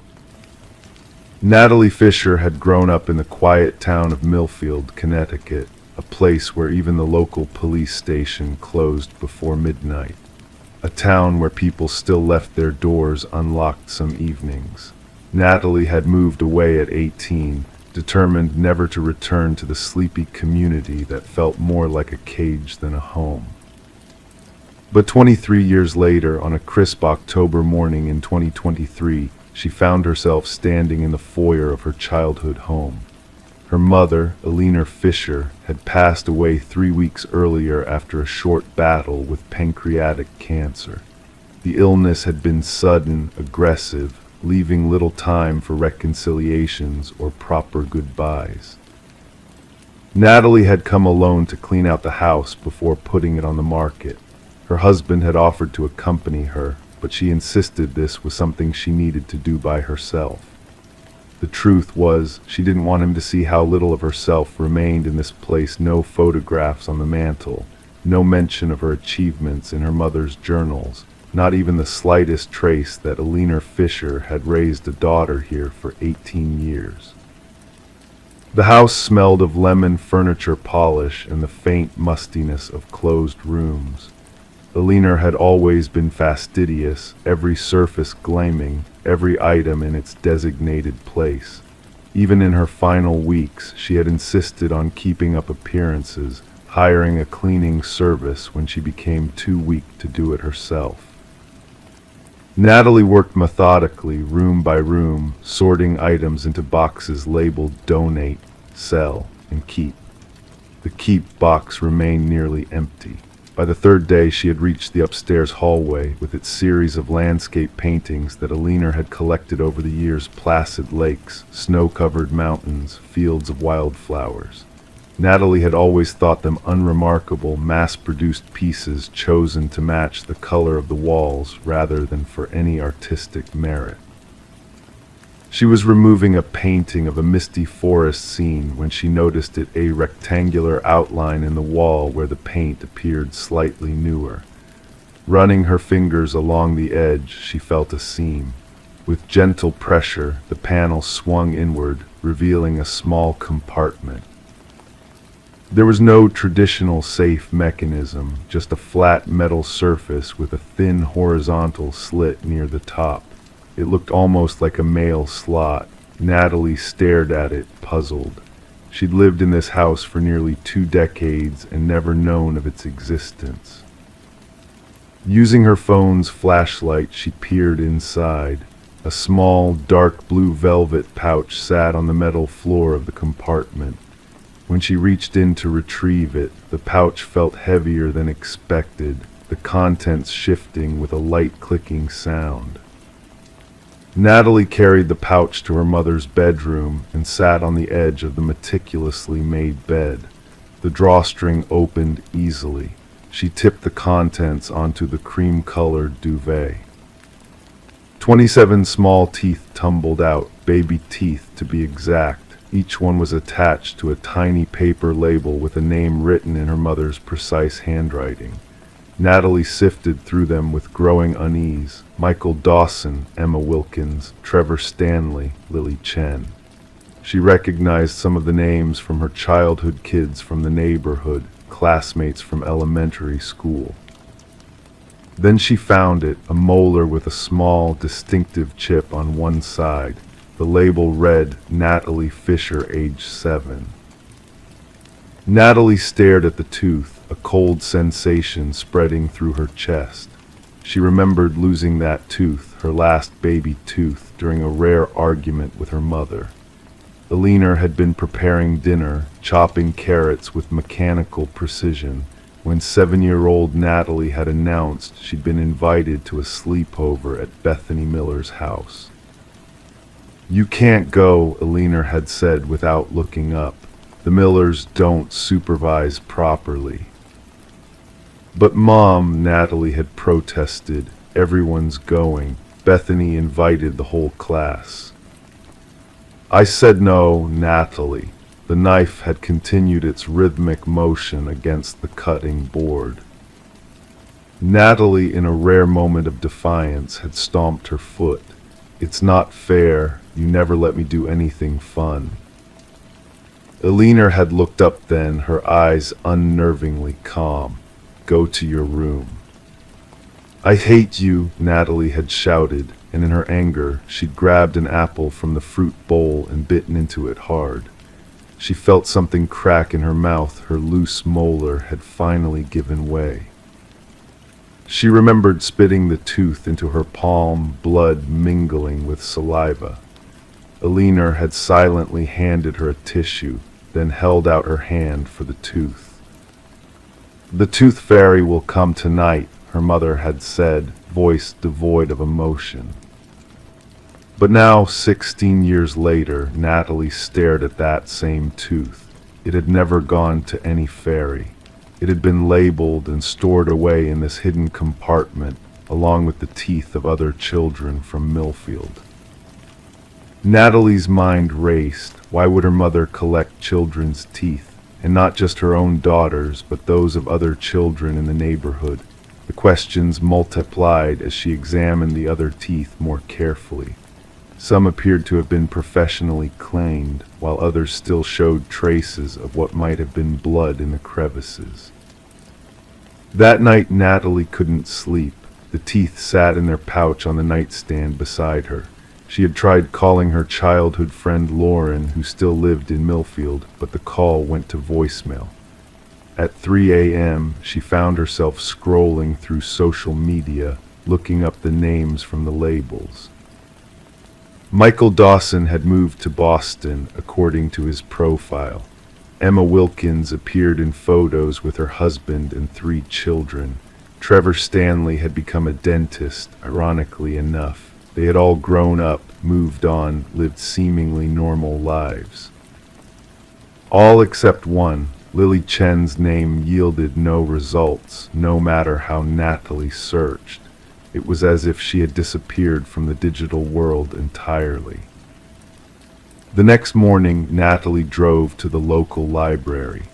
Natalie Fisher had grown up in the quiet town of Millfield, Connecticut, a place where even the local police station closed before midnight. A town where people still left their doors unlocked some evenings. Natalie had moved away at 18, determined never to return to the sleepy community that felt more like a cage than a home. But 23 years later, on a crisp October morning in 2023, she found herself standing in the foyer of her childhood home. Her mother, Eleanor Fisher, had passed away 3 weeks earlier after a short battle with pancreatic cancer. The illness had been sudden, aggressive, leaving little time for reconciliations or proper goodbyes. Natalie had come alone to clean out the house before putting it on the market. Her husband had offered to accompany her, but she insisted this was something she needed to do by herself. The truth was, she didn't want him to see how little of herself remained in this place. No photographs on the mantel, no mention of her achievements in her mother's journals, not even the slightest trace that Eleanor Fisher had raised a daughter here for 18 years. The house smelled of lemon furniture polish and the faint mustiness of closed rooms. Eleanor had always been fastidious, every surface gleaming, every item in its designated place. Even in her final weeks, she had insisted on keeping up appearances, hiring a cleaning service when she became too weak to do it herself. Natalie worked methodically, room by room, sorting items into boxes labeled donate, sell, and keep. The keep box remained nearly empty. By the third day, she had reached the upstairs hallway with its series of landscape paintings that Eleanor had collected over the years: placid lakes, snow-covered mountains, fields of wildflowers. Natalie had always thought them unremarkable, mass-produced pieces chosen to match the color of the walls rather than for any artistic merit. She was removing a painting of a misty forest scene when she noticed a rectangular outline in the wall where the paint appeared slightly newer. Running her fingers along the edge, she felt a seam. With gentle pressure, the panel swung inward, revealing a small compartment. There was no traditional safe mechanism, just a flat metal surface with a thin horizontal slit near the top. It looked almost like a mail slot. Natalie stared at it, puzzled. She'd lived in this house for nearly 2 decades and never known of its existence. Using her phone's flashlight, she peered inside. A small, dark blue velvet pouch sat on the metal floor of the compartment. When she reached in to retrieve it, the pouch felt heavier than expected, the contents shifting with a light clicking sound. Natalie carried the pouch to her mother's bedroom and sat on the edge of the meticulously made bed. The drawstring opened easily. She tipped the contents onto the cream-colored duvet. 27 small teeth tumbled out, baby teeth to be exact. Each one was attached to a tiny paper label with a name written in her mother's precise handwriting. Natalie sifted through them with growing unease. Michael Dawson, Emma Wilkins, Trevor Stanley, Lily Chen. She recognized some of the names from her childhood kids from the neighborhood, classmates from elementary school. Then she found it, a molar with a small, distinctive chip on one side. The label read, Natalie Fisher, age 7. Natalie stared at the tooth, a cold sensation spreading through her chest. She remembered losing that tooth, her last baby tooth, during a rare argument with her mother. Eleanor had been preparing dinner, chopping carrots with mechanical precision, when 7-year-old Natalie had announced she'd been invited to a sleepover at Bethany Miller's house. "You can't go," Eleanor had said without looking up. "The Millers don't supervise properly." "But Mom," Natalie had protested, "everyone's going. Bethany invited the whole class." "I said no, Natalie." The knife had continued its rhythmic motion against the cutting board. Natalie, in a rare moment of defiance, had stomped her foot. "It's not fair. You never let me do anything fun." Eleanor had looked up then, her eyes unnervingly calm. "Go to your room." "I hate you," Natalie had shouted, and in her anger, she'd grabbed an apple from the fruit bowl and bitten into it hard. She felt something crack in her mouth. Her loose molar had finally given way. She remembered spitting the tooth into her palm, blood mingling with saliva. Eleanor had silently handed her a tissue, then held out her hand for the tooth. "The tooth fairy will come tonight," her mother had said, voice devoid of emotion. But now, 16 years later, Natalie stared at that same tooth. It had never gone to any fairy. It had been labeled and stored away in this hidden compartment, along with the teeth of other children from Millfield. Natalie's mind raced. Why would her mother collect children's teeth, and not just her own daughters, but those of other children in the neighborhood? The questions multiplied as she examined the other teeth more carefully. Some appeared to have been professionally cleaned, while others still showed traces of what might have been blood in the crevices. That night Natalie couldn't sleep. The teeth sat in their pouch on the nightstand beside her. She had tried calling her childhood friend Lauren, who still lived in Millfield, but the call went to voicemail. At 3 a.m., she found herself scrolling through social media, looking up the names from the labels. Michael Dawson had moved to Boston, according to his profile. Emma Wilkins appeared in photos with her husband and 3 children. Trevor Stanley had become a dentist, ironically enough. They had all grown up, moved on, lived seemingly normal lives. All except one. Lily Chen's name yielded no results, no matter how Natalie searched. It was as if she had disappeared from the digital world entirely. The next morning, Natalie drove to the local library.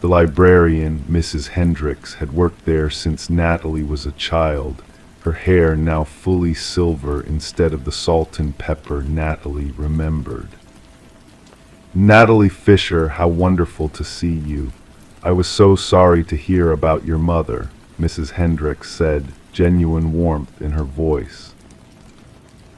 The librarian, Mrs. Hendricks, had worked there since Natalie was a child, her hair now fully silver instead of the salt and pepper Natalie remembered. "Natalie Fisher, how wonderful to see you. I was so sorry to hear about your mother," Mrs. Hendricks said, genuine warmth in her voice.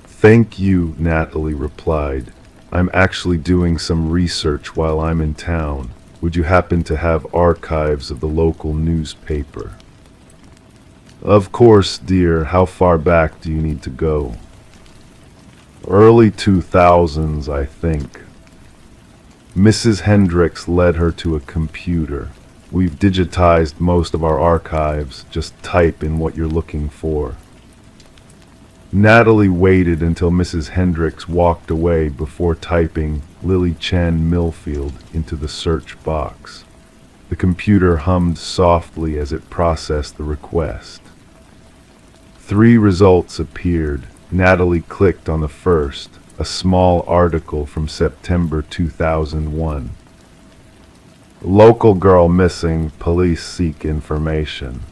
"Thank you," Natalie replied. "I'm actually doing some research while I'm in town. Would you happen to have archives of the local newspaper?" "Of course, dear. How far back do you need to go?" "Early 2000s, I think." Mrs. Hendricks led her to a computer. "We've digitized most of our archives. Just type in what you're looking for." Natalie waited until Mrs. Hendricks walked away before typing Lily Chen Millfield into the search box. The computer hummed softly as it processed the request. 3 results appeared. Natalie clicked on the first. a small article from September 2001. Local girl missing, police seek information.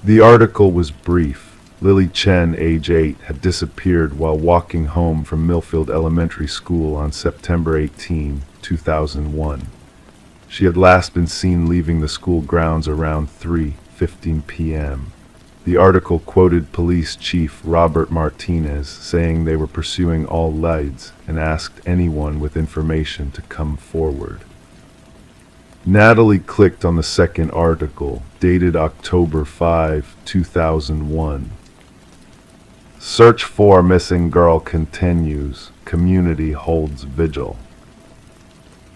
The article was brief. Lily Chen, age 8, had disappeared while walking home from Millfield Elementary School on September 18, 2001. She had last been seen leaving the school grounds around 3:15 p.m. The article quoted Police Chief Robert Martinez saying they were pursuing all leads and asked anyone with information to come forward. Natalie clicked on the second article, dated October 5, 2001. Search for missing girl continues. Community holds vigil.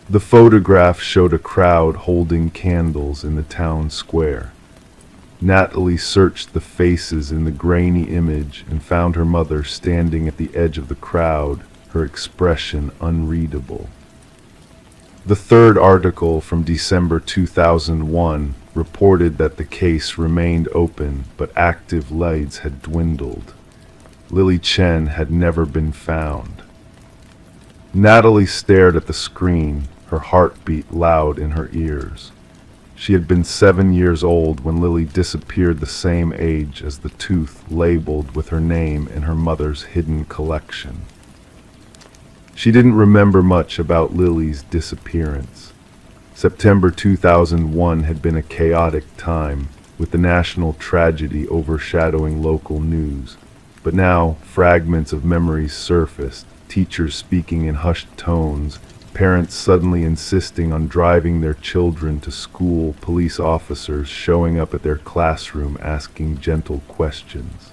The photograph showed a crowd holding candles in the town square. Natalie searched the faces in the grainy image and found her mother standing at the edge of the crowd, her expression unreadable. The third article from December 2001 reported that the case remained open, but active leads had dwindled. Lily Chen had never been found. Natalie stared at the screen, her heartbeat loud in her ears. She had been 7 years old when Lily disappeared, the same age as the tooth labeled with her name in her mother's hidden collection. She didn't remember much about Lily's disappearance. September 2001 had been a chaotic time, with the national tragedy overshadowing local news. But now, fragments of memories surfaced, teachers speaking in hushed tones, parents suddenly insisting on driving their children to school, police officers showing up at their classroom asking gentle questions.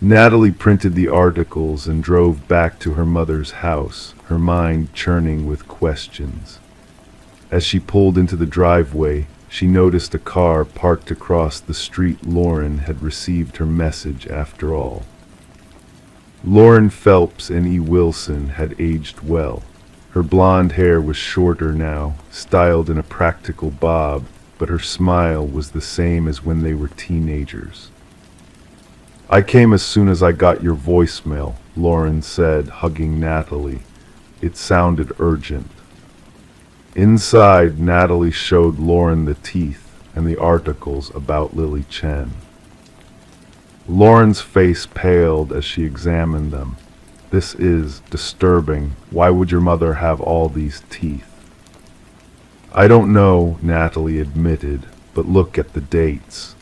Natalie printed the articles and drove back to her mother's house, her mind churning with questions. As she pulled into the driveway, she noticed a car parked across the street. Lauren had received her message after all. Lauren Phelps and E. Wilson had aged well. Her blonde hair was shorter now, styled in a practical bob, but her smile was the same as when they were teenagers. I came as soon as I got your voicemail, Lauren said, hugging Natalie. It sounded urgent. Inside, Natalie showed Lauren the teeth and the articles about Lily Chen. Lauren's face paled as she examined them. This is disturbing. Why would your mother have all these teeth? I don't know, Natalie admitted, but look at the dates.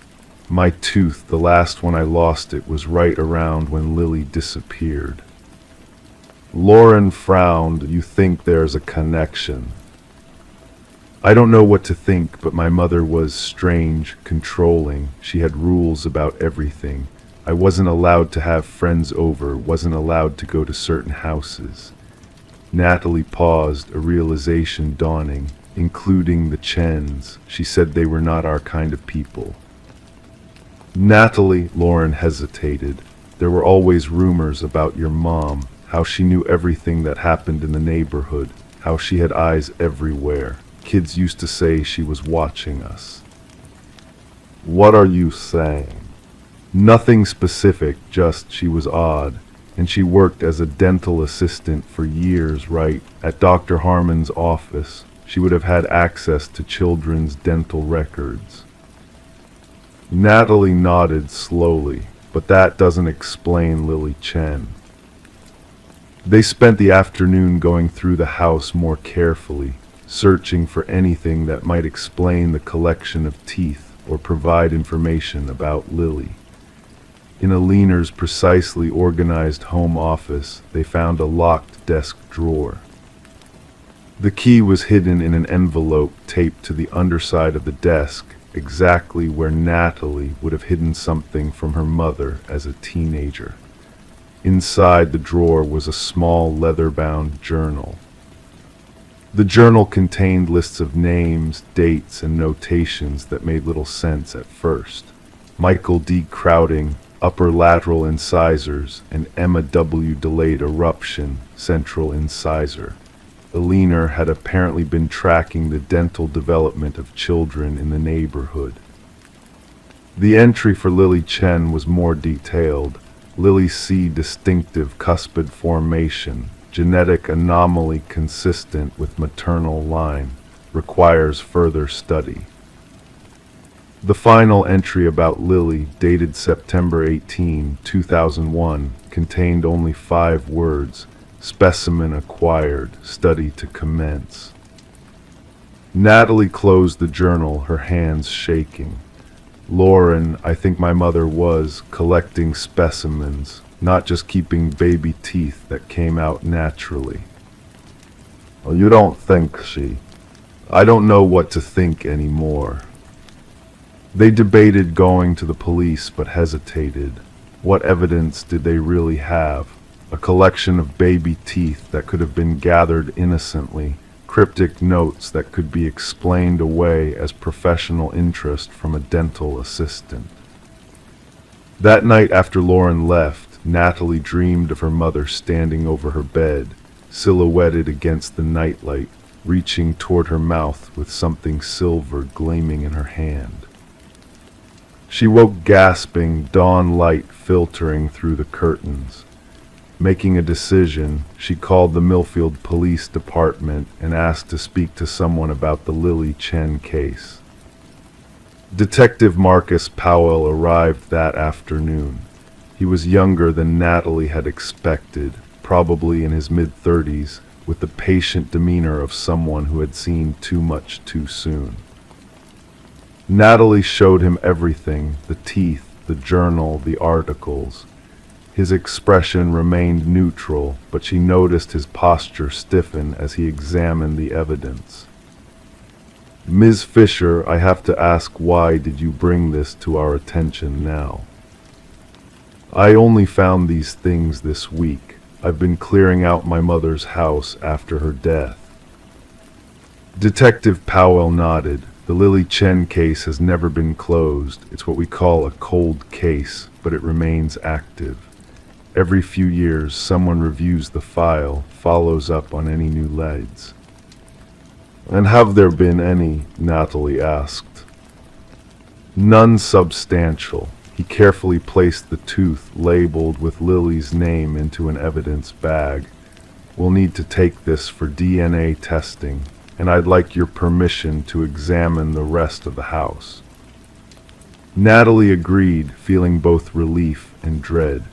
My tooth, the last one I lost it, was right around when Lily disappeared. Lauren frowned. You think there's a connection? I don't know what to think, but my mother was strange, controlling. She had rules about everything. I wasn't allowed to have friends over, wasn't allowed to go to certain houses. Natalie paused, a realization dawning, including the Chens. She said they were not our kind of people. Natalie, Lauren hesitated. There were always rumors about your mom, how she knew everything that happened in the neighborhood, how she had eyes everywhere. Kids used to say she was watching us. What are you saying? Nothing specific, just she was odd, and she worked as a dental assistant for years, right? At Dr. Harmon's office, she would have had access to children's dental records. Natalie nodded slowly, but that doesn't explain Lily Chen. They spent the afternoon going through the house more carefully, searching for anything that might explain the collection of teeth or provide information about Lily. In Aliner's precisely organized home office, they found a locked desk drawer. The key was hidden in an envelope taped to the underside of the desk, exactly where Natalie would have hidden something from her mother as a teenager. Inside the drawer was a small leather-bound journal. The journal contained lists of names, dates, and notations that made little sense at first. Michael D. Crowding, upper lateral incisors, and Emma W. delayed eruption, central incisor. Aliner had apparently been tracking the dental development of children in the neighborhood. The entry for Lily Chen was more detailed. Lily C. distinctive cuspid formation, genetic anomaly consistent with maternal line, requires further study. The final entry about Lily, dated September 18, 2001, contained only 5 words: specimen acquired, study to commence. Natalie closed the journal, her hands shaking. Lauren, I think my mother was collecting specimens, not just keeping baby teeth that came out naturally. Well, you don't think she... I don't know what to think anymore. They debated going to the police but hesitated. What evidence did they really have? A collection of baby teeth that could have been gathered innocently, cryptic notes that could be explained away as professional interest from a dental assistant. That night after Lauren left, Natalie dreamed of her mother standing over her bed, silhouetted against the nightlight, reaching toward her mouth with something silver gleaming in her hand. She woke gasping, dawn light filtering through the curtains. Making a decision, she called the Millfield Police Department and asked to speak to someone about the Lily Chen case. Detective Marcus Powell arrived that afternoon. He was younger than Natalie had expected, probably in his mid-30s, with the patient demeanor of someone who had seen too much too soon. Natalie showed him everything: the teeth, the journal, the articles. His expression remained neutral, but she noticed his posture stiffen as he examined the evidence. Ms. Fisher, I have to ask, why did you bring this to our attention now? I only found these things this week. I've been clearing out my mother's house after her death. Detective Powell nodded. The Lily Chen case has never been closed. It's what we call a cold case, but it remains active. Every few years, someone reviews the file, follows up on any new leads. And have there been any? Natalie asked. None substantial. He carefully placed the tooth labeled with Lily's name into an evidence bag. We'll need to take this for DNA testing, and I'd like your permission to examine the rest of the house. Natalie agreed, feeling both relief and dread.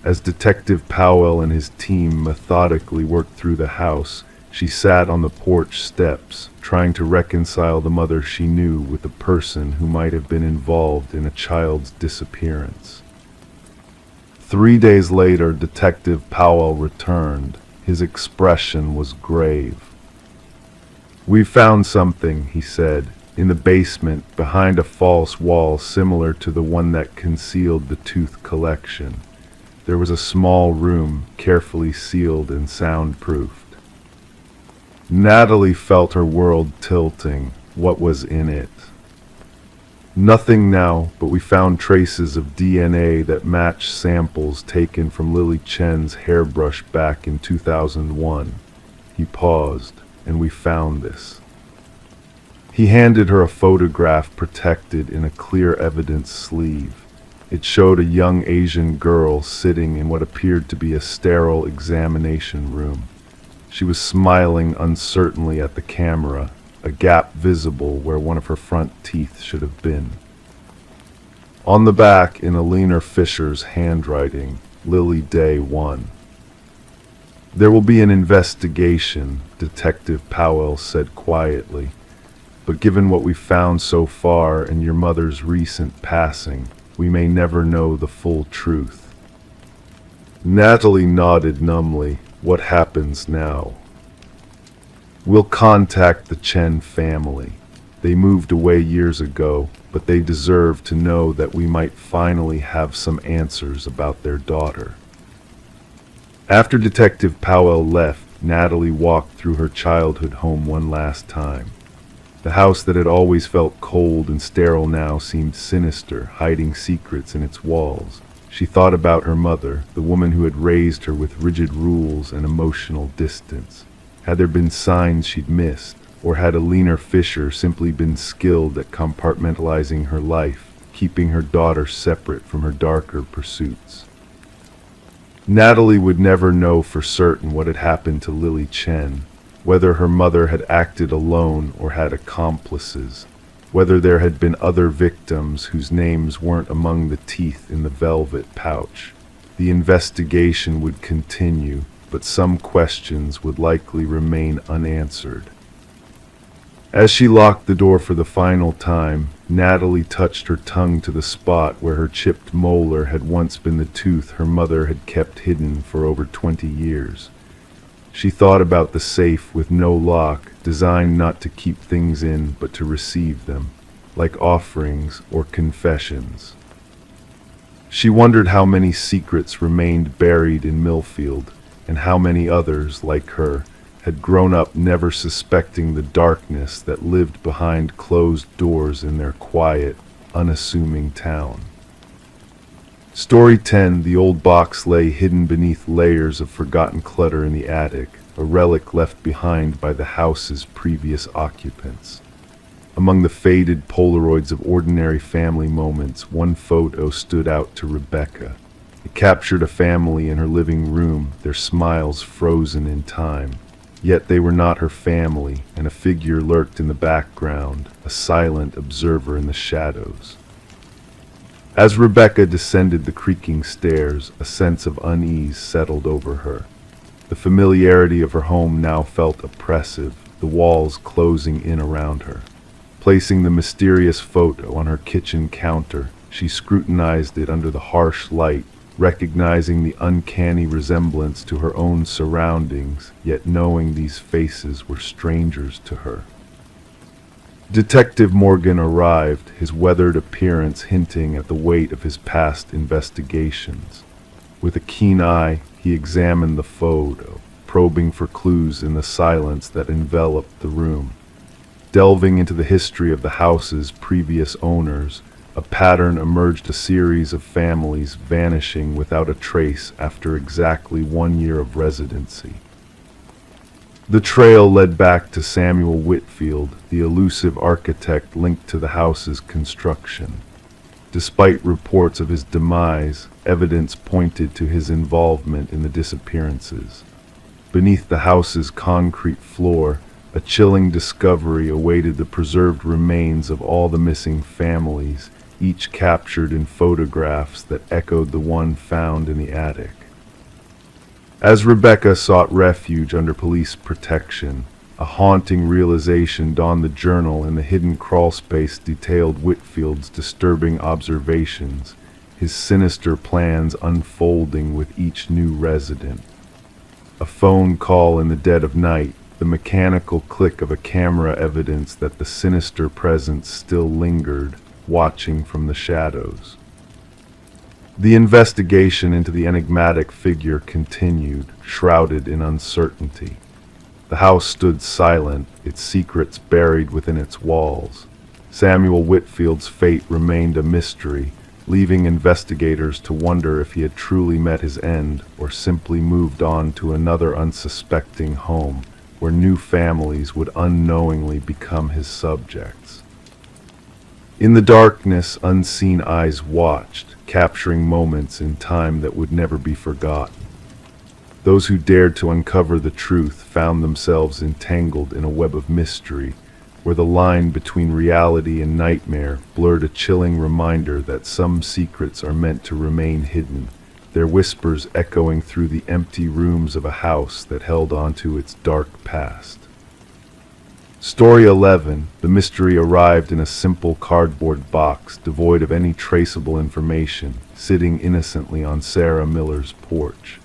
As Detective Powell and his team methodically worked through the house, she sat on the porch steps, trying to reconcile the mother she knew with the person who might have been involved in a child's disappearance. 3 days later, Detective Powell returned. His expression was grave. "We found something," he said, "in the basement, behind a false wall similar to the one that concealed the tooth collection. There was a small room, carefully sealed and soundproofed." Natalie felt her world tilting. What was in it? Nothing now, but we found traces of DNA that matched samples taken from Lily Chen's hairbrush back in 2001. He paused, and we found this. He handed her a photograph protected in a clear evidence sleeve. It showed a young Asian girl sitting in what appeared to be a sterile examination room. She was smiling uncertainly at the camera, a gap visible where one of her front teeth should have been. On the back, in Alina Fisher's handwriting, Lily Day 1. "There will be an investigation," Detective Powell said quietly, "but given what we've found so far and your mother's recent passing, we may never know the full truth." Natalie nodded numbly. "What happens now?" "We'll contact the Chen family. They moved away years ago, but they deserve to know that we might finally have some answers about their daughter." After Detective Powell left, Natalie walked through her childhood home one last time. The house that had always felt cold and sterile now seemed sinister, hiding secrets in its walls. She thought about her mother, the woman who had raised her with rigid rules and emotional distance. Had there been signs she'd missed, or had Alina Fisher simply been skilled at compartmentalizing her life, keeping her daughter separate from her darker pursuits? Natalie would never know for certain what had happened to Lily Chen, whether her mother had acted alone or had accomplices, whether there had been other victims whose names weren't among the teeth in the velvet pouch. The investigation would continue, but some questions would likely remain unanswered. As she locked the door for the final time, Natalie touched her tongue to the spot where her chipped molar had once been the tooth her mother had kept hidden for over 20 years. She thought about the safe with no lock, designed not to keep things in but to receive them, like offerings or confessions. She wondered how many secrets remained buried in Millfield, and how many others, like her, had grown up never suspecting the darkness that lived behind closed doors in their quiet, unassuming town. Story 10. The old box lay hidden beneath layers of forgotten clutter in the attic, a relic left behind by the house's previous occupants. Among the faded Polaroids of ordinary family moments, one photo stood out to Rebecca. It captured a family in her living room, their smiles frozen in time. Yet they were not her family, and a figure lurked in the background, a silent observer in the shadows. As Rebecca descended the creaking stairs, a sense of unease settled over her. The familiarity of her home now felt oppressive, the walls closing in around her. Placing the mysterious photo on her kitchen counter, she scrutinized it under the harsh light, recognizing the uncanny resemblance to her own surroundings, yet knowing these faces were strangers to her. Detective Morgan arrived, his weathered appearance hinting at the weight of his past investigations. With a keen eye, he examined the photo, probing for clues in the silence that enveloped the room. Delving into the history of the house's previous owners, a pattern emerged: a series of families vanishing without a trace after exactly 1 year of residency. The trail led back to Samuel Whitfield, the elusive architect linked to the house's construction. Despite reports of his demise, evidence pointed to his involvement in the disappearances. Beneath the house's concrete floor, a chilling discovery awaited: the preserved remains of all the missing families, each captured in photographs that echoed the one found in the attic. As Rebecca sought refuge under police protection, a haunting realization dawned. The journal in the hidden crawlspace detailed Whitfield's disturbing observations, his sinister plans unfolding with each new resident. A phone call in the dead of night, the mechanical click of a camera, evidence that the sinister presence still lingered, watching from the shadows. The investigation into the enigmatic figure continued, shrouded in uncertainty. The house stood silent, its secrets buried within its walls. Samuel Whitfield's fate remained a mystery, leaving investigators to wonder if he had truly met his end or simply moved on to another unsuspecting home, where new families would unknowingly become his subjects. In the darkness, unseen eyes watched, capturing moments in time that would never be forgotten. Those who dared to uncover the truth found themselves entangled in a web of mystery, where the line between reality and nightmare blurred, a chilling reminder that some secrets are meant to remain hidden, their whispers echoing through the empty rooms of a house that held onto its dark past. Story 11. The mystery arrived in a simple cardboard box, devoid of any traceable information, sitting innocently on Sarah Miller's porch.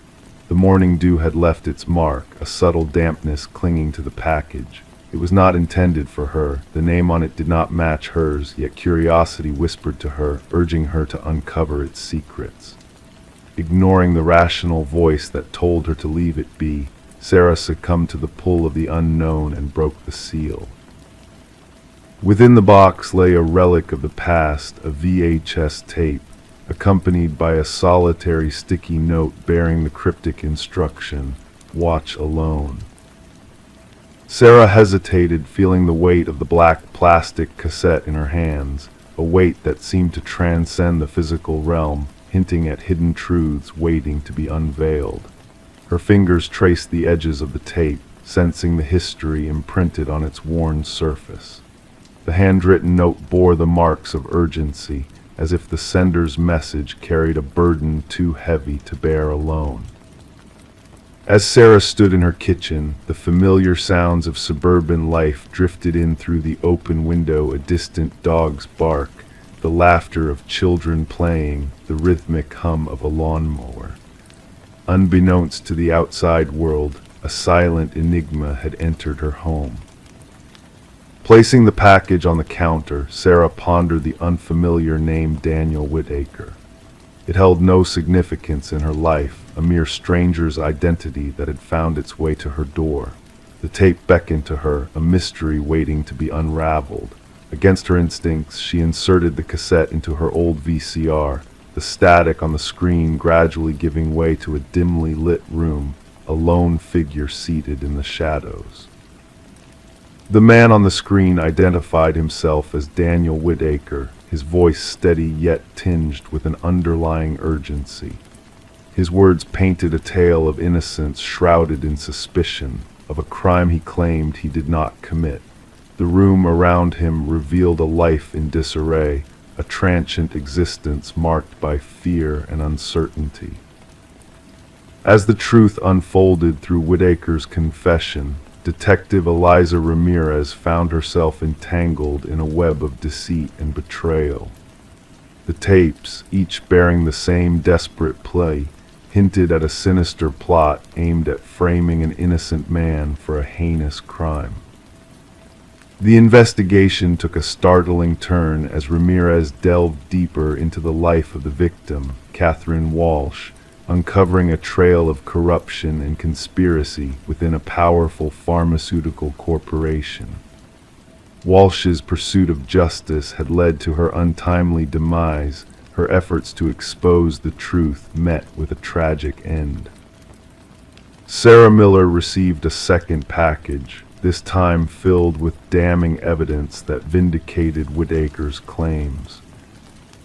The morning dew had left its mark, a subtle dampness clinging to the package. It was not intended for her. The name on it did not match hers, yet curiosity whispered to her, urging her to uncover its secrets. Ignoring the rational voice that told her to leave it be, Sarah succumbed to the pull of the unknown and broke the seal. Within the box lay a relic of the past, a VHS tape, accompanied by a solitary sticky note bearing the cryptic instruction, "Watch alone." Sarah hesitated, feeling the weight of the black plastic cassette in her hands, a weight that seemed to transcend the physical realm, hinting at hidden truths waiting to be unveiled. Her fingers traced the edges of the tape, sensing the history imprinted on its worn surface. The handwritten note bore the marks of urgency, as if the sender's message carried a burden too heavy to bear alone. As Sarah stood in her kitchen, the familiar sounds of suburban life drifted in through the open window, a distant dog's bark, the laughter of children playing, the rhythmic hum of a lawnmower. Unbeknownst to the outside world, a silent enigma had entered her home. Placing the package on the counter, Sarah pondered the unfamiliar name Daniel Whitaker. It held no significance in her life, a mere stranger's identity that had found its way to her door. The tape beckoned to her, a mystery waiting to be unraveled. Against her instincts, she inserted the cassette into her old VCR, the static on the screen gradually giving way to a dimly lit room, a lone figure seated in the shadows. The man on the screen identified himself as Daniel Whitaker, his voice steady yet tinged with an underlying urgency. His words painted a tale of innocence shrouded in suspicion, of a crime he claimed he did not commit. The room around him revealed a life in disarray, a transient existence marked by fear and uncertainty. As the truth unfolded through Whitaker's confession, Detective Eliza Ramirez found herself entangled in a web of deceit and betrayal. The tapes, each bearing the same desperate play, hinted at a sinister plot aimed at framing an innocent man for a heinous crime. The investigation took a startling turn as Ramirez delved deeper into the life of the victim, Catherine Walsh, uncovering a trail of corruption and conspiracy within a powerful pharmaceutical corporation. Walsh's pursuit of justice had led to her untimely demise, her efforts to expose the truth met with a tragic end. Sarah Miller received a second package, this time filled with damning evidence that vindicated Whitaker's claims.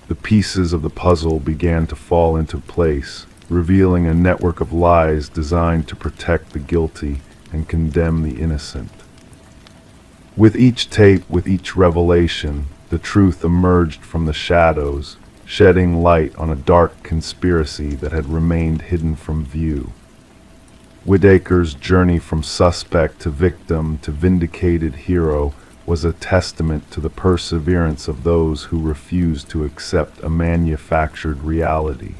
The pieces of the puzzle began to fall into place, revealing a network of lies designed to protect the guilty and condemn the innocent. With each tape, with each revelation, the truth emerged from the shadows, shedding light on a dark conspiracy that had remained hidden from view. Whitaker's journey from suspect to victim to vindicated hero was a testament to the perseverance of those who refused to accept a manufactured reality.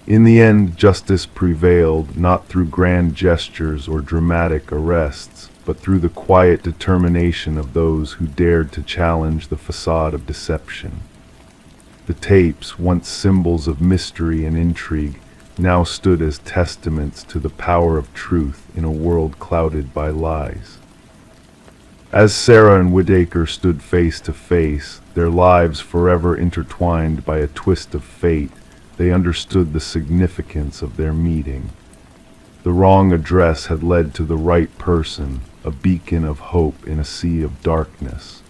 In the end, justice prevailed, not through grand gestures or dramatic arrests, but through the quiet determination of those who dared to challenge the facade of deception. The tapes, once symbols of mystery and intrigue, now stood as testaments to the power of truth in a world clouded by lies. As Sarah and Whitaker stood face to face, their lives forever intertwined by a twist of fate, they understood the significance of their meeting. The wrong address had led to the right person, a beacon of hope in a sea of darkness.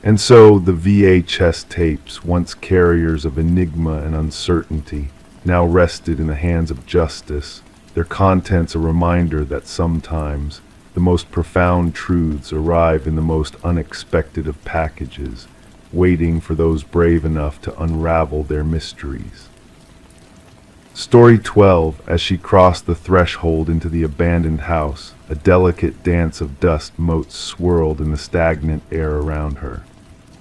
And so the VHS tapes, once carriers of enigma and uncertainty, now rested in the hands of justice, their contents a reminder that sometimes the most profound truths arrive in the most unexpected of packages, waiting for those brave enough to unravel their mysteries. Story 12. As she crossed the threshold into the abandoned house, a delicate dance of dust motes swirled in the stagnant air around her.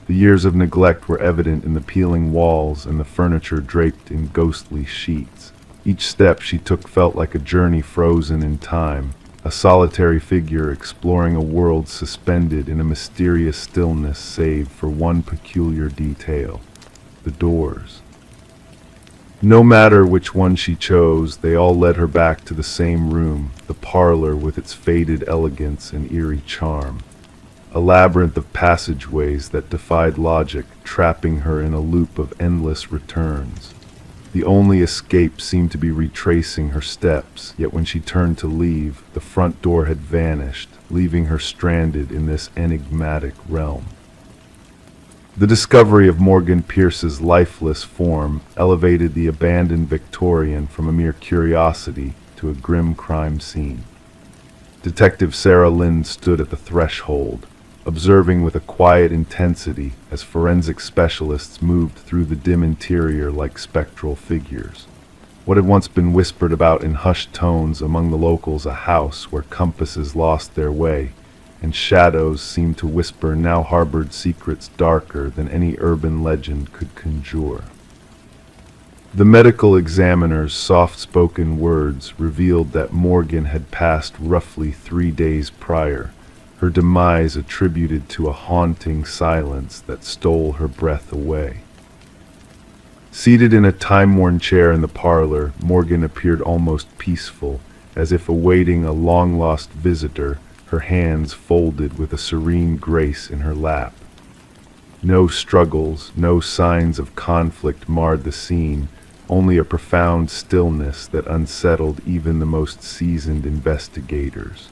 The years of neglect were evident in the peeling walls and the furniture draped in ghostly sheets. Each step she took felt like a journey frozen in time, a solitary figure exploring a world suspended in a mysterious stillness save for one peculiar detail: the doors. No matter which one she chose, they all led her back to the same room, the parlor with its faded elegance and eerie charm. A labyrinth of passageways that defied logic, trapping her in a loop of endless returns. The only escape seemed to be retracing her steps, yet when she turned to leave, the front door had vanished, leaving her stranded in this enigmatic realm. The discovery of Morgan Pierce's lifeless form elevated the abandoned Victorian from a mere curiosity to a grim crime scene. Detective Sarah Lynn stood at the threshold, observing with a quiet intensity as forensic specialists moved through the dim interior like spectral figures. What had once been whispered about in hushed tones among the locals, a house where compasses lost their way, and shadows seemed to whisper, now harbored secrets darker than any urban legend could conjure. The medical examiner's soft-spoken words revealed that Morgan had passed roughly 3 days prior, her demise attributed to a haunting silence that stole her breath away. Seated in a time-worn chair in the parlor, Morgan appeared almost peaceful, as if awaiting a long-lost visitor, her hands folded with a serene grace in her lap. No struggles, no signs of conflict marred the scene, only a profound stillness that unsettled even the most seasoned investigators.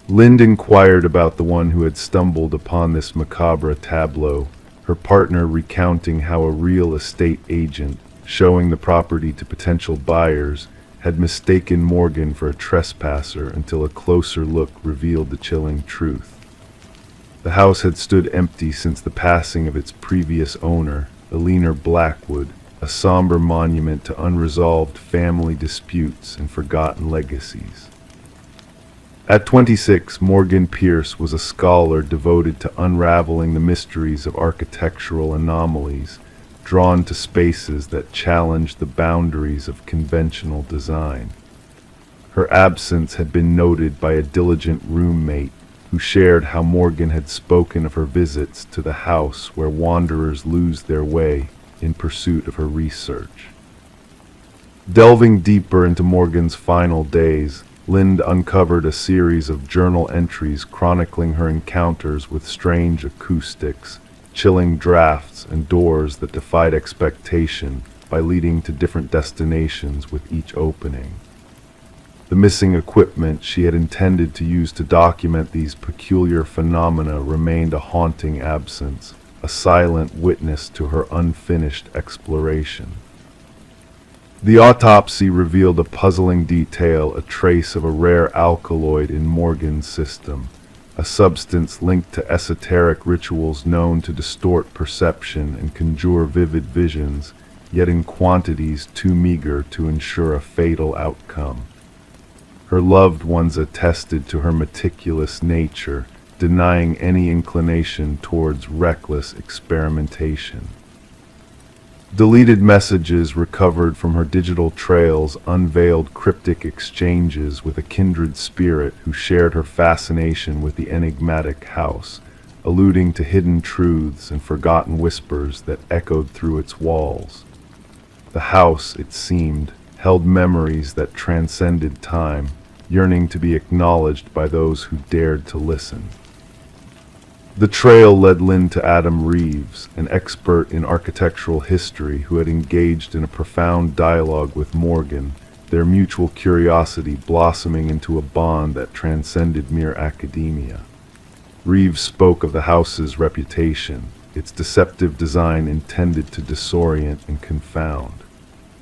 Lind inquired about the one who had stumbled upon this macabre tableau, her partner recounting how a real estate agent, showing the property to potential buyers, had mistaken Morgan for a trespasser until a closer look revealed the chilling truth. The house had stood empty since the passing of its previous owner, Eleanor Blackwood, a somber monument to unresolved family disputes and forgotten legacies. At 26, Morgan Pierce was a scholar devoted to unraveling the mysteries of architectural anomalies, drawn to spaces that challenged the boundaries of conventional design. Her absence had been noted by a diligent roommate who shared how Morgan had spoken of her visits to the house where wanderers lose their way in pursuit of her research. Delving deeper into Morgan's final days, Lind uncovered a series of journal entries chronicling her encounters with strange acoustics, chilling drafts, and doors that defied expectation by leading to different destinations with each opening. The missing equipment she had intended to use to document these peculiar phenomena remained a haunting absence, a silent witness to her unfinished exploration. The autopsy revealed a puzzling detail, a trace of a rare alkaloid in Morgan's system, a substance linked to esoteric rituals known to distort perception and conjure vivid visions, yet in quantities too meager to ensure a fatal outcome. Her loved ones attested to her meticulous nature, denying any inclination towards reckless experimentation. Deleted messages recovered from her digital trails unveiled cryptic exchanges with a kindred spirit who shared her fascination with the enigmatic house, alluding to hidden truths and forgotten whispers that echoed through its walls. The house, it seemed, held memories that transcended time, yearning to be acknowledged by those who dared to listen. The trail led Lynn to Adam Reeves, an expert in architectural history who had engaged in a profound dialogue with Morgan, their mutual curiosity blossoming into a bond that transcended mere academia. Reeves spoke of the house's reputation, its deceptive design intended to disorient and confound.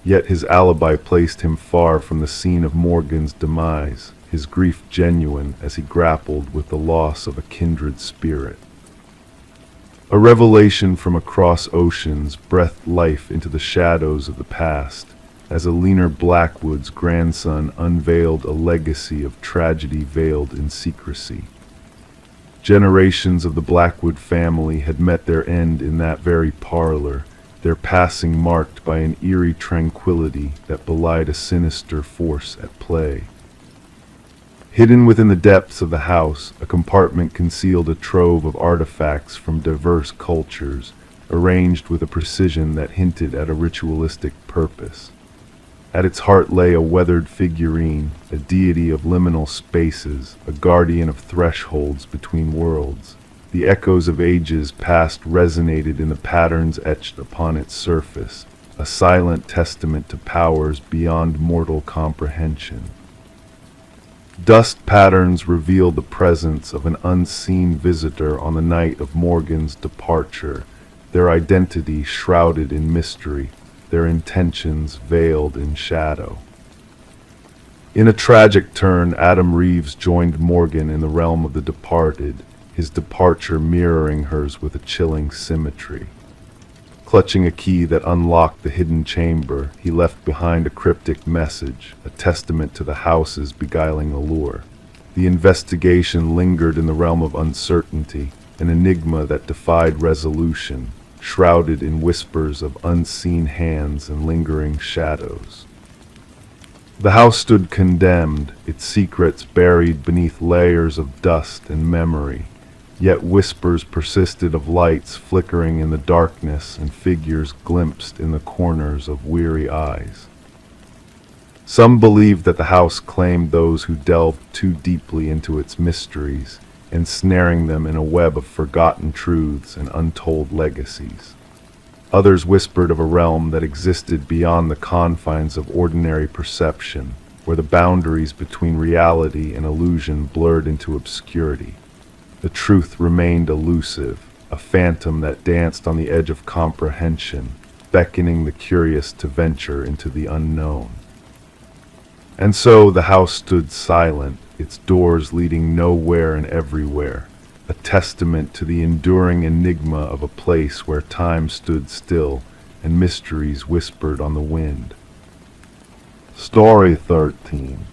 Yet his alibi placed him far from the scene of Morgan's demise, his grief genuine as he grappled with the loss of a kindred spirit. A revelation from across oceans breathed life into the shadows of the past, as Eleanor Blackwood's grandson unveiled a legacy of tragedy veiled in secrecy. Generations of the Blackwood family had met their end in that very parlor, their passing marked by an eerie tranquility that belied a sinister force at play. Hidden within the depths of the house, a compartment concealed a trove of artifacts from diverse cultures, arranged with a precision that hinted at a ritualistic purpose. At its heart lay a weathered figurine, a deity of liminal spaces, a guardian of thresholds between worlds. The echoes of ages past resonated in the patterns etched upon its surface, a silent testament to powers beyond mortal comprehension. Dust patterns reveal the presence of an unseen visitor on the night of Morgan's departure, their identity shrouded in mystery, their intentions veiled in shadow. In a tragic turn, Adam Reeves joined Morgan in the realm of the departed, his departure mirroring hers with a chilling symmetry. Clutching a key that unlocked the hidden chamber, he left behind a cryptic message, a testament to the house's beguiling allure. The investigation lingered in the realm of uncertainty, an enigma that defied resolution, shrouded in whispers of unseen hands and lingering shadows. The house stood condemned, its secrets buried beneath layers of dust and memory. Yet whispers persisted of lights flickering in the darkness and figures glimpsed in the corners of weary eyes. Some believed that the house claimed those who delved too deeply into its mysteries, ensnaring them in a web of forgotten truths and untold legacies. Others whispered of a realm that existed beyond the confines of ordinary perception, where the boundaries between reality and illusion blurred into obscurity. The truth remained elusive, a phantom that danced on the edge of comprehension, beckoning the curious to venture into the unknown. And so the house stood silent, its doors leading nowhere and everywhere, a testament to the enduring enigma of a place where time stood still and mysteries whispered on the wind. Story 13.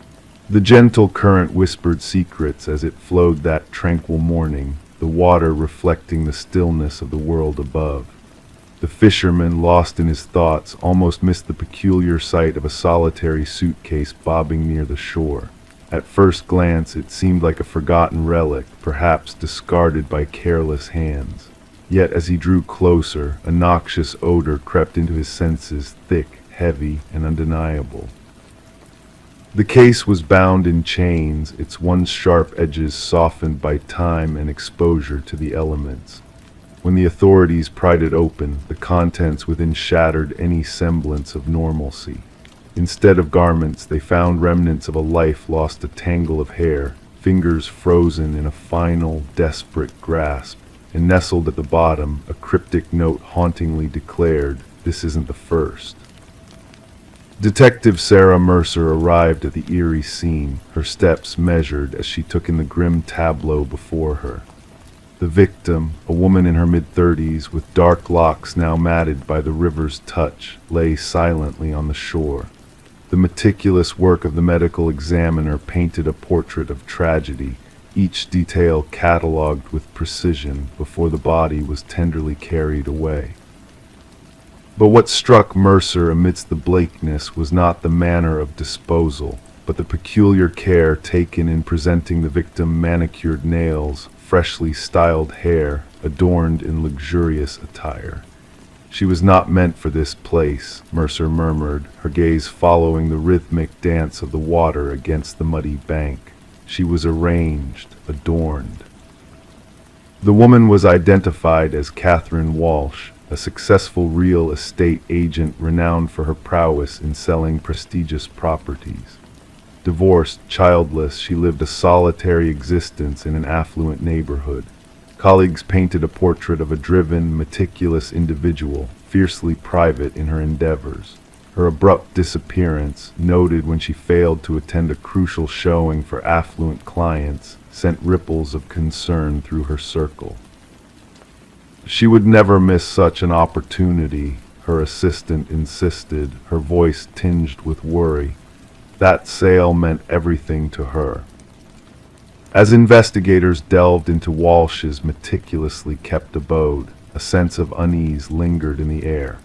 The gentle current whispered secrets as it flowed that tranquil morning, the water reflecting the stillness of the world above. The fisherman, lost in his thoughts, almost missed the peculiar sight of a solitary suitcase bobbing near the shore. At first glance, it seemed like a forgotten relic, perhaps discarded by careless hands. Yet as he drew closer, a noxious odor crept into his senses, thick, heavy, and undeniable. The case was bound in chains, its once sharp edges softened by time and exposure to the elements. When the authorities pried it open, the contents within shattered any semblance of normalcy. Instead of garments, they found remnants of a life lost, a tangle of hair, fingers frozen in a final, desperate grasp, and nestled at the bottom, a cryptic note hauntingly declared, "This isn't the first." Detective Sarah Mercer arrived at the eerie scene, her steps measured as she took in the grim tableau before her. The victim, a woman in her mid-30s with dark locks now matted by the river's touch, lay silently on the shore. The meticulous work of the medical examiner painted a portrait of tragedy, each detail catalogued with precision before the body was tenderly carried away. But what struck Mercer amidst the blankness was not the manner of disposal, but the peculiar care taken in presenting the victim manicured nails, freshly styled hair, adorned in luxurious attire. She was not meant for this place, Mercer murmured, her gaze following the rhythmic dance of the water against the muddy bank. She was arranged, adorned. The woman was identified as Catherine Walsh, a successful real estate agent renowned for her prowess in selling prestigious properties. Divorced, childless, she lived a solitary existence in an affluent neighborhood. Colleagues painted a portrait of a driven, meticulous individual, fiercely private in her endeavors. Her abrupt disappearance, noted when she failed to attend a crucial showing for affluent clients, sent ripples of concern through her circle. She would never miss such an opportunity, her assistant insisted, her voice tinged with worry. That sale meant everything to her. As investigators delved into Walsh's meticulously kept abode, a sense of unease lingered in the air.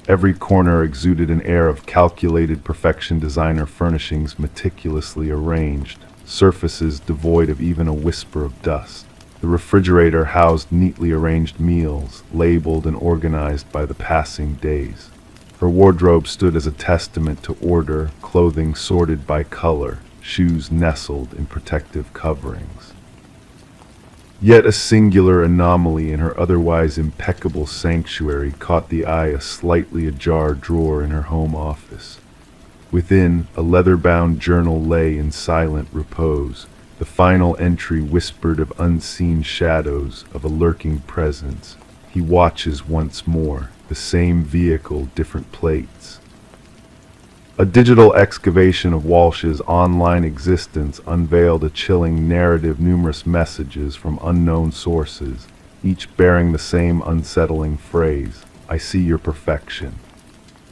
Every corner exuded an air of calculated perfection, designer furnishings meticulously arranged, surfaces devoid of even a whisper of dust. The refrigerator housed neatly arranged meals, labeled and organized by the passing days. Her wardrobe stood as a testament to order, clothing sorted by color, shoes nestled in protective coverings. Yet a singular anomaly in her otherwise impeccable sanctuary caught the eye, a slightly ajar drawer in her home office. Within, a leather-bound journal lay in silent repose. The final entry whispered of unseen shadows, of a lurking presence. He watches once more, the same vehicle, different plates. A digital excavation of Walsh's online existence unveiled a chilling narrative, numerous messages from unknown sources, each bearing the same unsettling phrase, "I see your perfection."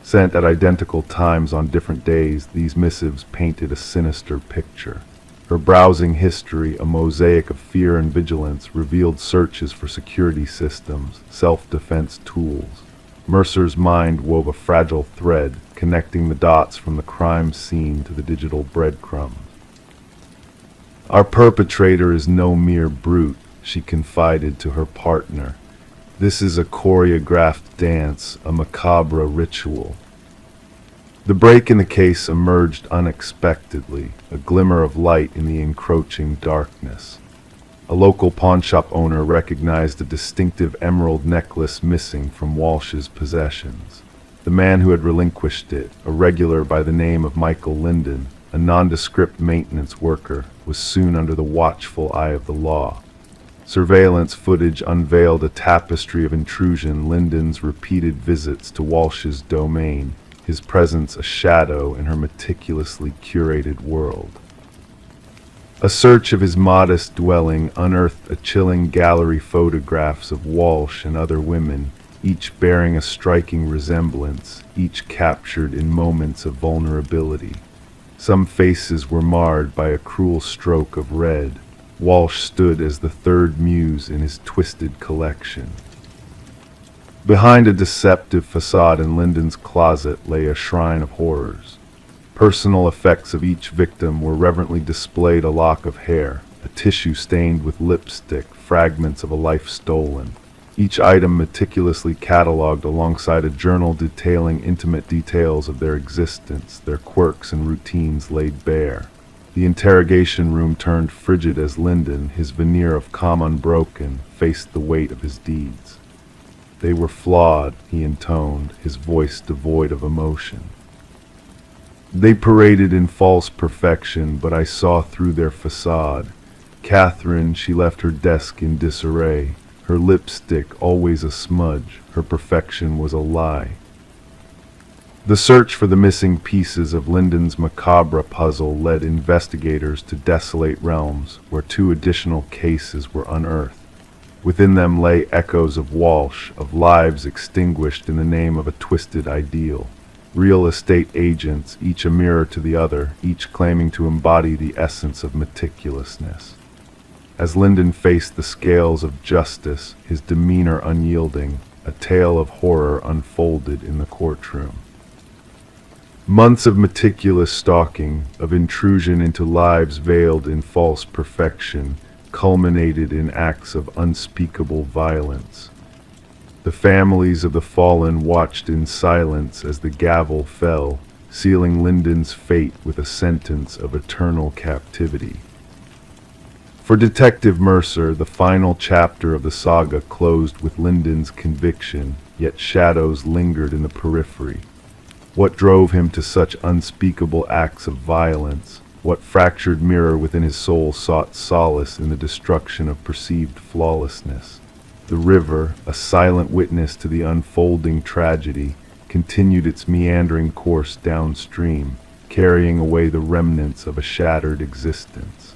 Sent at identical times on different days, these missives painted a sinister picture. Her browsing history, a mosaic of fear and vigilance, revealed searches for security systems, self-defense tools. Mercer's mind wove a fragile thread, connecting the dots from the crime scene to the digital breadcrumbs. "Our perpetrator is no mere brute," she confided to her partner. "This is a choreographed dance, a macabre ritual." The break in the case emerged unexpectedly, a glimmer of light in the encroaching darkness. A local pawnshop owner recognized a distinctive emerald necklace missing from Walsh's possessions. The man who had relinquished it, a regular by the name of Michael Linden, a nondescript maintenance worker, was soon under the watchful eye of the law. Surveillance footage unveiled a tapestry of intrusion, Linden's repeated visits to Walsh's domain, his presence a shadow in her meticulously curated world. A search of his modest dwelling unearthed a chilling gallery photographs of Walsh and other women, each bearing a striking resemblance, each captured in moments of vulnerability. Some faces were marred by a cruel stroke of red. Walsh stood as the third muse in his twisted collection. Behind a deceptive facade in Linden's closet lay a shrine of horrors. Personal effects of each victim were reverently displayed: a lock of hair, a tissue stained with lipstick, fragments of a life stolen. Each item meticulously catalogued alongside a journal detailing intimate details of their existence, their quirks and routines laid bare. The interrogation room turned frigid as Linden, his veneer of calm unbroken, faced the weight of his deeds. "They were flawed," he intoned, his voice devoid of emotion. "They paraded in false perfection, but I saw through their facade. Catherine, she left her desk in disarray. Her lipstick always a smudge, her perfection was a lie." The search for the missing pieces of Linden's macabre puzzle led investigators to desolate realms, where two additional cases were unearthed. Within them lay echoes of Walsh, of lives extinguished in the name of a twisted ideal. Real estate agents, each a mirror to the other, each claiming to embody the essence of meticulousness. As Linden faced the scales of justice, his demeanor unyielding, a tale of horror unfolded in the courtroom. Months of meticulous stalking, of intrusion into lives veiled in false perfection, culminated in acts of unspeakable violence. The families of the fallen watched in silence as the gavel fell, sealing Linden's fate with a sentence of eternal captivity. For Detective Mercer, the final chapter of the saga closed with Linden's conviction, yet shadows lingered in the periphery. What drove him to such unspeakable acts of violence? What fractured mirror within his soul sought solace in the destruction of perceived flawlessness? The river, a silent witness to the unfolding tragedy, continued its meandering course downstream, carrying away the remnants of a shattered existence.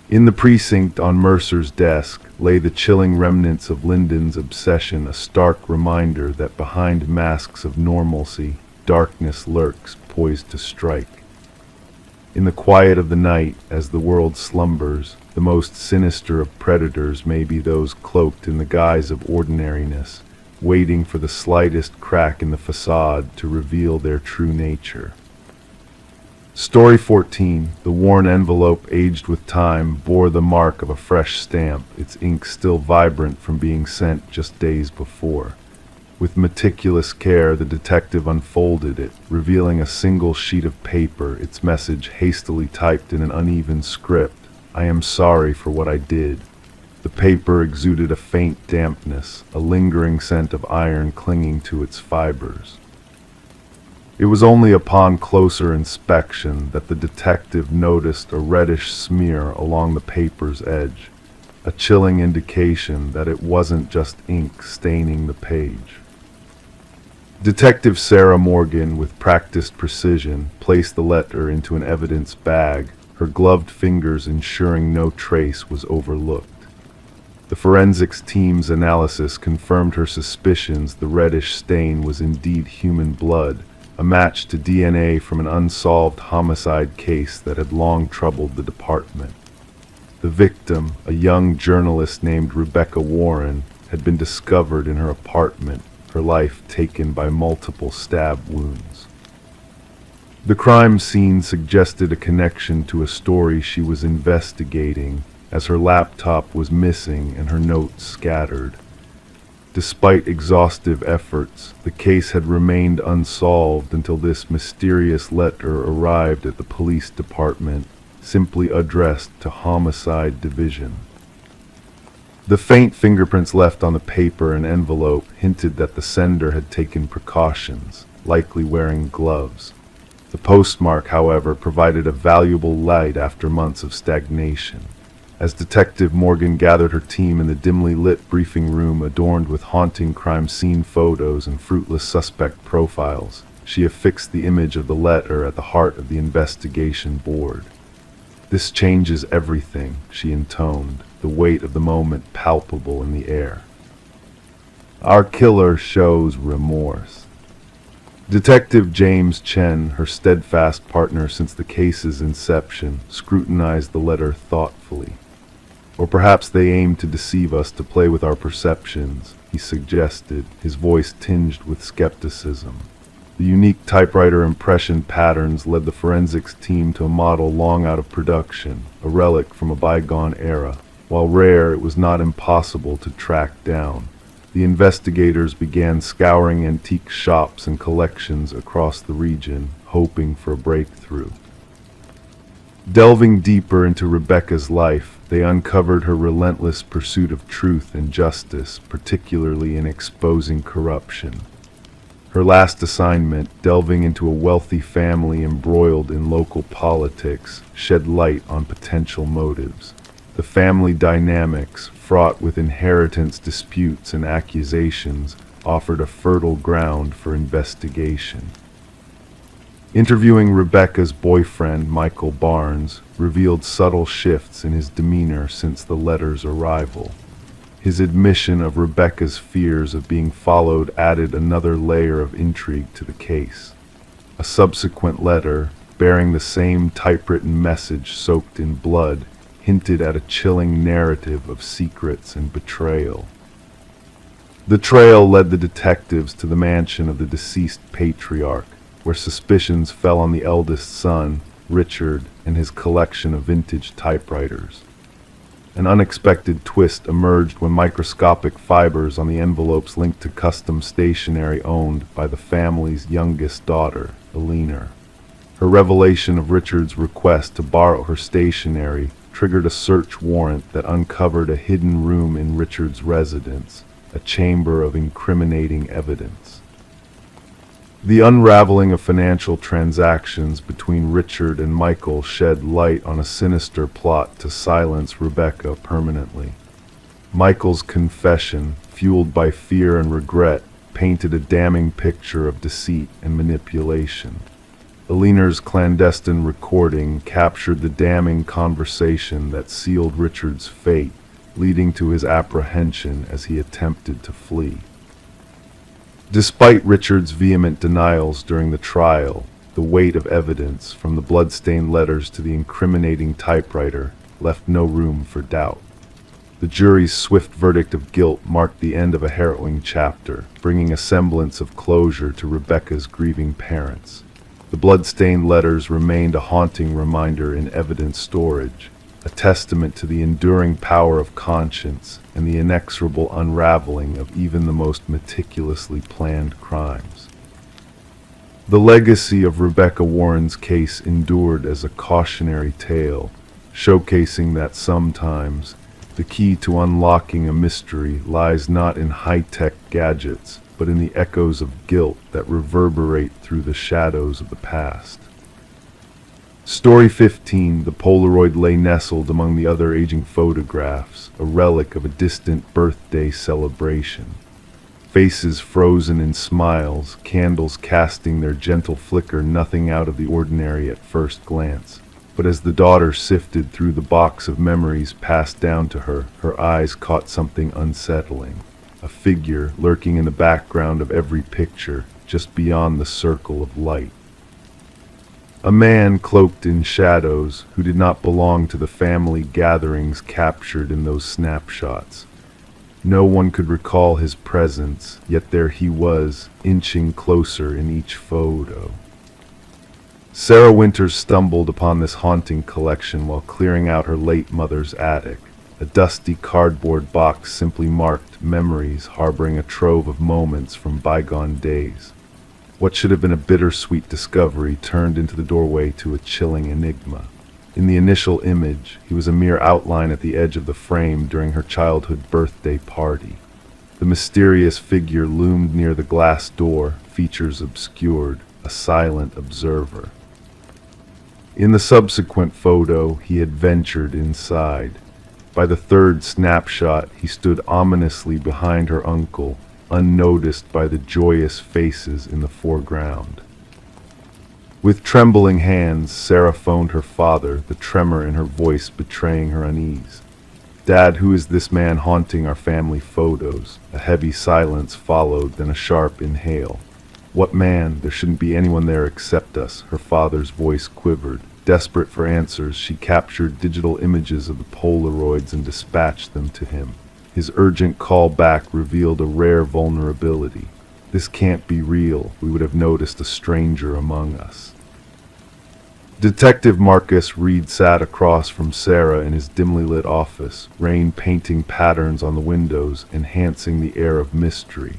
In the precinct on Mercer's desk lay the chilling remnants of Linden's obsession, a stark reminder that behind masks of normalcy, darkness lurks, poised to strike. In the quiet of the night, as the world slumbers, the most sinister of predators may be those cloaked in the guise of ordinariness, waiting for the slightest crack in the facade to reveal their true nature. Story 14, the worn envelope aged with time, bore the mark of a fresh stamp, its ink still vibrant from being sent just days before. With meticulous care, the detective unfolded it, revealing a single sheet of paper, its message hastily typed in an uneven script. "I am sorry for what I did." The paper exuded a faint dampness, a lingering scent of iron clinging to its fibers. It was only upon closer inspection that the detective noticed a reddish smear along the paper's edge, a chilling indication that it wasn't just ink staining the page. Detective Sarah Morgan, with practiced precision, placed the letter into an evidence bag, her gloved fingers ensuring no trace was overlooked. The forensics team's analysis confirmed her suspicions the reddish stain was indeed human blood, a match to DNA from an unsolved homicide case that had long troubled the department. The victim, a young journalist named Rebecca Warren, had been discovered in her apartment, her life taken by multiple stab wounds. The crime scene suggested a connection to a story she was investigating, as her laptop was missing and her notes scattered. Despite exhaustive efforts, the case had remained unsolved until this mysterious letter arrived at the police department, simply addressed to Homicide Division. The faint fingerprints left on the paper and envelope hinted that the sender had taken precautions, likely wearing gloves. The postmark, however, provided a valuable light after months of stagnation. As Detective Morgan gathered her team in the dimly lit briefing room adorned with haunting crime scene photos and fruitless suspect profiles, she affixed the image of the letter at the heart of the investigation board. "This changes everything," she intoned, the weight of the moment palpable in the air. "Our killer shows remorse." Detective James Chen, her steadfast partner since the case's inception, scrutinized the letter thoughtfully. "Or perhaps they aim to deceive us, to play with our perceptions," he suggested, his voice tinged with skepticism. The unique typewriter impression patterns led the forensics team to a model long out of production, a relic from a bygone era. While rare, it was not impossible to track down. The investigators began scouring antique shops and collections across the region, hoping for a breakthrough. Delving deeper into Rebecca's life, they uncovered her relentless pursuit of truth and justice, particularly in exposing corruption. Her last assignment, delving into a wealthy family embroiled in local politics, shed light on potential motives. The family dynamics, fraught with inheritance disputes and accusations, offered a fertile ground for investigation. Interviewing Rebecca's boyfriend, Michael Barnes, revealed subtle shifts in his demeanor since the letter's arrival. His admission of Rebecca's fears of being followed added another layer of intrigue to the case. A subsequent letter, bearing the same typewritten message soaked in blood, hinted at a chilling narrative of secrets and betrayal. The trail led the detectives to the mansion of the deceased patriarch, where suspicions fell on the eldest son, Richard, and his collection of vintage typewriters. An unexpected twist emerged when microscopic fibers on the envelopes linked to custom stationery owned by the family's youngest daughter, Eleanor. Her revelation of Richard's request to borrow her stationery triggered a search warrant that uncovered a hidden room in Richard's residence, a chamber of incriminating evidence. The unraveling of financial transactions between Richard and Michael shed light on a sinister plot to silence Rebecca permanently. Michael's confession, fueled by fear and regret, painted a damning picture of deceit and manipulation. Eleanor's clandestine recording captured the damning conversation that sealed Richard's fate, leading to his apprehension as he attempted to flee. Despite Richard's vehement denials during the trial, the weight of evidence, from the blood-stained letters to the incriminating typewriter, left no room for doubt. The jury's swift verdict of guilt marked the end of a harrowing chapter, bringing a semblance of closure to Rebecca's grieving parents. The blood-stained letters remained a haunting reminder in evidence storage, a testament to the enduring power of conscience and the inexorable unraveling of even the most meticulously planned crimes. The legacy of Rebecca Warren's case endured as a cautionary tale, showcasing that sometimes the key to unlocking a mystery lies not in high-tech gadgets, but in the echoes of guilt that reverberate through the shadows of the past. Story 15, the Polaroid lay nestled among the other aging photographs, a relic of a distant birthday celebration. Faces frozen in smiles, candles casting their gentle flicker, nothing out of the ordinary at first glance. But as the daughter sifted through the box of memories passed down to her, her eyes caught something unsettling. A figure lurking in the background of every picture, just beyond the circle of light. A man cloaked in shadows who did not belong to the family gatherings captured in those snapshots. No one could recall his presence, yet there he was, inching closer in each photo. Sarah Winters stumbled upon this haunting collection while clearing out her late mother's attic. A dusty cardboard box simply marked memories, harboring a trove of moments from bygone days. What should have been a bittersweet discovery turned into the doorway to a chilling enigma. In the initial image, he was a mere outline at the edge of the frame during her childhood birthday party. The mysterious figure loomed near the glass door, features obscured, a silent observer. In the subsequent photo, he had ventured inside. By the third snapshot, he stood ominously behind her uncle, unnoticed by the joyous faces in the foreground. With trembling hands, Sarah phoned her father, the tremor in her voice betraying her unease. "Dad, who is this man haunting our family photos?" A heavy silence followed, then a sharp inhale. "What man? There shouldn't be anyone there except us." Her father's voice quivered. Desperate for answers, she captured digital images of the Polaroids and dispatched them to him. His urgent call back revealed a rare vulnerability. "This can't be real. We would have noticed a stranger among us." Detective Marcus Reed sat across from Sarah in his dimly lit office, rain painting patterns on the windows, enhancing the air of mystery.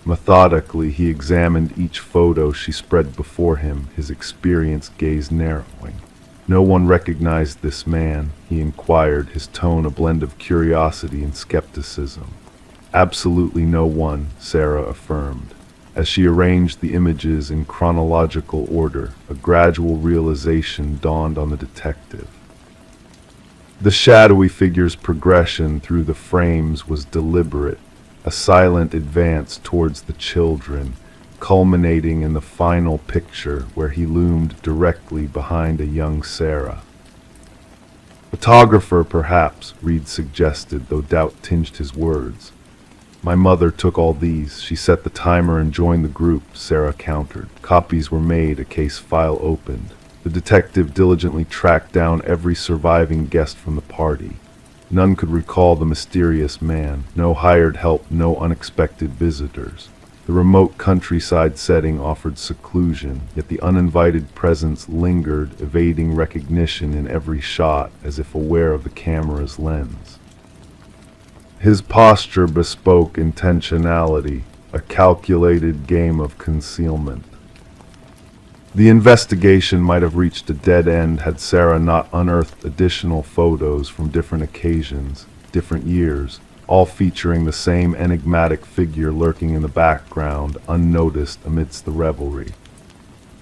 Methodically, he examined each photo she spread before him, his experienced gaze narrowing. "No one recognized this man?" he inquired, his tone a blend of curiosity and skepticism. "Absolutely no one," Sarah affirmed. As she arranged the images in chronological order, a gradual realization dawned on the detective. The shadowy figure's progression through the frames was deliberate, a silent advance towards the children, culminating in the final picture where he loomed directly behind a young Sarah. "Photographer, perhaps," Reed suggested, though doubt tinged his words. "My mother took all these. She set the timer and joined the group," Sarah countered. "Copies were made, a case file opened." The detective diligently tracked down every surviving guest from the party. None could recall the mysterious man. No hired help, no unexpected visitors. The remote countryside setting offered seclusion, yet the uninvited presence lingered, evading recognition in every shot, as if aware of the camera's lens. His posture bespoke intentionality, a calculated game of concealment. The investigation might have reached a dead end had Sarah not unearthed additional photos from different occasions, different years, all featuring the same enigmatic figure lurking in the background, unnoticed amidst the revelry.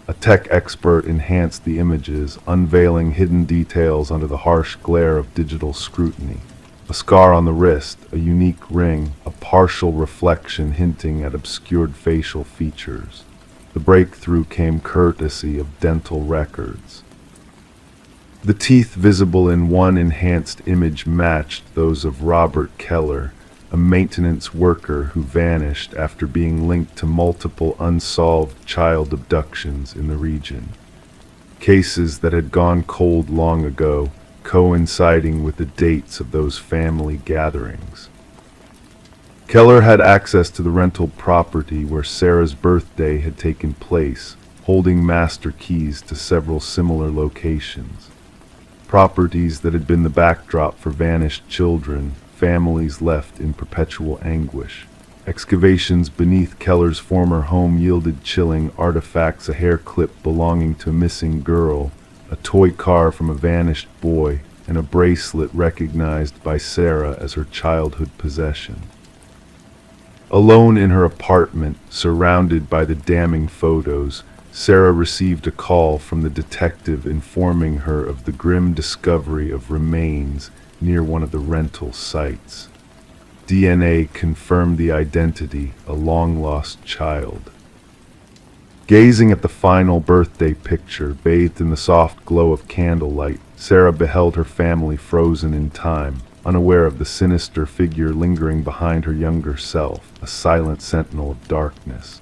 A tech expert enhanced the images, unveiling hidden details under the harsh glare of digital scrutiny. A scar on the wrist, a unique ring, a partial reflection hinting at obscured facial features. The breakthrough came courtesy of dental records. The teeth visible in one enhanced image matched those of Robert Keller, a maintenance worker who vanished after being linked to multiple unsolved child abductions in the region. Cases that had gone cold long ago, coinciding with the dates of those family gatherings. Keller had access to the rental property where Sarah's birthday had taken place, holding master keys to several similar locations. Properties that had been the backdrop for vanished children, families left in perpetual anguish. Excavations beneath Keller's former home yielded chilling artifacts: a hair clip belonging to a missing girl, a toy car from a vanished boy, and a bracelet recognized by Sarah as her childhood possession. Alone in her apartment, surrounded by the damning photos, Sarah received a call from the detective informing her of the grim discovery of remains near one of the rental sites. DNA confirmed the identity, a long-lost child. Gazing at the final birthday picture, bathed in the soft glow of candlelight, Sarah beheld her family frozen in time, unaware of the sinister figure lingering behind her younger self, a silent sentinel of darkness.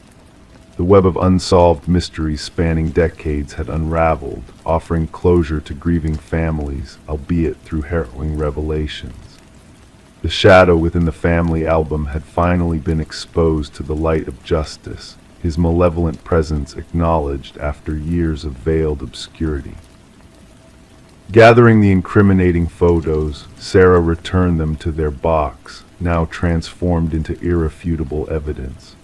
The web of unsolved mysteries spanning decades had unraveled, offering closure to grieving families, albeit through harrowing revelations. The shadow within the family album had finally been exposed to the light of justice, his malevolent presence acknowledged after years of veiled obscurity. Gathering the incriminating photos, Sarah returned them to their box, now transformed into irrefutable evidence.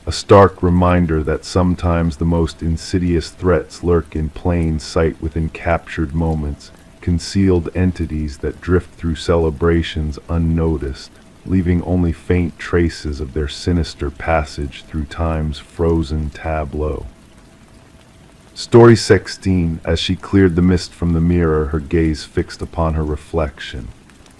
A stark reminder that sometimes the most insidious threats lurk in plain sight within captured moments, concealed entities that drift through celebrations unnoticed, leaving only faint traces of their sinister passage through time's frozen tableau. Story 16, as she cleared the mist from the mirror, her gaze fixed upon her reflection.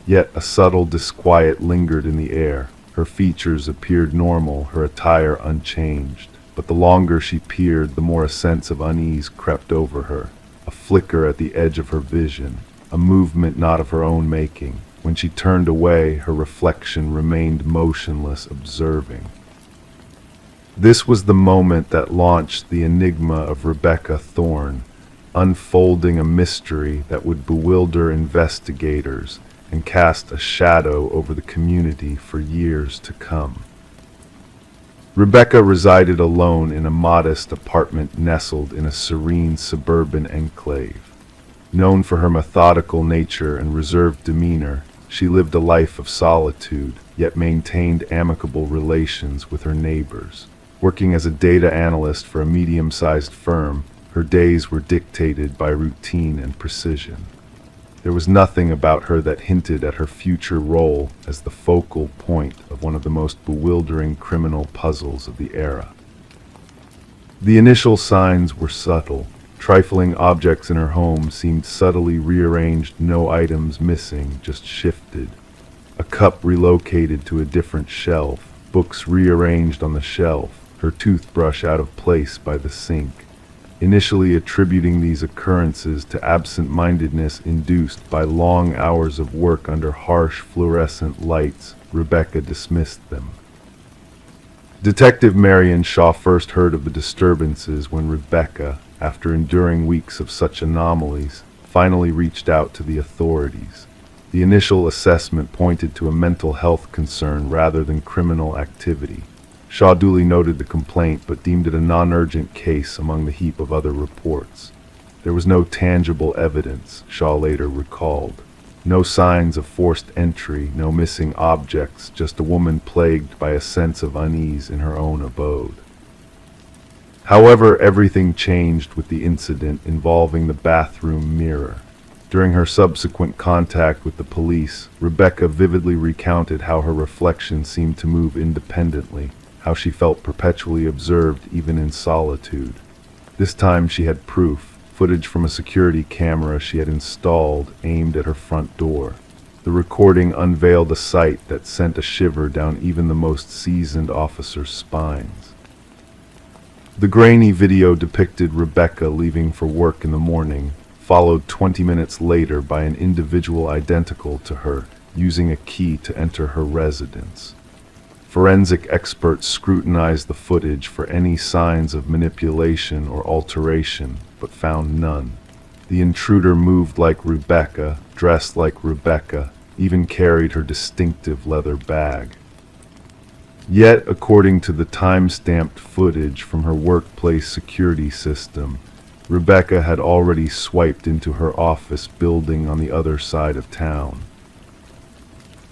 Yet a subtle disquiet lingered in the air. Her features appeared normal, her attire unchanged. But the longer she peered, the more a sense of unease crept over her. A flicker at the edge of her vision, a movement not of her own making. When she turned away, her reflection remained motionless, observing. This was the moment that launched the enigma of Rebecca Thorne, unfolding a mystery that would bewilder investigators and cast a shadow over the community for years to come. Rebecca resided alone in a modest apartment nestled in a serene suburban enclave. Known for her methodical nature and reserved demeanor, she lived a life of solitude, yet maintained amicable relations with her neighbors. Working as a data analyst for a medium-sized firm, her days were dictated by routine and precision. There was nothing about her that hinted at her future role as the focal point of one of the most bewildering criminal puzzles of the era. The initial signs were subtle. Trifling objects in her home seemed subtly rearranged, no items missing, just shifted. A cup relocated to a different shelf, books rearranged on the shelf, her toothbrush out of place by the sink. Initially attributing these occurrences to absent-mindedness induced by long hours of work under harsh fluorescent lights, Rebecca dismissed them. Detective Marion Shaw first heard of the disturbances when Rebecca, after enduring weeks of such anomalies, finally reached out to the authorities. The initial assessment pointed to a mental health concern rather than criminal activity. Shaw duly noted the complaint but deemed it a non-urgent case among the heap of other reports. There was no tangible evidence, Shaw later recalled. No signs of forced entry, no missing objects, just a woman plagued by a sense of unease in her own abode. However, everything changed with the incident involving the bathroom mirror. During her subsequent contact with the police, Rebecca vividly recounted how her reflection seemed to move independently, how she felt perpetually observed even in solitude. This time she had proof, footage from a security camera she had installed aimed at her front door. The recording unveiled a sight that sent a shiver down even the most seasoned officers' spines. The grainy video depicted Rebecca leaving for work in the morning, followed 20 minutes later by an individual identical to her, using a key to enter her residence. Forensic experts scrutinized the footage for any signs of manipulation or alteration, but found none. The intruder moved like Rebecca, dressed like Rebecca, even carried her distinctive leather bag. Yet, according to the time-stamped footage from her workplace security system, Rebecca had already swiped into her office building on the other side of town.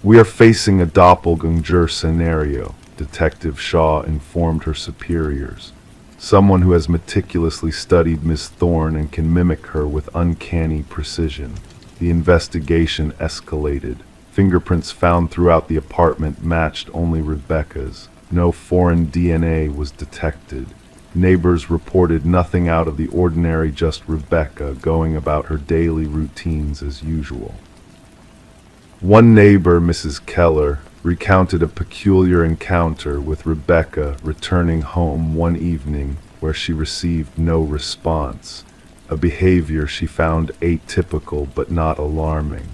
"We are facing a doppelganger scenario," Detective Shaw informed her superiors. "Someone who has meticulously studied Miss Thorne and can mimic her with uncanny precision." The investigation escalated. Fingerprints found throughout the apartment matched only Rebecca's. No foreign DNA was detected. Neighbors reported nothing out of the ordinary, just Rebecca going about her daily routines as usual. One neighbor, Mrs. Keller, recounted a peculiar encounter with Rebecca returning home one evening where she received no response, a behavior she found atypical but not alarming.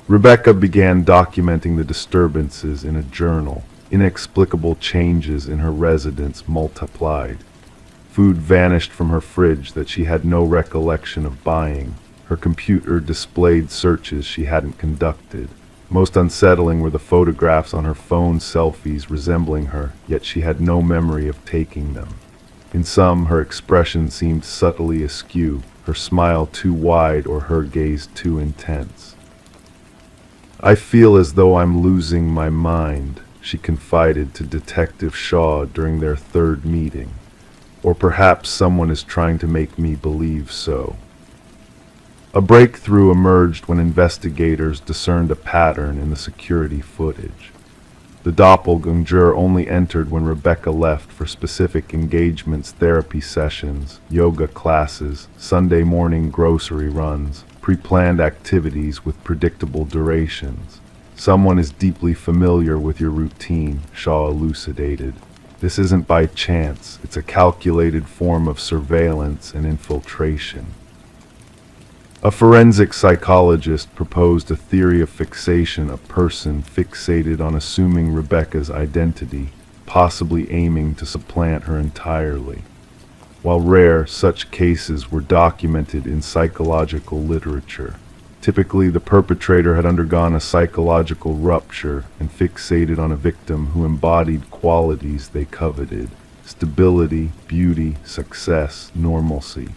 Rebecca began documenting the disturbances in a journal. Inexplicable changes in her residence multiplied. Food vanished from her fridge that she had no recollection of buying. Her computer displayed searches she hadn't conducted. Most unsettling were the photographs on her phone, selfies resembling her, yet she had no memory of taking them. In some, her expression seemed subtly askew, her smile too wide or her gaze too intense. "I feel as though I'm losing my mind," she confided to Detective Shaw during their third meeting. "Or perhaps someone is trying to make me believe so." A breakthrough emerged when investigators discerned a pattern in the security footage. The doppelganger only entered when Rebecca left for specific engagements, therapy sessions, yoga classes, Sunday morning grocery runs, pre-planned activities with predictable durations. "Someone is deeply familiar with your routine," Shaw elucidated. "This isn't by chance, it's a calculated form of surveillance and infiltration." A forensic psychologist proposed a theory of fixation, a person fixated on assuming Rebecca's identity, possibly aiming to supplant her entirely. While rare, such cases were documented in psychological literature. Typically, the perpetrator had undergone a psychological rupture and fixated on a victim who embodied qualities they coveted: stability, beauty, success, normalcy.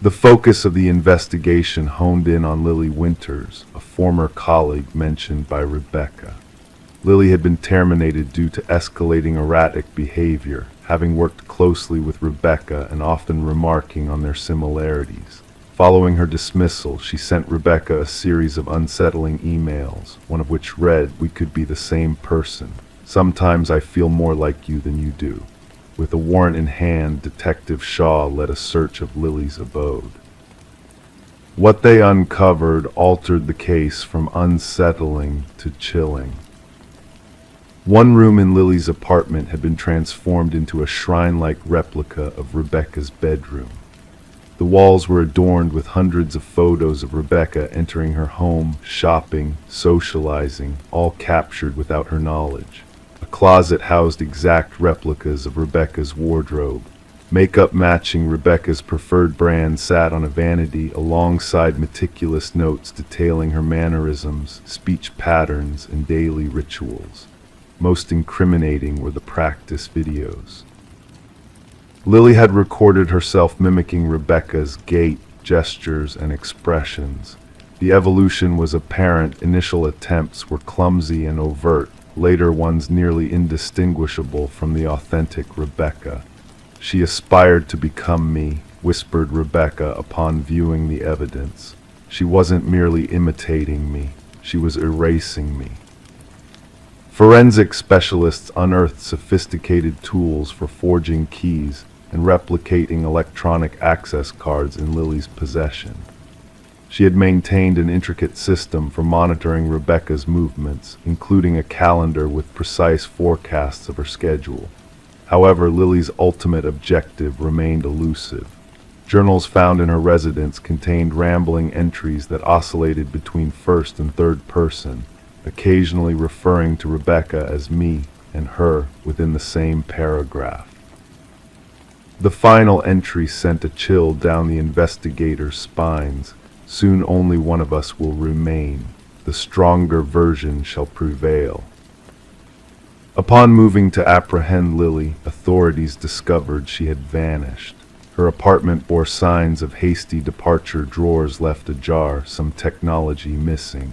The focus of the investigation honed in on Lily Winters, a former colleague mentioned by Rebecca. Lily had been terminated due to escalating erratic behavior, having worked closely with Rebecca and often remarking on their similarities. Following her dismissal, she sent Rebecca a series of unsettling emails, one of which read, "We could be the same person. Sometimes I feel more like you than you do." With a warrant in hand, Detective Shaw led a search of Lily's abode. What they uncovered altered the case from unsettling to chilling. One room in Lily's apartment had been transformed into a shrine-like replica of Rebecca's bedroom. The walls were adorned with hundreds of photos of Rebecca entering her home, shopping, socializing, all captured without her knowledge. A closet housed exact replicas of Rebecca's wardrobe. Makeup matching Rebecca's preferred brand sat on a vanity alongside meticulous notes detailing her mannerisms, speech patterns, and daily rituals. Most incriminating were the practice videos. Lily had recorded herself mimicking Rebecca's gait, gestures, and expressions. The evolution was apparent. Initial attempts were clumsy and overt, later ones nearly indistinguishable from the authentic Rebecca. "She aspired to become me," whispered Rebecca upon viewing the evidence. "She wasn't merely imitating me, she was erasing me." Forensic specialists unearthed sophisticated tools for forging keys and replicating electronic access cards in Lily's possession. She had maintained an intricate system for monitoring Rebecca's movements, including a calendar with precise forecasts of her schedule. However, Lily's ultimate objective remained elusive. Journals found in her residence contained rambling entries that oscillated between first and third person, occasionally referring to Rebecca as me and her within the same paragraph. The final entry sent a chill down the investigators' spines. "Soon only one of us will remain. The stronger version shall prevail." Upon moving to apprehend Lily, authorities discovered she had vanished. Her apartment bore signs of hasty departure, drawers left ajar, some technology missing.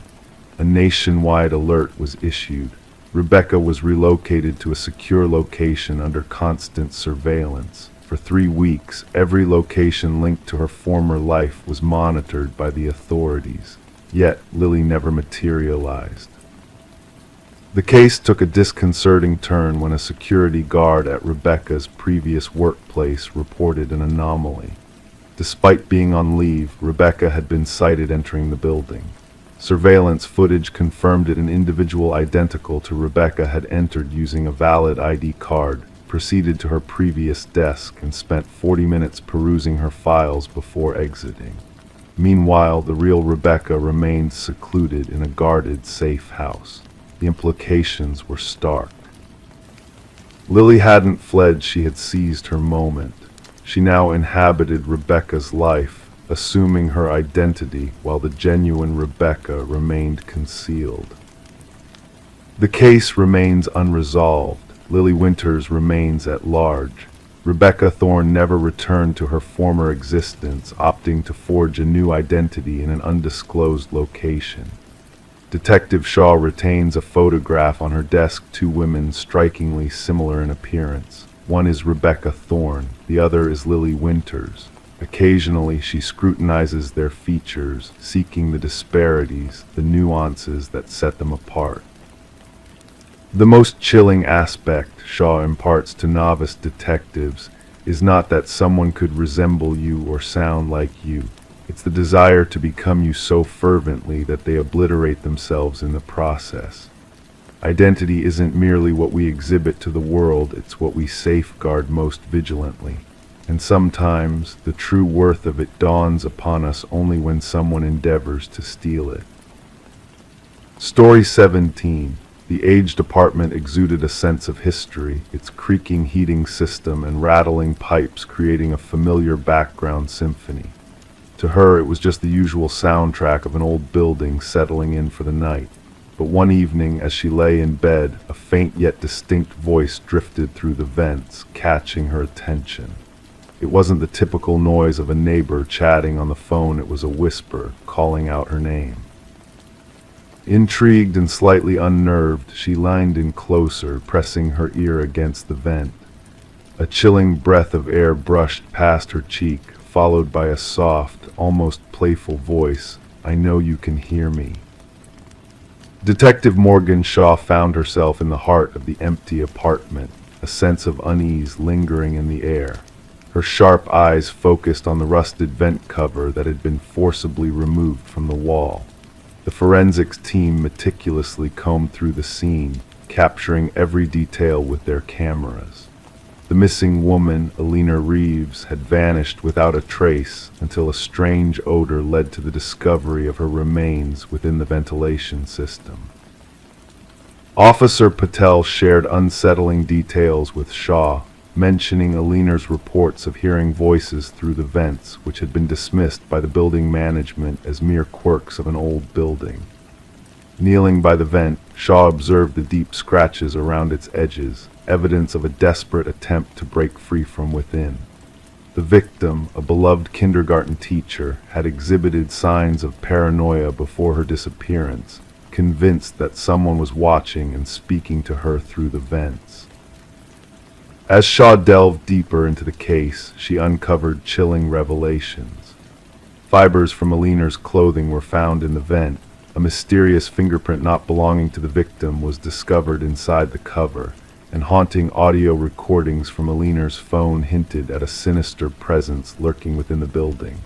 A nationwide alert was issued. Rebecca was relocated to a secure location under constant surveillance. For 3 weeks, every location linked to her former life was monitored by the authorities. Yet Lily never materialized. The case took a disconcerting turn when a security guard at Rebecca's previous workplace reported an anomaly. Despite being on leave, Rebecca had been sighted entering the building. Surveillance footage confirmed that an individual identical to Rebecca had entered using a valid ID card, proceeded to her previous desk, and spent 40 minutes perusing her files before exiting. Meanwhile, the real Rebecca remained secluded in a guarded, safe house. The implications were stark. Lily hadn't fled, she had seized her moment. She now inhabited Rebecca's life, assuming her identity while the genuine Rebecca remained concealed. The case remains unresolved. Lily Winters remains at large. Rebecca Thorne never returned to her former existence, opting to forge a new identity in an undisclosed location. Detective Shaw retains a photograph on her desk, two women strikingly similar in appearance. One is Rebecca Thorne, the other is Lily Winters. Occasionally she scrutinizes their features, seeking the disparities, the nuances that set them apart. The most chilling aspect Shaw imparts to novice detectives is not that someone could resemble you or sound like you. It's the desire to become you so fervently that they obliterate themselves in the process. Identity isn't merely what we exhibit to the world, it's what we safeguard most vigilantly. And sometimes the true worth of it dawns upon us only when someone endeavors to steal it. Story 17. The aged apartment exuded a sense of history, its creaking heating system and rattling pipes creating a familiar background symphony. To her, it was just the usual soundtrack of an old building settling in for the night. But one evening, as she lay in bed, a faint yet distinct voice drifted through the vents, catching her attention. It wasn't the typical noise of a neighbor chatting on the phone, it was a whisper, calling out her name. Intrigued and slightly unnerved, she leaned in closer, pressing her ear against the vent. A chilling breath of air brushed past her cheek, followed by a soft, almost playful voice, "I know you can hear me." Detective Morgan Shaw found herself in the heart of the empty apartment, a sense of unease lingering in the air. Her sharp eyes focused on the rusted vent cover that had been forcibly removed from the wall. The forensics team meticulously combed through the scene, capturing every detail with their cameras. The missing woman, Alina Reeves, had vanished without a trace until a strange odor led to the discovery of her remains within the ventilation system. Officer Patel shared unsettling details with Shaw, mentioning Alina's reports of hearing voices through the vents, which had been dismissed by the building management as mere quirks of an old building. Kneeling by the vent, Shaw observed the deep scratches around its edges, evidence of a desperate attempt to break free from within. The victim, a beloved kindergarten teacher, had exhibited signs of paranoia before her disappearance, convinced that someone was watching and speaking to her through the vents. As Shaw delved deeper into the case, she uncovered chilling revelations. Fibers from Alina's clothing were found in the vent. A mysterious fingerprint not belonging to the victim was discovered inside the cover, and haunting audio recordings from Alina's phone hinted at a sinister presence lurking within the building.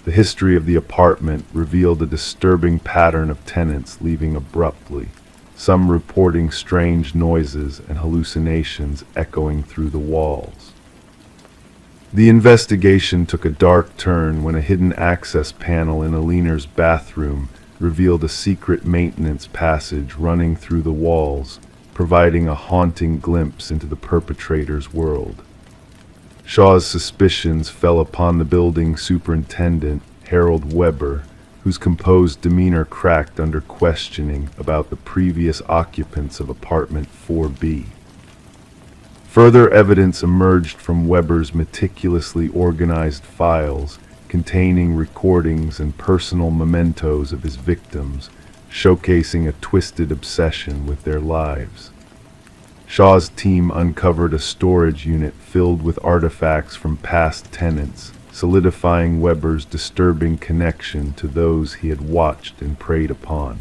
The history of the apartment revealed a disturbing pattern of tenants leaving abruptly, some reporting strange noises and hallucinations echoing through the walls. The investigation took a dark turn when a hidden access panel in Alina's bathroom revealed a secret maintenance passage running through the walls, providing a haunting glimpse into the perpetrator's world. Shaw's suspicions fell upon the building superintendent, Harold Weber, whose composed demeanor cracked under questioning about the previous occupants of apartment 4B. Further evidence emerged from Weber's meticulously organized files, containing recordings and personal mementos of his victims, showcasing a twisted obsession with their lives. Shaw's team uncovered a storage unit filled with artifacts from past tenants, solidifying Weber's disturbing connection to those he had watched and preyed upon.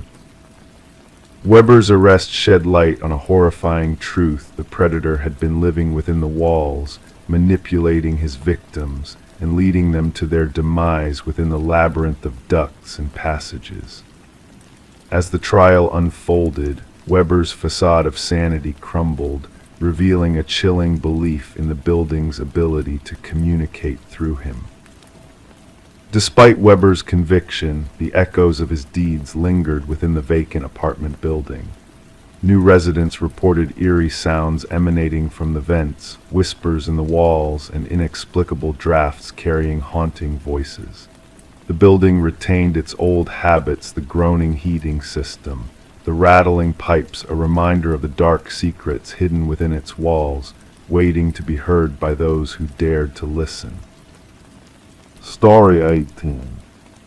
Weber's arrest shed light on a horrifying truth: the predator had been living within the walls, manipulating his victims and leading them to their demise within the labyrinth of ducts and passages. As the trial unfolded, Weber's facade of sanity crumbled, revealing a chilling belief in the building's ability to communicate through him. Despite Weber's conviction, the echoes of his deeds lingered within the vacant apartment building. New residents reported eerie sounds emanating from the vents, whispers in the walls, and inexplicable drafts carrying haunting voices. The building retained its old habits: the groaning heating system, the rattling pipes, a reminder of the dark secrets hidden within its walls, waiting to be heard by those who dared to listen. Story 18.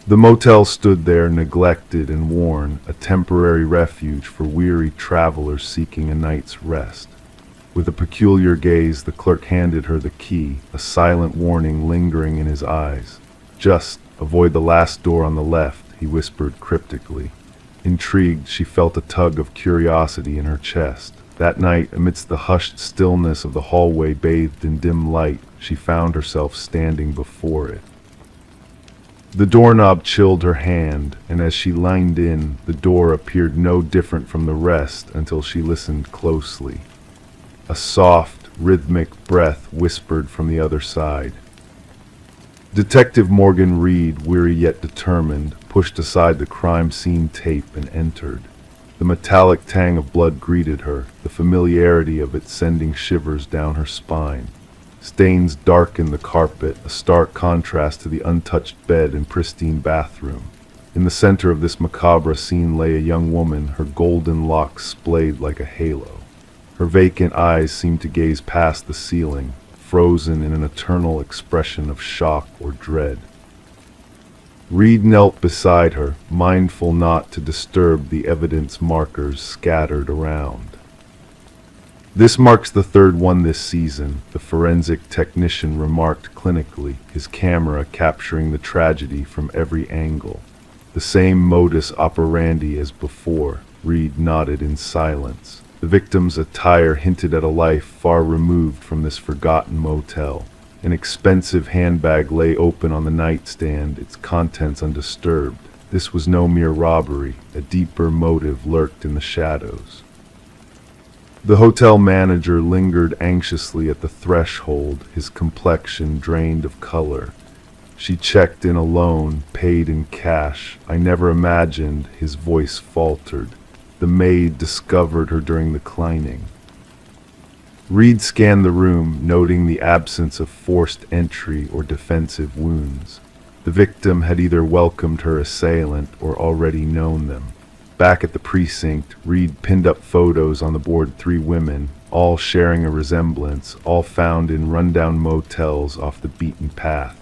The motel stood there, neglected and worn, a temporary refuge for weary travelers seeking a night's rest. With a peculiar gaze, the clerk handed her the key, a silent warning lingering in his eyes. "Just avoid the last door on the left," he whispered cryptically. Intrigued, she felt a tug of curiosity in her chest. That night, amidst the hushed stillness of the hallway bathed in dim light, she found herself standing before it. The doorknob chilled her hand, and as she leaned in, the door appeared no different from the rest until she listened closely. A soft, rhythmic breath whispered from the other side. Detective Morgan Reed, weary yet determined, pushed aside the crime scene tape and entered. The metallic tang of blood greeted her, the familiarity of it sending shivers down her spine. Stains darkened the carpet, a stark contrast to the untouched bed and pristine bathroom. In the center of this macabre scene lay a young woman, her golden locks splayed like a halo. Her vacant eyes seemed to gaze past the ceiling, frozen in an eternal expression of shock or dread. Reed knelt beside her, mindful not to disturb the evidence markers scattered around. "This marks the third one this season," the forensic technician remarked clinically, his camera capturing the tragedy from every angle. "The same modus operandi as before." Reed nodded in silence. The victim's attire hinted at a life far removed from this forgotten motel. An expensive handbag lay open on the nightstand, its contents undisturbed. This was no mere robbery. A deeper motive lurked in the shadows. The hotel manager lingered anxiously at the threshold, his complexion drained of color. "She checked in alone, paid in cash. I never imagined," his voice faltered. "The maid discovered her during the cleaning." Reed scanned the room, noting the absence of forced entry or defensive wounds. The victim had either welcomed her assailant or already known them. Back at the precinct, Reed pinned up photos on the board: 3 women, all sharing a resemblance, all found in rundown motels off the beaten path.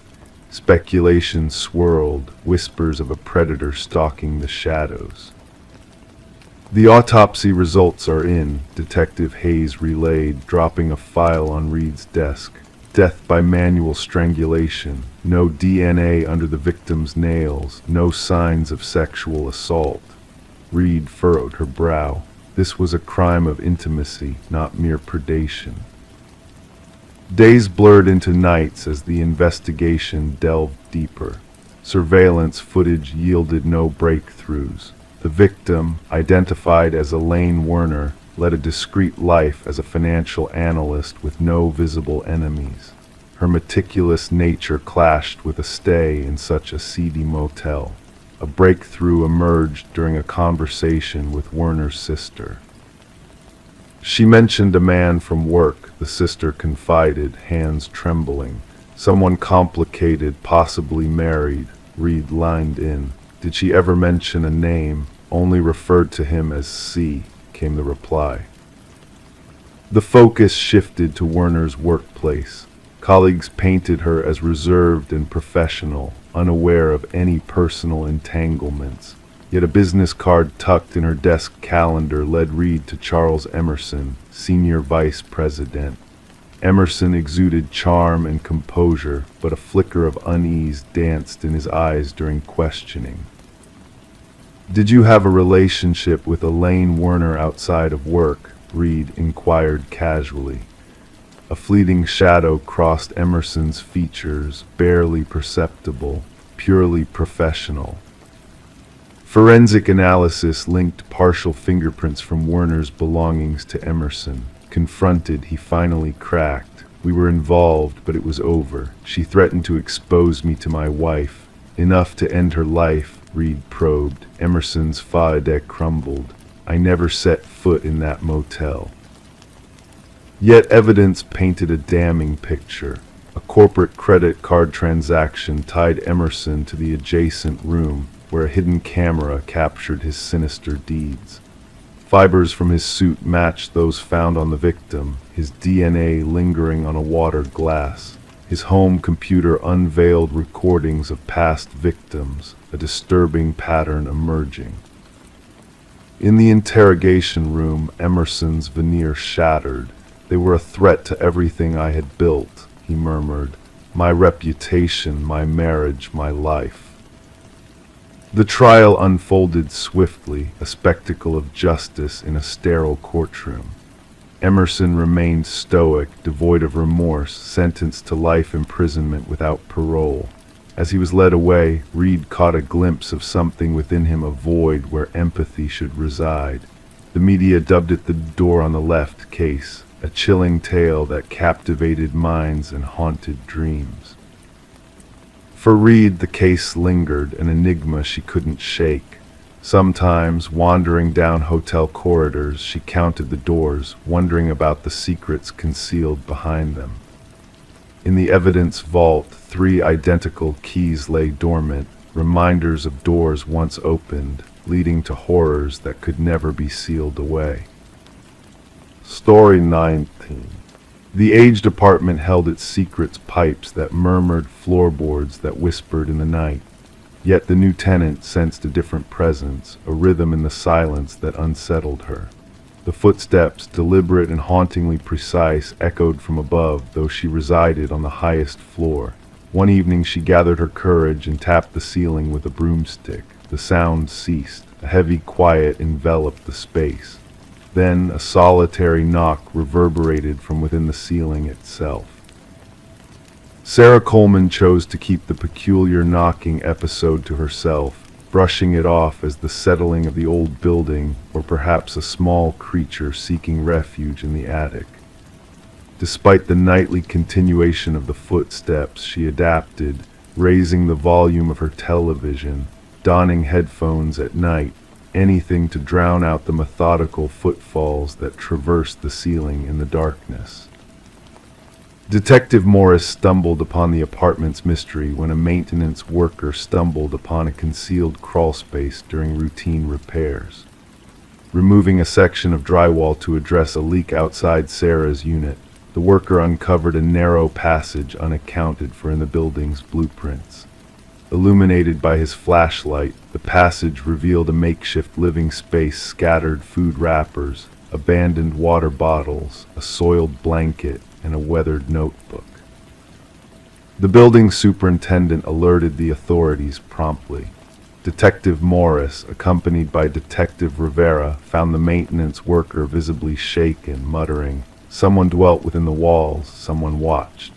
Speculation swirled, whispers of a predator stalking the shadows. "The autopsy results are in," Detective Hayes relayed, dropping a file on Reed's desk. "Death by manual strangulation. No DNA under the victim's nails. No signs of sexual assault." Reed furrowed her brow. This was a crime of intimacy, not mere predation. Days blurred into nights as the investigation delved deeper. Surveillance footage yielded no breakthroughs. The victim, identified as Elaine Werner, led a discreet life as a financial analyst with no visible enemies. Her meticulous nature clashed with a stay in such a seedy motel. A breakthrough emerged during a conversation with Werner's sister. "She mentioned a man from work," the sister confided, hands trembling. "Someone complicated, possibly married." Reed lined in. "Did she ever mention a name?" "Only referred to him as C," came the reply. The focus shifted to Werner's workplace. Colleagues painted her as reserved and professional, unaware of any personal entanglements. Yet a business card tucked in her desk calendar led Reed to Charles Emerson, Senior Vice President. Emerson exuded charm and composure, but a flicker of unease danced in his eyes during questioning. "Did you have a relationship with Elaine Werner outside of work?" Reed inquired casually. A fleeting shadow crossed Emerson's features, barely perceptible, purely professional. Forensic analysis linked partial fingerprints from Werner's belongings to Emerson. Confronted, he finally cracked. "We were involved, but it was over. She threatened to expose me to my wife. Enough to end her life," Reed probed. Emerson's fade crumbled. "I never set foot in that motel." Yet evidence painted a damning picture. A corporate credit card transaction tied Emerson to the adjacent room, where a hidden camera captured his sinister deeds. Fibers from his suit matched those found on the victim, his DNA lingering on a water glass. His home computer unveiled recordings of past victims, a disturbing pattern emerging. In the interrogation room, Emerson's veneer shattered. "They were a threat to everything I had built," he murmured. "My reputation, my marriage, my life." The trial unfolded swiftly, a spectacle of justice in a sterile courtroom. Emerson remained stoic, devoid of remorse, sentenced to life imprisonment without parole. As he was led away, Reed caught a glimpse of something within him, a void where empathy should reside. The media dubbed it the door on the left case, a chilling tale that captivated minds and haunted dreams. For Reed, the case lingered, an enigma she couldn't shake. Sometimes, wandering down hotel corridors, she counted the doors, wondering about the secrets concealed behind them. In the evidence vault, 3 identical keys lay dormant, reminders of doors once opened, leading to horrors that could never be sealed away. Story 19. The aged apartment held its secrets, pipes that murmured, floorboards that whispered in the night. Yet the new tenant sensed a different presence, a rhythm in the silence that unsettled her. The footsteps, deliberate and hauntingly precise, echoed from above, though she resided on the highest floor. One evening she gathered her courage and tapped the ceiling with a broomstick. The sound ceased. A heavy quiet enveloped the space. Then a solitary knock reverberated from within the ceiling itself. Sarah Coleman chose to keep the peculiar knocking episode to herself, brushing it off as the settling of the old building, or perhaps a small creature seeking refuge in the attic. Despite the nightly continuation of the footsteps, she adapted, raising the volume of her television, donning headphones at night, anything to drown out the methodical footfalls that traversed the ceiling in the darkness. Detective Morris stumbled upon the apartment's mystery when a maintenance worker stumbled upon a concealed crawlspace during routine repairs. Removing a section of drywall to address a leak outside Sarah's unit, the worker uncovered a narrow passage unaccounted for in the building's blueprints. Illuminated by his flashlight, the passage revealed a makeshift living space, scattered food wrappers, abandoned water bottles, a soiled blanket, and a weathered notebook. The building superintendent alerted the authorities promptly. Detective Morris, accompanied by Detective Rivera, found the maintenance worker visibly shaken, muttering, "Someone dwelt within the walls, someone watched."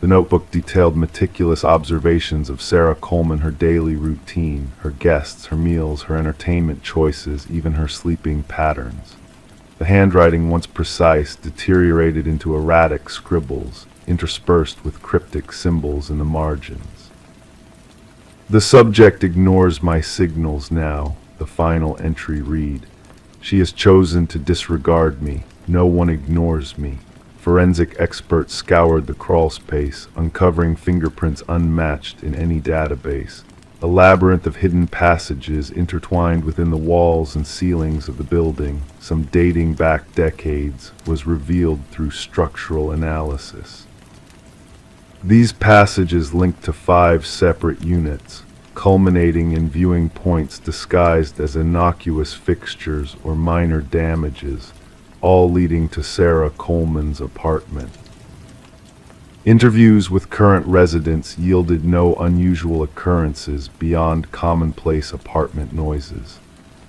The notebook detailed meticulous observations of Sarah Coleman, her daily routine, her guests, her meals, her entertainment choices, even her sleeping patterns. The handwriting, once precise, deteriorated into erratic scribbles, interspersed with cryptic symbols in the margins. "The subject ignores my signals now," the final entry read. "She has chosen to disregard me. No one ignores me." Forensic experts scoured the crawlspace, uncovering fingerprints unmatched in any database. A labyrinth of hidden passages intertwined within the walls and ceilings of the building, some dating back decades, was revealed through structural analysis. These passages linked to 5 separate units, culminating in viewing points disguised as innocuous fixtures or minor damages, all leading to Sarah Coleman's apartment. Interviews with current residents yielded no unusual occurrences beyond commonplace apartment noises.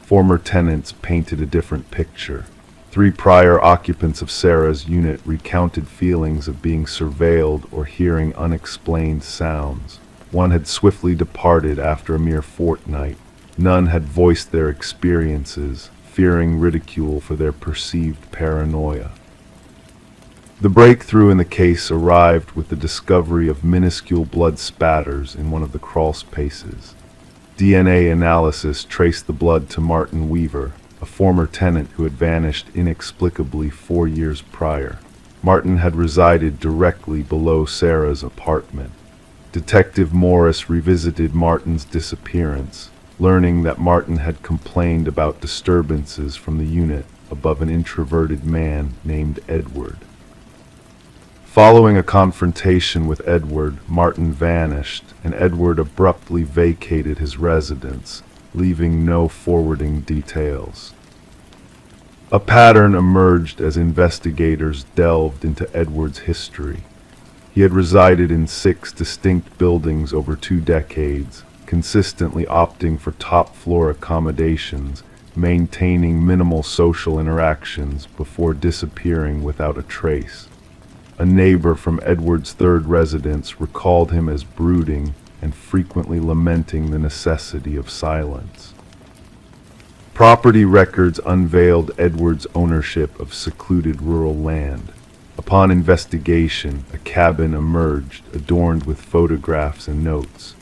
Former tenants painted a different picture. 3 prior occupants of Sarah's unit recounted feelings of being surveilled or hearing unexplained sounds. One had swiftly departed after a mere fortnight. None had voiced their experiences, fearing ridicule for their perceived paranoia. The breakthrough in the case arrived with the discovery of minuscule blood spatters in one of the crawl spaces. DNA analysis traced the blood to Martin Weaver, a former tenant who had vanished inexplicably 4 years prior. Martin had resided directly below Sarah's apartment. Detective Morris revisited Martin's disappearance, learning that Martin had complained about disturbances from the unit above an introverted man named Edward. Following a confrontation with Edward, Martin vanished, and Edward abruptly vacated his residence, leaving no forwarding details. A pattern emerged as investigators delved into Edward's history. He had resided in 6 distinct buildings over 2 decades, consistently opting for top-floor accommodations, maintaining minimal social interactions before disappearing without a trace. A neighbor from Edward's 3rd residence recalled him as brooding and frequently lamenting the necessity of silence. Property records unveiled Edward's ownership of secluded rural land. Upon investigation, a cabin emerged, adorned with photographs and notes.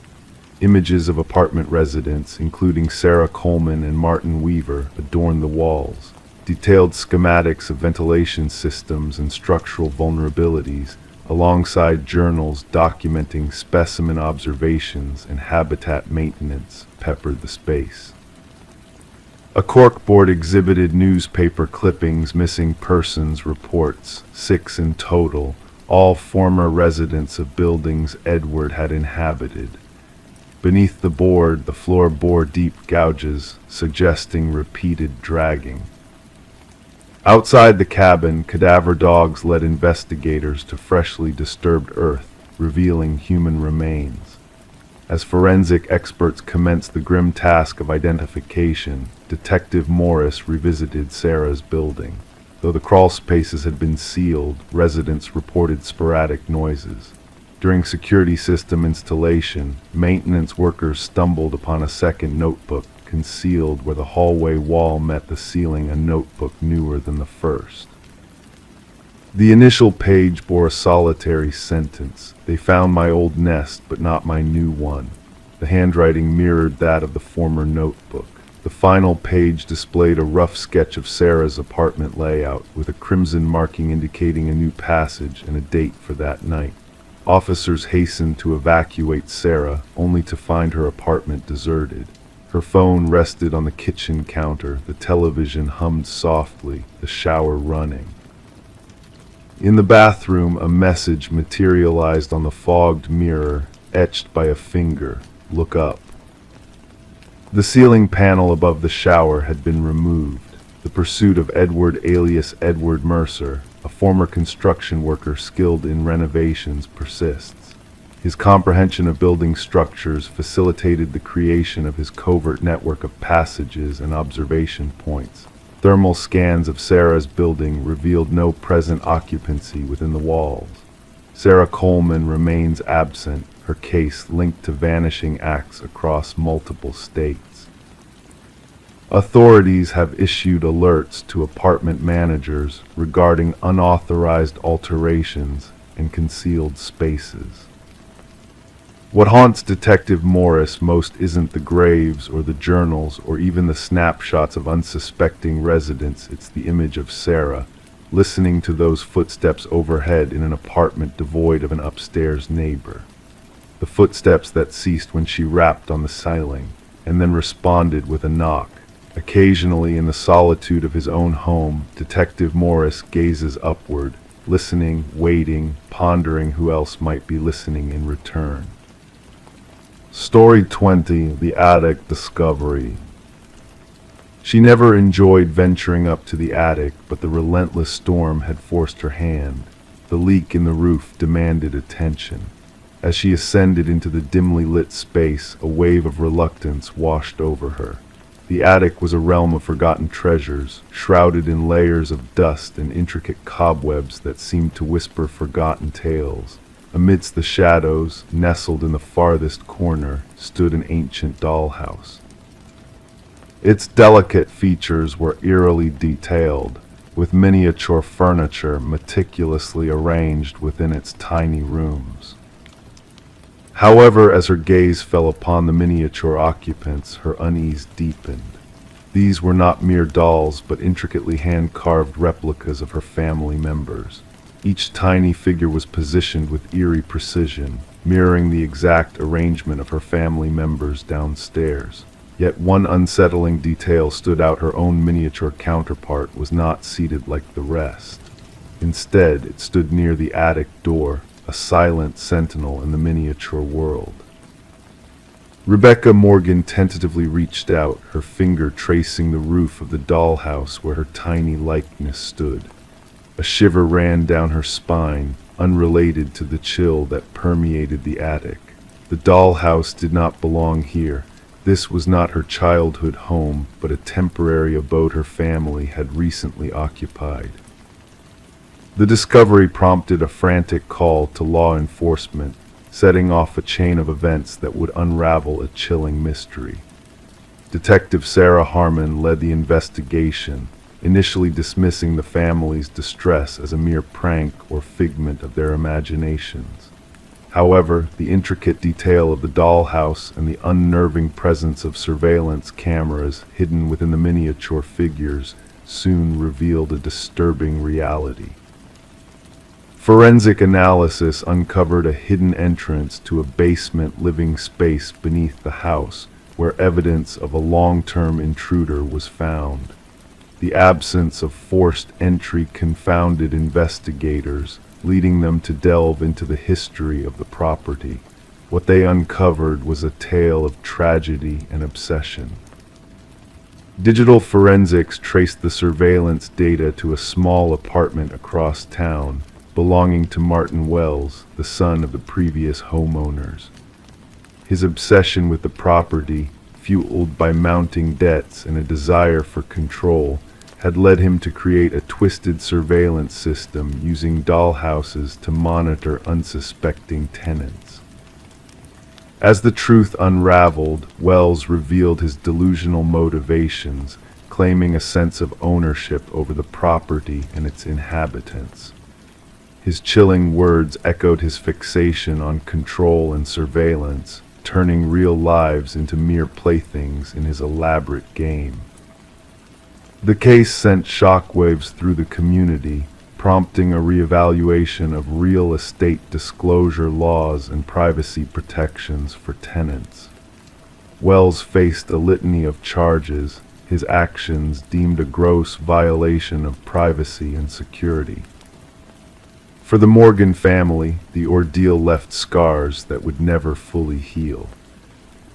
Images of apartment residents, including Sarah Coleman and Martin Weaver, adorned the walls. Detailed schematics of ventilation systems and structural vulnerabilities, alongside journals documenting specimen observations and habitat maintenance, peppered the space. A corkboard exhibited newspaper clippings, missing persons reports, 6 in total, all former residents of buildings Edward had inhabited. Beneath the board, the floor bore deep gouges, suggesting repeated dragging. Outside the cabin, cadaver dogs led investigators to freshly disturbed earth, revealing human remains. As forensic experts commenced the grim task of identification, Detective Morris revisited Sarah's building. Though the crawl spaces had been sealed, residents reported sporadic noises. During security system installation, maintenance workers stumbled upon a second notebook concealed where the hallway wall met the ceiling, a notebook newer than the first. The initial page bore a solitary sentence: "They found my old nest, but not my new one." The handwriting mirrored that of the former notebook. The final page displayed a rough sketch of Sarah's apartment layout, with a crimson marking indicating a new passage and a date for that night. Officers hastened to evacuate Sarah, only to find her apartment deserted. Her phone rested on the kitchen counter, the television hummed softly, the shower running. In the bathroom, a message materialized on the fogged mirror, etched by a finger: "Look up." The ceiling panel above the shower had been removed. The pursuit of Edward alias Edward Mercer, a former construction worker skilled in renovations, persists. His comprehension of building structures facilitated the creation of his covert network of passages and observation points. Thermal scans of Sarah's building revealed no present occupancy within the walls. Sarah Coleman remains absent, her case linked to vanishing acts across multiple states. Authorities have issued alerts to apartment managers regarding unauthorized alterations and concealed spaces. What haunts Detective Morris most isn't the graves or the journals or even the snapshots of unsuspecting residents, it's the image of Sarah, listening to those footsteps overhead in an apartment devoid of an upstairs neighbor. The footsteps that ceased when she rapped on the ceiling, and then responded with a knock. Occasionally, in the solitude of his own home, Detective Morris gazes upward, listening, waiting, pondering who else might be listening in return. Story 20: The Attic Discovery. She never enjoyed venturing up to the attic, but the relentless storm had forced her hand. The leak in the roof demanded attention. As she ascended into the dimly lit space, a wave of reluctance washed over her. The attic was a realm of forgotten treasures, shrouded in layers of dust and intricate cobwebs that seemed to whisper forgotten tales. Amidst the shadows, nestled in the farthest corner, stood an ancient dollhouse. Its delicate features were eerily detailed, with miniature furniture meticulously arranged within its tiny rooms. However, as her gaze fell upon the miniature occupants, her unease deepened. These were not mere dolls, but intricately hand-carved replicas of her family members. Each tiny figure was positioned with eerie precision, mirroring the exact arrangement of her family members downstairs. Yet one unsettling detail stood out: her own miniature counterpart was not seated like the rest. Instead, it stood near the attic door, a silent sentinel in the miniature world. Rebecca Morgan tentatively reached out, her finger tracing the roof of the dollhouse where her tiny likeness stood. A shiver ran down her spine, unrelated to the chill that permeated the attic. The dollhouse did not belong here. This was not her childhood home, but a temporary abode her family had recently occupied. The discovery prompted a frantic call to law enforcement, setting off a chain of events that would unravel a chilling mystery. Detective Sarah Harmon led the investigation, initially dismissing the family's distress as a mere prank or figment of their imaginations. However, the intricate detail of the dollhouse and the unnerving presence of surveillance cameras hidden within the miniature figures soon revealed a disturbing reality. Forensic analysis uncovered a hidden entrance to a basement living space beneath the house, where evidence of a long-term intruder was found. The absence of forced entry confounded investigators, leading them to delve into the history of the property. What they uncovered was a tale of tragedy and obsession. Digital forensics traced the surveillance data to a small apartment across town, belonging to Martin Wells, the son of the previous homeowners. His obsession with the property, fueled by mounting debts and a desire for control, had led him to create a twisted surveillance system using dollhouses to monitor unsuspecting tenants. As the truth unraveled, Wells revealed his delusional motivations, claiming a sense of ownership over the property and its inhabitants. His chilling words echoed his fixation on control and surveillance, turning real lives into mere playthings in his elaborate game. The case sent shockwaves through the community, prompting a reevaluation of real estate disclosure laws and privacy protections for tenants. Wells faced a litany of charges, his actions deemed a gross violation of privacy and security. For the Morgan family, the ordeal left scars that would never fully heal.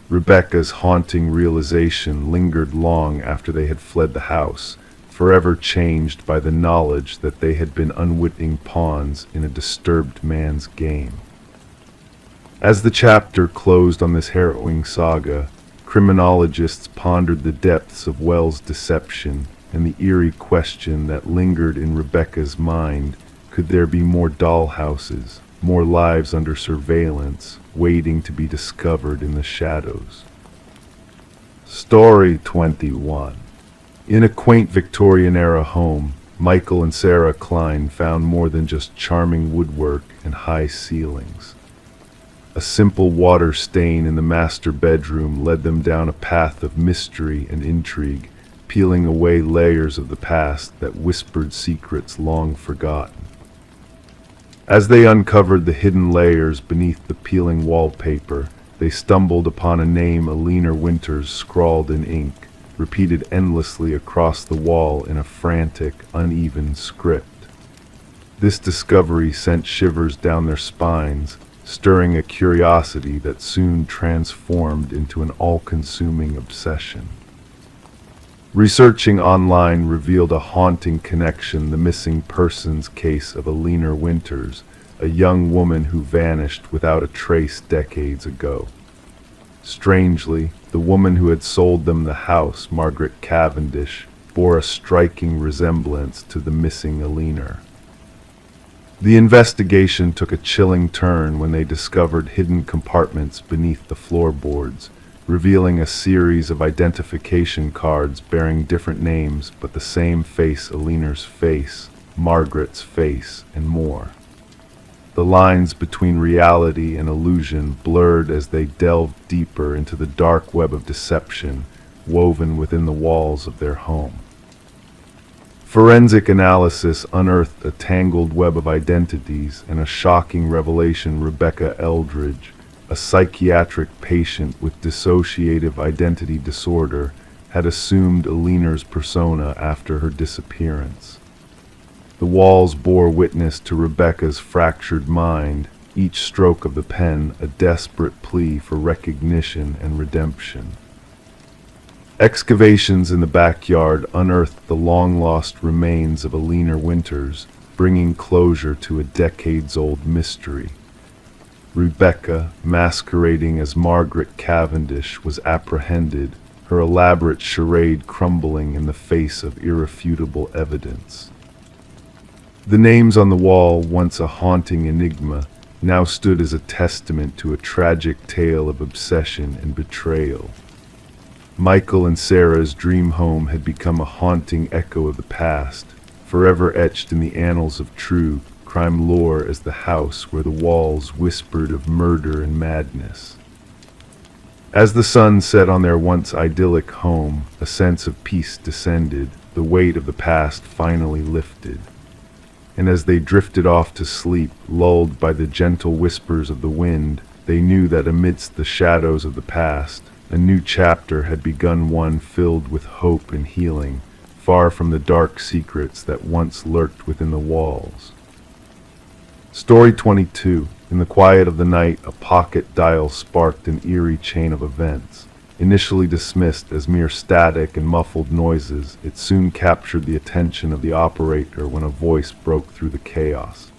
Rebecca's haunting realization lingered long after they had fled the house, forever changed by the knowledge that they had been unwitting pawns in a disturbed man's game. As the chapter closed on this harrowing saga, criminologists pondered the depths of Wells' deception and the eerie question that lingered in Rebecca's mind: could there be more dollhouses, more lives under surveillance, waiting to be discovered in the shadows? Story 21. In a quaint Victorian-era home, Michael and Sarah Klein found more than just charming woodwork and high ceilings. A simple water stain in the master bedroom led them down a path of mystery and intrigue, peeling away layers of the past that whispered secrets long forgotten. As they uncovered the hidden layers beneath the peeling wallpaper, they stumbled upon a name Alina Winters scrawled in ink, repeated endlessly across the wall in a frantic, uneven script. This discovery sent shivers down their spines, stirring a curiosity that soon transformed into an all-consuming obsession. Researching online revealed a haunting connection: the missing persons case of Alina Winters, a young woman who vanished without a trace decades ago. Strangely, the woman who had sold them the house, Margaret Cavendish, bore a striking resemblance to the missing Alina. The investigation took a chilling turn when they discovered hidden compartments beneath the floorboards, revealing a series of identification cards bearing different names but the same face: Alina's face, Margaret's face, and more. The lines between reality and illusion blurred as they delved deeper into the dark web of deception woven within the walls of their home. Forensic analysis unearthed a tangled web of identities and a shocking revelation: Rebecca Eldridge, a psychiatric patient with dissociative identity disorder, had assumed Alina's persona after her disappearance. The walls bore witness to Rebecca's fractured mind, each stroke of the pen a desperate plea for recognition and redemption. Excavations in the backyard unearthed the long-lost remains of Alina Winters, bringing closure to a decades-old mystery. Rebecca, masquerading as Margaret Cavendish, was apprehended, her elaborate charade crumbling in the face of irrefutable evidence. The names on the wall, once a haunting enigma, now stood as a testament to a tragic tale of obsession and betrayal. Michael and Sarah's dream home had become a haunting echo of the past, forever etched in the annals of true crime lore as the house where the walls whispered of murder and madness. As the sun set on their once idyllic home, a sense of peace descended, the weight of the past finally lifted. And as they drifted off to sleep, lulled by the gentle whispers of the wind, they knew that amidst the shadows of the past, a new chapter had begun, one filled with hope and healing, far from the dark secrets that once lurked within the walls. Story 22. In the quiet of the night, a pocket dial sparked an eerie chain of events. Initially dismissed as mere static and muffled noises, it soon captured the attention of the operator when a voice broke through the chaos.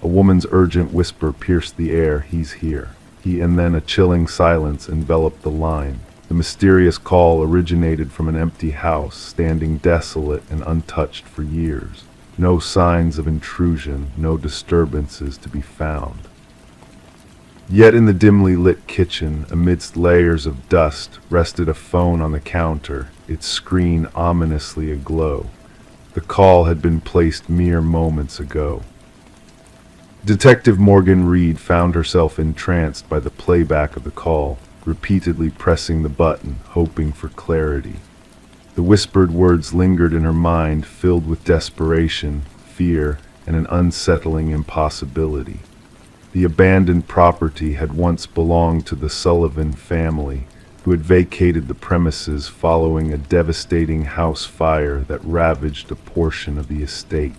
A woman's urgent whisper pierced the air: "He's here." And then a chilling silence enveloped the line. The mysterious call originated from an empty house, standing desolate and untouched for years. No signs of intrusion, no disturbances to be found. Yet in the dimly lit kitchen, amidst layers of dust, rested a phone on the counter, its screen ominously aglow. The call had been placed mere moments ago. Detective Morgan Reed found herself entranced by the playback of the call, repeatedly pressing the button, hoping for clarity. The whispered words lingered in her mind, filled with desperation, fear, and an unsettling impossibility. The abandoned property had once belonged to the Sullivan family, who had vacated the premises following a devastating house fire that ravaged a portion of the estate.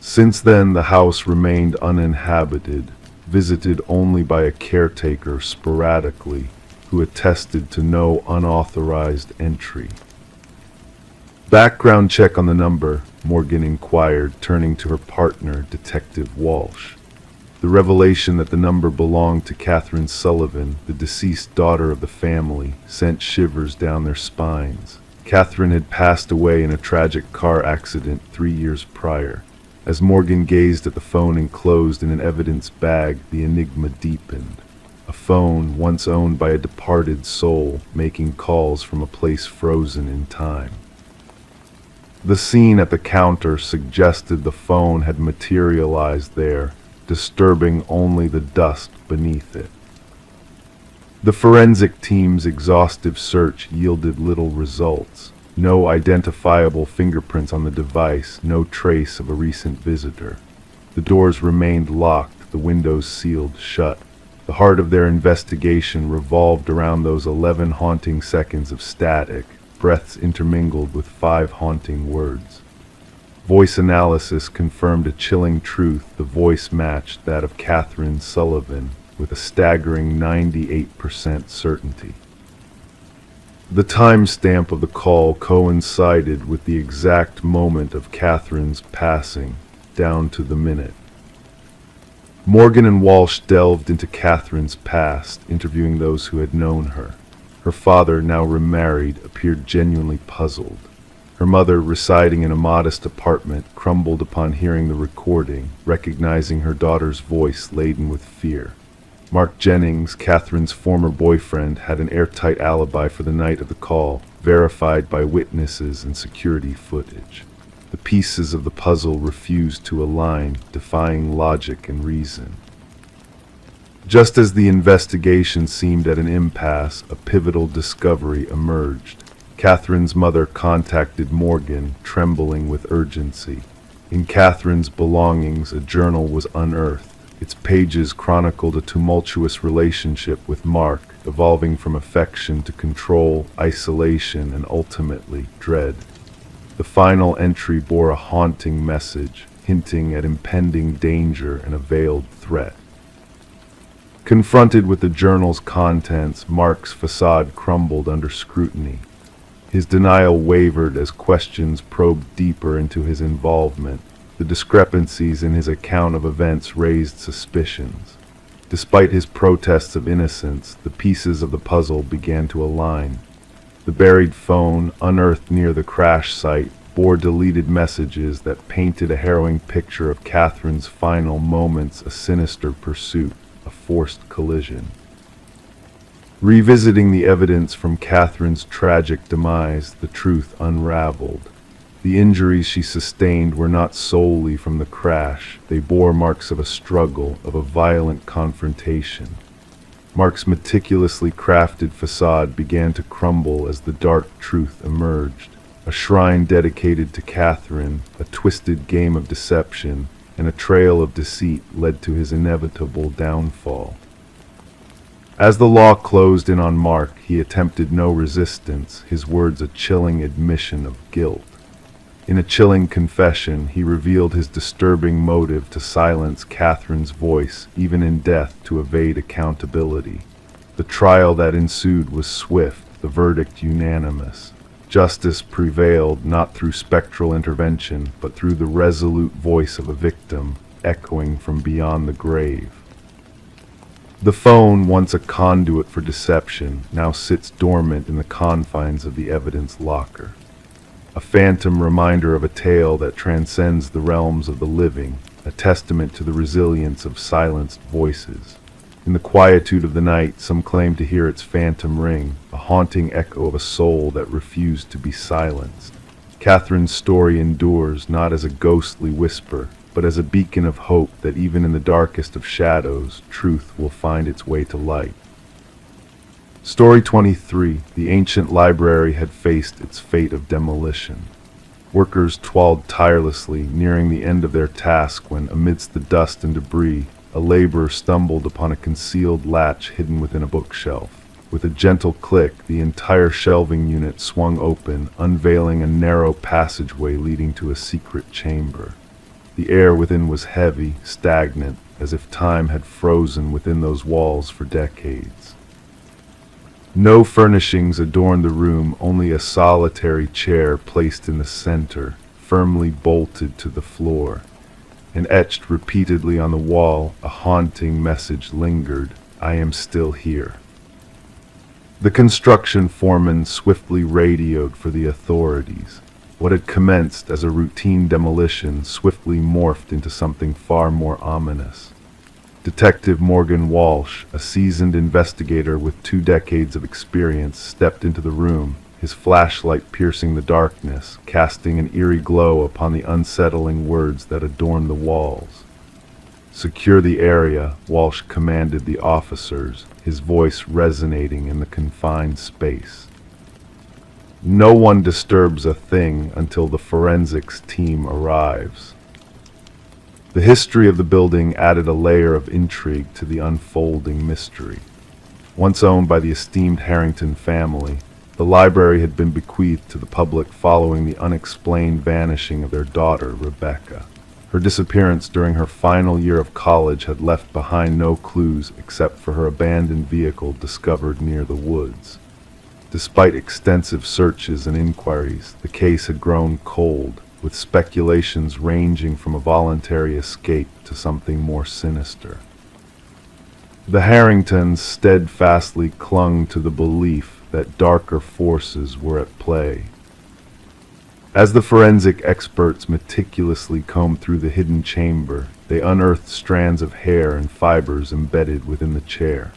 Since then, the house remained uninhabited, visited only by a caretaker sporadically, who attested to no unauthorized entry. "Background check on the number," Morgan inquired, turning to her partner, Detective Walsh. The revelation that the number belonged to Catherine Sullivan, the deceased daughter of the family, sent shivers down their spines. Catherine had passed away in a tragic car accident 3 years prior. As Morgan gazed at the phone enclosed in an evidence bag, the enigma deepened. A phone once owned by a departed soul, making calls from a place frozen in time. The scene at the counter suggested the phone had materialized there, disturbing only the dust beneath it. The forensic team's exhaustive search yielded little results. No identifiable fingerprints on the device, no trace of a recent visitor. The doors remained locked, the windows sealed shut. The heart of their investigation revolved around those 11 haunting seconds of static, breaths intermingled with 5 haunting words. Voice analysis confirmed a chilling truth: the voice matched that of Catherine Sullivan with a staggering 98% certainty. The timestamp of the call coincided with the exact moment of Catherine's passing, down to the minute. Morgan and Walsh delved into Catherine's past, interviewing those who had known her. Her father, now remarried, appeared genuinely puzzled. Her mother, residing in a modest apartment, crumbled upon hearing the recording, recognizing her daughter's voice laden with fear. Mark Jennings, Catherine's former boyfriend, had an airtight alibi for the night of the call, verified by witnesses and security footage. The pieces of the puzzle refused to align, defying logic and reason. Just as the investigation seemed at an impasse, a pivotal discovery emerged. Catherine's mother contacted Morgan, trembling with urgency. In Catherine's belongings, a journal was unearthed. Its pages chronicled a tumultuous relationship with Mark, evolving from affection to control, isolation, and ultimately dread. The final entry bore a haunting message, hinting at impending danger and a veiled threat. Confronted with the journal's contents, Mark's facade crumbled under scrutiny. His denial wavered as questions probed deeper into his involvement. The discrepancies in his account of events raised suspicions. Despite his protests of innocence, the pieces of the puzzle began to align. The buried phone, unearthed near the crash site, bore deleted messages that painted a harrowing picture of Catherine's final moments, a sinister pursuit, a forced collision. Revisiting the evidence from Catherine's tragic demise, the truth unraveled. The injuries she sustained were not solely from the crash. They bore marks of a struggle, of a violent confrontation. Mark's meticulously crafted facade began to crumble as the dark truth emerged. A shrine dedicated to Catherine, a twisted game of deception, and a trail of deceit led to his inevitable downfall. As the law closed in on Mark, he attempted no resistance, his words a chilling admission of guilt. In a chilling confession, he revealed his disturbing motive to silence Catherine's voice, even in death, to evade accountability. The trial that ensued was swift, the verdict unanimous. Justice prevailed not through spectral intervention, but through the resolute voice of a victim, echoing from beyond the grave. The phone, once a conduit for deception, now sits dormant in the confines of the evidence locker. A phantom reminder of a tale that transcends the realms of the living, a testament to the resilience of silenced voices. In the quietude of the night, some claim to hear its phantom ring, a haunting echo of a soul that refused to be silenced. Catherine's story endures not as a ghostly whisper, but as a beacon of hope that even in the darkest of shadows, truth will find its way to light. Story 23. The ancient library had faced its fate of demolition. Workers toiled tirelessly, nearing the end of their task when, amidst the dust and debris, a laborer stumbled upon a concealed latch hidden within a bookshelf. With a gentle click, the entire shelving unit swung open, unveiling a narrow passageway leading to a secret chamber. The air within was heavy, stagnant, as if time had frozen within those walls for decades. No furnishings adorned the room, only a solitary chair placed in the center, firmly bolted to the floor. And etched repeatedly on the wall, a haunting message lingered, "I am still here." The construction foreman swiftly radioed for the authorities. What had commenced as a routine demolition swiftly morphed into something far more ominous. Detective Morgan Walsh, a seasoned investigator with 2 decades of experience, stepped into the room, his flashlight piercing the darkness, casting an eerie glow upon the unsettling words that adorned the walls. "Secure the area," Walsh commanded the officers, his voice resonating in the confined space. "No one disturbs a thing until the forensics team arrives." The history of the building added a layer of intrigue to the unfolding mystery. Once owned by the esteemed Harrington family, the library had been bequeathed to the public following the unexplained vanishing of their daughter, Rebecca. Her disappearance during her final year of college had left behind no clues except for her abandoned vehicle discovered near the woods. Despite extensive searches and inquiries, the case had grown cold, with speculations ranging from a voluntary escape to something more sinister. The Harringtons steadfastly clung to the belief that darker forces were at play. As the forensic experts meticulously combed through the hidden chamber, they unearthed strands of hair and fibers embedded within the chair.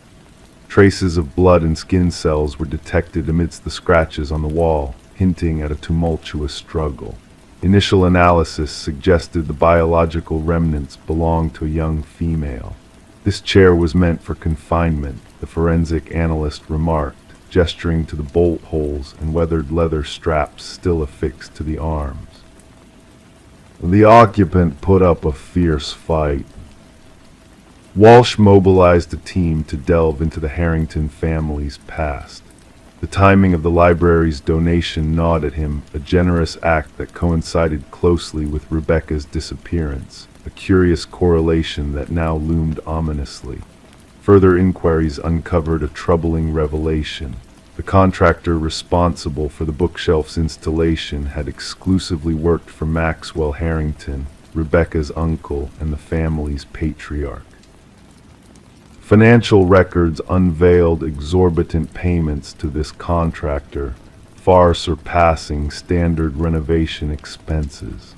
Traces of blood and skin cells were detected amidst the scratches on the wall, hinting at a tumultuous struggle. Initial analysis suggested the biological remnants belonged to a young female. "This chair was meant for confinement," the forensic analyst remarked, gesturing to the bolt holes and weathered leather straps still affixed to the arms. The occupant put up a fierce fight. Walsh mobilized a team to delve into the Harrington family's past. The timing of the library's donation gnawed at him, a generous act that coincided closely with Rebecca's disappearance, a curious correlation that now loomed ominously. Further inquiries uncovered a troubling revelation. The contractor responsible for the bookshelf's installation had exclusively worked for Maxwell Harrington, Rebecca's uncle and the family's patriarch. Financial records unveiled exorbitant payments to this contractor, far surpassing standard renovation expenses.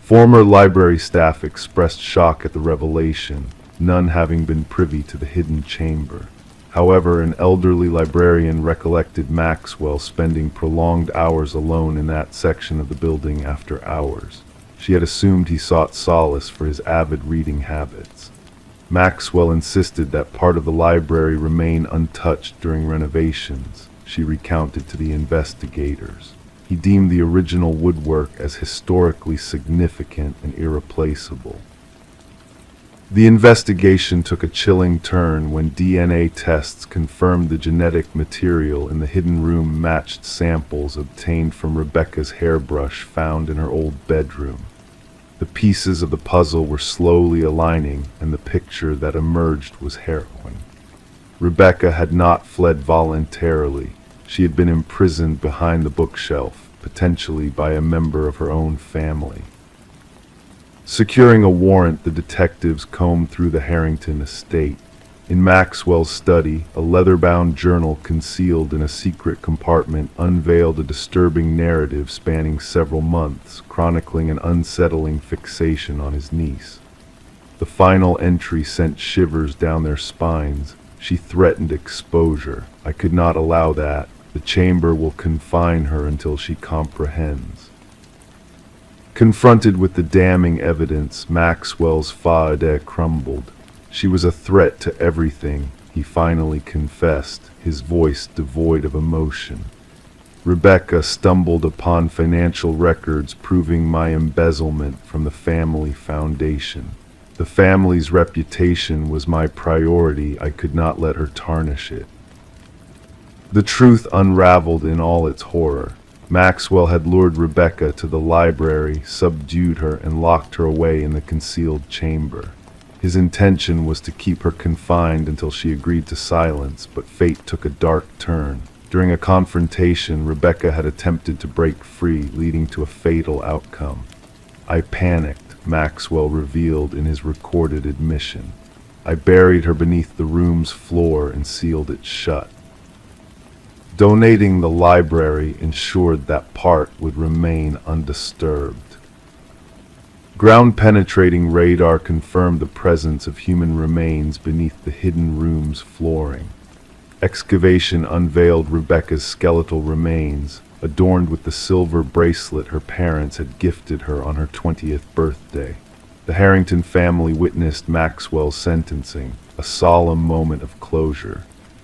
Former library staff expressed shock at the revelation, none having been privy to the hidden chamber. However, an elderly librarian recollected Maxwell spending prolonged hours alone in that section of the building after hours. She had assumed he sought solace for his avid reading habits. Maxwell insisted that part of the library remain untouched during renovations, she recounted to the investigators. He deemed the original woodwork as historically significant and irreplaceable. The investigation took a chilling turn when DNA tests confirmed the genetic material in the hidden room matched samples obtained from Rebecca's hairbrush found in her old bedroom. The pieces of the puzzle were slowly aligning, and the picture that emerged was harrowing. Rebecca had not fled voluntarily. She had been imprisoned behind the bookshelf, potentially by a member of her own family. Securing a warrant, the detectives combed through the Harrington estate. In Maxwell's study, a leather-bound journal concealed in a secret compartment unveiled a disturbing narrative spanning several months, chronicling an unsettling fixation on his niece. The final entry sent shivers down their spines. She threatened exposure. "I could not allow that. The chamber will confine her until she comprehends." Confronted with the damning evidence, Maxwell's faade crumbled. She was a threat to everything, he finally confessed, his voice devoid of emotion. "Rebecca stumbled upon financial records proving my embezzlement from the family foundation. The family's reputation was my priority. I could not let her tarnish it." The truth unraveled in all its horror. Maxwell had lured Rebecca to the library, subdued her, and locked her away in the concealed chamber. His intention was to keep her confined until she agreed to silence, but fate took a dark turn. During a confrontation, Rebecca had attempted to break free, leading to a fatal outcome. "I panicked," Maxwell revealed in his recorded admission. "I buried her beneath the room's floor and sealed it shut." Donating the library ensured that part would remain undisturbed. Ground-penetrating radar confirmed the presence of human remains beneath the hidden room's flooring. Excavation unveiled Rebecca's skeletal remains, adorned with the silver bracelet her parents had gifted her on her 20th birthday. The Harrington family witnessed Maxwell's sentencing, a solemn moment of closure.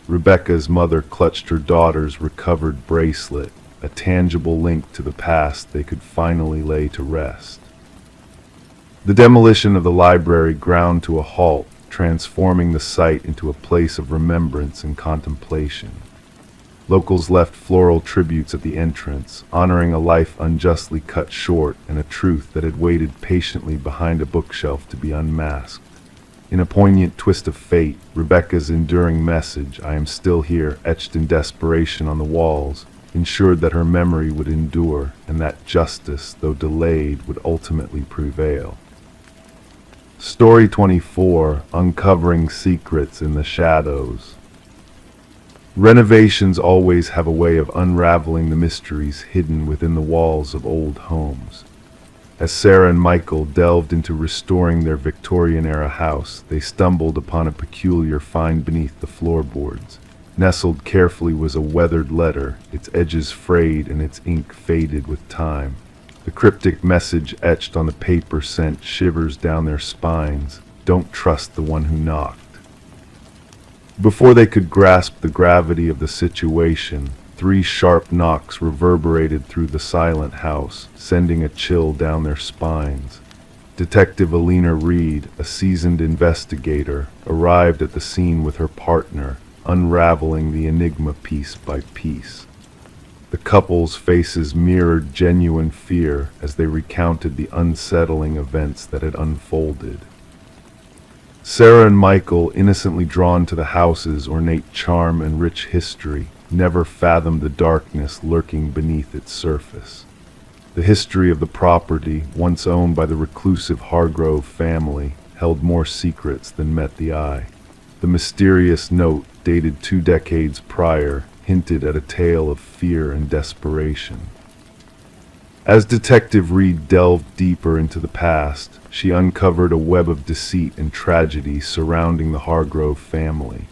Rebecca's mother clutched her daughter's recovered bracelet, a tangible link to the past they could finally lay to rest. The demolition of the library ground to a halt, transforming the site into a place of remembrance and contemplation. Locals left floral tributes at the entrance, honoring a life unjustly cut short and a truth that had waited patiently behind a bookshelf to be unmasked. In a poignant twist of fate, Rebecca's enduring message, "I am still here," etched in desperation on the walls, ensured that her memory would endure and that justice, though delayed, would ultimately prevail. Story 24, Uncovering Secrets in the Shadows. Renovations always have a way of unraveling the mysteries hidden within the walls of old homes. As Sarah and Michael delved into restoring their Victorian-era house, they stumbled upon a peculiar find beneath the floorboards. Nestled carefully was a weathered letter, its edges frayed and its ink faded with time. The cryptic message etched on the paper sent shivers down their spines. "Don't trust the one who knocked." Before they could grasp the gravity of the situation, 3 sharp knocks reverberated through the silent house, sending a chill down their spines. Detective Alina Reed, a seasoned investigator, arrived at the scene with her partner, unraveling the enigma piece by piece. The couple's faces mirrored genuine fear as they recounted the unsettling events that had unfolded. Sarah and Michael, innocently drawn to the house's ornate charm and rich history, never fathomed the darkness lurking beneath its surface. The history of the property, once owned by the reclusive Hargrove family, held more secrets than met the eye. The mysterious note, dated 2 decades prior, hinted at a tale of fear and desperation. As Detective Reed delved deeper into the past, she uncovered a web of deceit and tragedy surrounding the Hargrove family.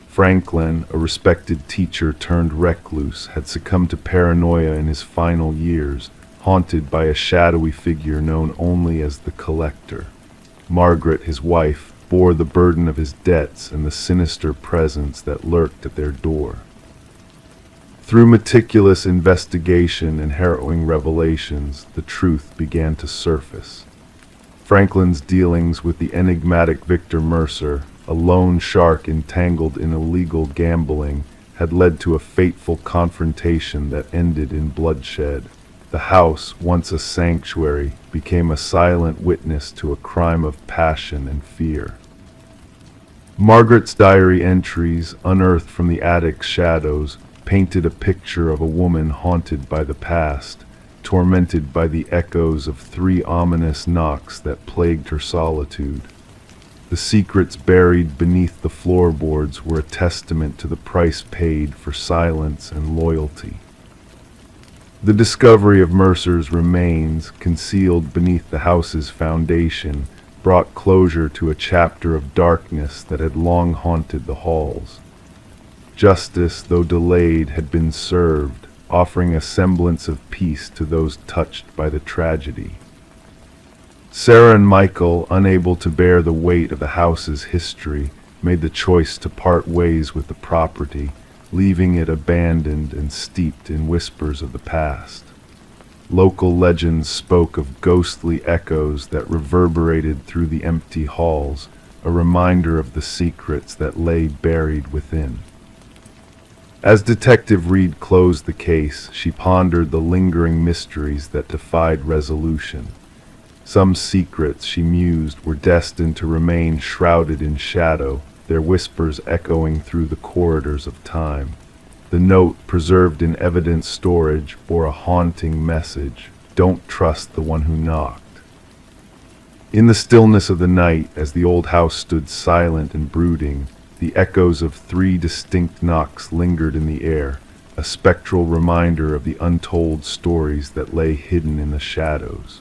Franklin, a respected teacher turned recluse, had succumbed to paranoia in his final years, haunted by a shadowy figure known only as the Collector. Margaret, his wife, bore the burden of his debts and the sinister presence that lurked at their door. Through meticulous investigation and harrowing revelations, the truth began to surface. Franklin's dealings with the enigmatic Victor Mercer, a lone shark entangled in illegal gambling, had led to a fateful confrontation that ended in bloodshed. The house, once a sanctuary, became a silent witness to a crime of passion and fear. Margaret's diary entries, unearthed from the attic's shadows, painted a picture of a woman haunted by the past, tormented by the echoes of 3 ominous knocks that plagued her solitude. The secrets buried beneath the floorboards were a testament to the price paid for silence and loyalty. The discovery of Mercer's remains, concealed beneath the house's foundation, brought closure to a chapter of darkness that had long haunted the halls. Justice, though delayed, had been served, offering a semblance of peace to those touched by the tragedy. Sarah and Michael, unable to bear the weight of the house's history, made the choice to part ways with the property, leaving it abandoned and steeped in whispers of the past. Local legends spoke of ghostly echoes that reverberated through the empty halls, a reminder of the secrets that lay buried within. As Detective Reed closed the case, she pondered the lingering mysteries that defied resolution. Some secrets, she mused, were destined to remain shrouded in shadow, their whispers echoing through the corridors of time. The note, preserved in evidence storage, bore a haunting message: "Don't trust the one who knocked." In the stillness of the night, as the old house stood silent and brooding, the echoes of 3 distinct knocks lingered in the air, a spectral reminder of the untold stories that lay hidden in the shadows.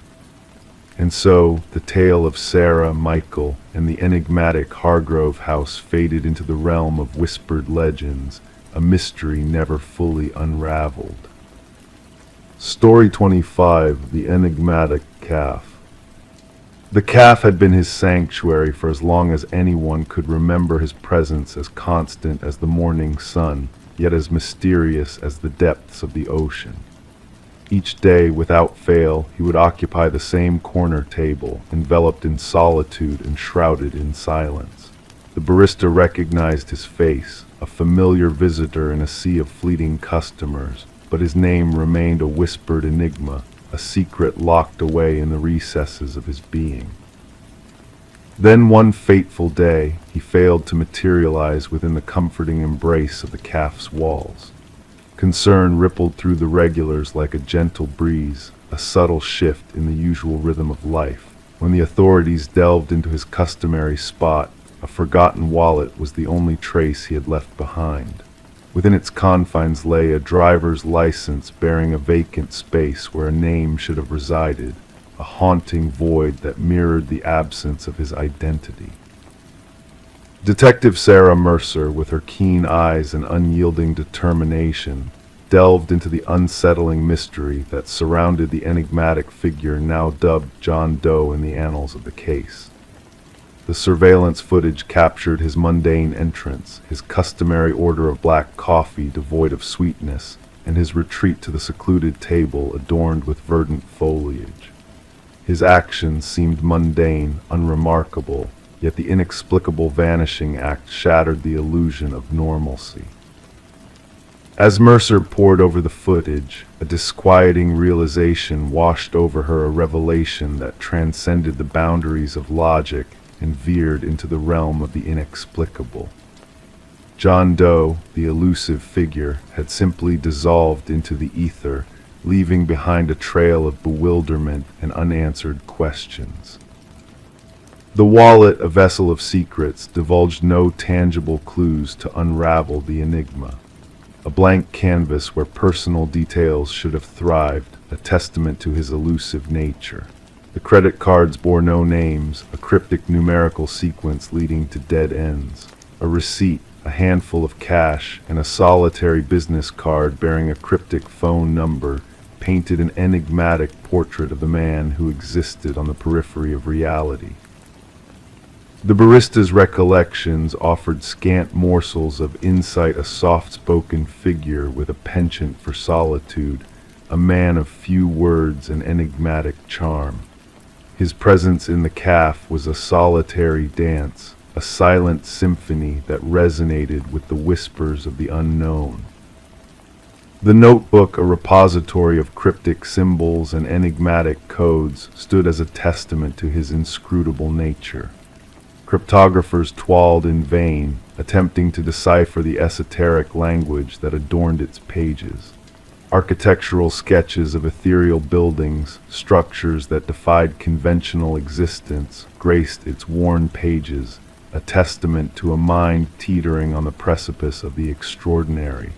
And so, the tale of Sarah, Michael, and the enigmatic Hargrove house faded into the realm of whispered legends, a mystery never fully unraveled. Story 25, The Enigmatic Calf. The calf had been his sanctuary for as long as anyone could remember, his presence as constant as the morning sun, yet as mysterious as the depths of the ocean. Each day, without fail, he would occupy the same corner table, enveloped in solitude and shrouded in silence. The barista recognized his face, a familiar visitor in a sea of fleeting customers, but his name remained a whispered enigma, a secret locked away in the recesses of his being. Then one fateful day, he failed to materialize within the comforting embrace of the cafe's walls. Concern rippled through the regulars like a gentle breeze, a subtle shift in the usual rhythm of life. When the authorities delved into his customary spot, a forgotten wallet was the only trace he had left behind. Within its confines lay a driver's license bearing a vacant space where a name should have resided, a haunting void that mirrored the absence of his identity. Detective Sarah Mercer, with her keen eyes and unyielding determination, delved into the unsettling mystery that surrounded the enigmatic figure now dubbed John Doe in the annals of the case. The surveillance footage captured his mundane entrance, his customary order of black coffee devoid of sweetness, and his retreat to the secluded table adorned with verdant foliage. His actions seemed mundane, unremarkable, yet the inexplicable vanishing act shattered the illusion of normalcy. As Mercer pored over the footage, a disquieting realization washed over her, a revelation that transcended the boundaries of logic and veered into the realm of the inexplicable. John Doe, the elusive figure, had simply dissolved into the ether, leaving behind a trail of bewilderment and unanswered questions. The wallet, a vessel of secrets, divulged no tangible clues to unravel the enigma. A blank canvas where personal details should have thrived, a testament to his elusive nature. The credit cards bore no names, a cryptic numerical sequence leading to dead ends. A receipt, a handful of cash, and a solitary business card bearing a cryptic phone number painted an enigmatic portrait of the man who existed on the periphery of reality. The barista's recollections offered scant morsels of insight, a soft-spoken figure with a penchant for solitude, a man of few words and enigmatic charm. His presence in the cafe was a solitary dance, a silent symphony that resonated with the whispers of the unknown. The notebook, a repository of cryptic symbols and enigmatic codes, stood as a testament to his inscrutable nature. Cryptographers toiled in vain, attempting to decipher the esoteric language that adorned its pages. Architectural sketches of ethereal buildings, structures that defied conventional existence, graced its worn pages, a testament to a mind teetering on the precipice of the extraordinary.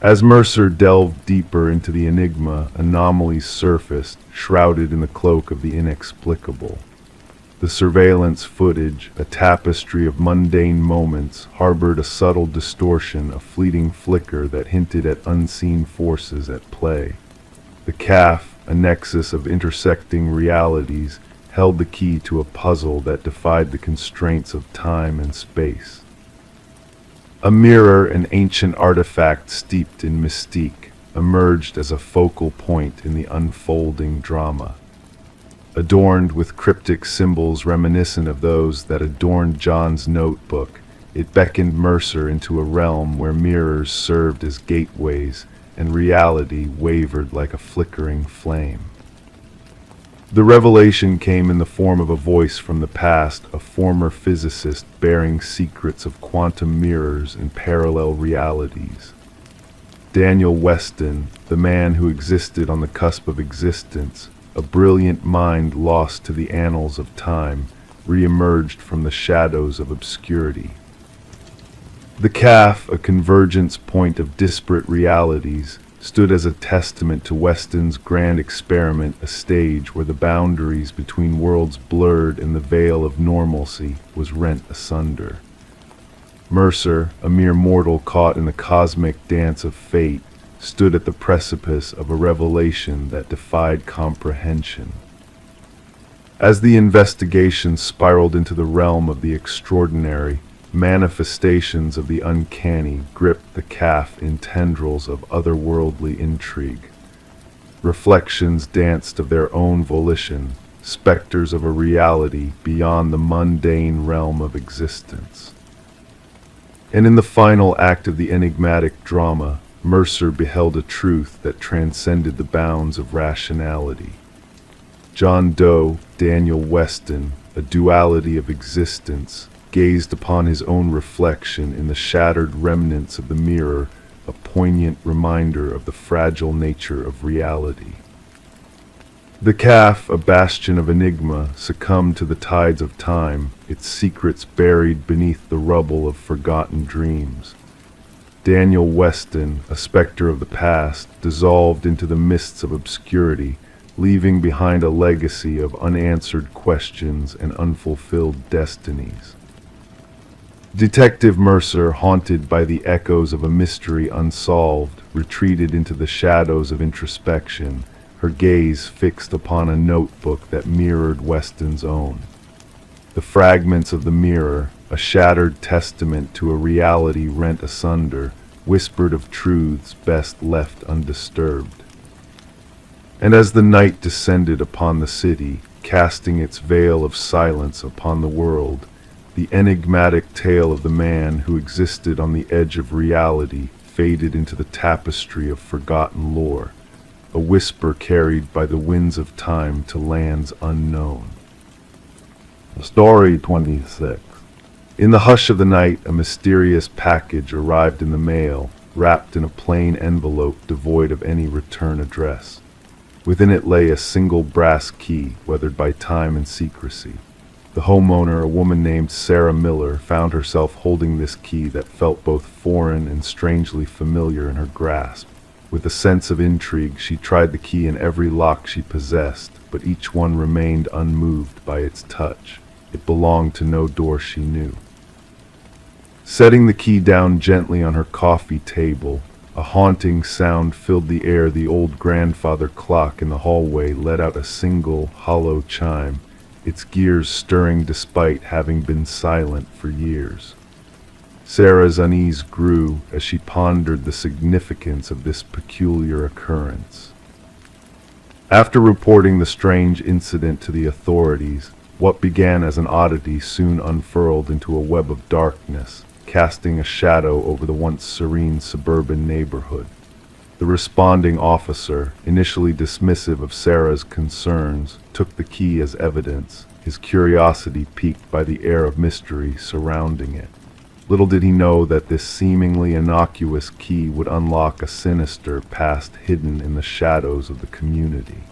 As Mercer delved deeper into the enigma, anomalies surfaced, shrouded in the cloak of the inexplicable. The surveillance footage, a tapestry of mundane moments, harbored a subtle distortion, a fleeting flicker that hinted at unseen forces at play. The cafe, a nexus of intersecting realities, held the key to a puzzle that defied the constraints of time and space. A mirror, an ancient artifact steeped in mystique, emerged as a focal point in the unfolding drama. Adorned with cryptic symbols reminiscent of those that adorned John's notebook, it beckoned Mercer into a realm where mirrors served as gateways and reality wavered like a flickering flame. The revelation came in the form of a voice from the past, a former physicist bearing secrets of quantum mirrors and parallel realities. Daniel Weston, the man who existed on the cusp of existence, a brilliant mind lost to the annals of time, re-emerged from the shadows of obscurity. The cafe, a convergence point of disparate realities, stood as a testament to Weston's grand experiment, a stage where the boundaries between worlds blurred and the veil of normalcy was rent asunder. Mercer, a mere mortal caught in the cosmic dance of fate, stood at the precipice of a revelation that defied comprehension. As the investigation spiraled into the realm of the extraordinary, manifestations of the uncanny gripped the cafe in tendrils of otherworldly intrigue. Reflections danced of their own volition, specters of a reality beyond the mundane realm of existence. And in the final act of the enigmatic drama, Mercer beheld a truth that transcended the bounds of rationality. John Doe, Daniel Weston, a duality of existence, gazed upon his own reflection in the shattered remnants of the mirror, a poignant reminder of the fragile nature of reality. The calf, a bastion of enigma, succumbed to the tides of time, its secrets buried beneath the rubble of forgotten dreams. Daniel Weston, a specter of the past, dissolved into the mists of obscurity, leaving behind a legacy of unanswered questions and unfulfilled destinies. Detective Mercer, haunted by the echoes of a mystery unsolved, retreated into the shadows of introspection, her gaze fixed upon a notebook that mirrored Weston's own. The fragments of the mirror, a shattered testament to a reality rent asunder, whispered of truths best left undisturbed. And as the night descended upon the city, casting its veil of silence upon the world, the enigmatic tale of the man who existed on the edge of reality faded into the tapestry of forgotten lore, a whisper carried by the winds of time to lands unknown. Story 26. In the hush of the night, a mysterious package arrived in the mail, wrapped in a plain envelope devoid of any return address. Within it lay a single brass key, weathered by time and secrecy. The homeowner, a woman named Sarah Miller, found herself holding this key that felt both foreign and strangely familiar in her grasp. With a sense of intrigue, she tried the key in every lock she possessed, but each one remained unmoved by its touch. It belonged to no door she knew. Setting the key down gently on her coffee table, a haunting sound filled the air. The old grandfather clock in the hallway let out a single, hollow chime, its gears stirring despite having been silent for years. Sarah's unease grew as she pondered the significance of this peculiar occurrence. After reporting the strange incident to the authorities, what began as an oddity soon unfurled into a web of darkness, casting a shadow over the once serene suburban neighborhood. The responding officer, initially dismissive of Sarah's concerns, took the key as evidence, his curiosity piqued by the air of mystery surrounding it. Little did he know that this seemingly innocuous key would unlock a sinister past hidden in the shadows of the community.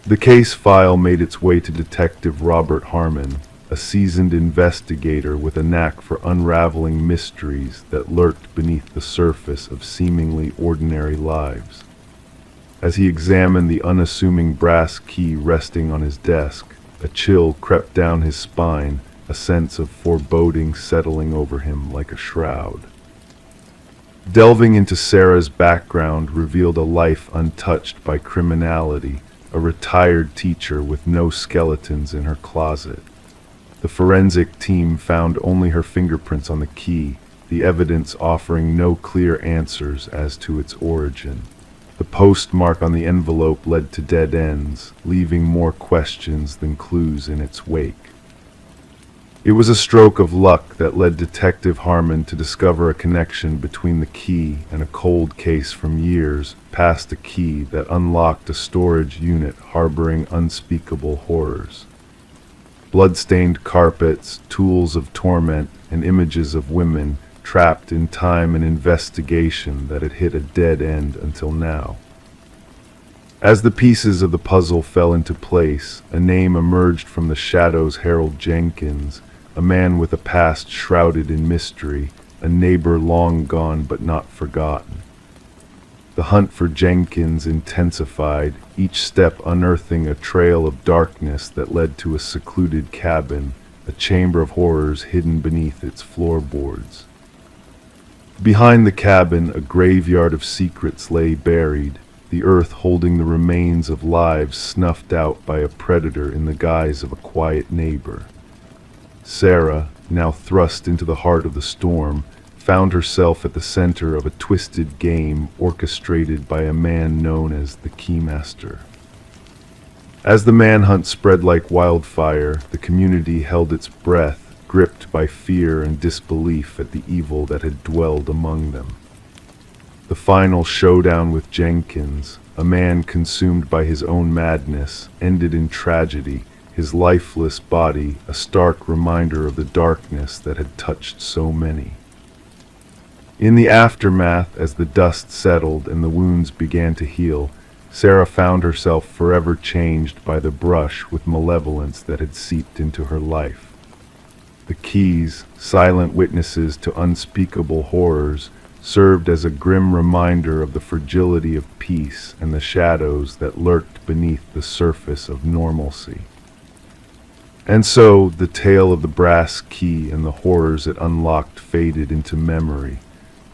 The case file made its way to Detective Robert Harmon, a seasoned investigator with a knack for unraveling mysteries that lurked beneath the surface of seemingly ordinary lives. As he examined the unassuming brass key resting on his desk, a chill crept down his spine, a sense of foreboding settling over him like a shroud. Delving into Sarah's background revealed a life untouched by criminality, a retired teacher with no skeletons in her closet. The forensic team found only her fingerprints on the key, the evidence offering no clear answers as to its origin. The postmark on the envelope led to dead ends, leaving more questions than clues in its wake. It was a stroke of luck that led Detective Harmon to discover a connection between the key and a cold case from years past, a key that unlocked a storage unit harboring unspeakable horrors. Blood-stained carpets, tools of torment, and images of women trapped in time and investigation that had hit a dead end until now. As the pieces of the puzzle fell into place, a name emerged from the shadows: Harold Jenkins, a man with a past shrouded in mystery, a neighbor long gone but not forgotten. The hunt for Jenkins intensified, each step unearthing a trail of darkness that led to a secluded cabin, a chamber of horrors hidden beneath its floorboards. Behind the cabin, a graveyard of secrets lay buried, the earth holding the remains of lives snuffed out by a predator in the guise of a quiet neighbor. Sarah, now thrust into the heart of the storm, found herself at the center of a twisted game orchestrated by a man known as the Keymaster. As the manhunt spread like wildfire, the community held its breath, gripped by fear and disbelief at the evil that had dwelled among them. The final showdown with Jenkins, a man consumed by his own madness, ended in tragedy, his lifeless body a stark reminder of the darkness that had touched so many. In the aftermath, as the dust settled and the wounds began to heal, Sarah found herself forever changed by the brush with malevolence that had seeped into her life. The keys, silent witnesses to unspeakable horrors, served as a grim reminder of the fragility of peace and the shadows that lurked beneath the surface of normalcy. And so, the tale of the brass key and the horrors it unlocked faded into memory,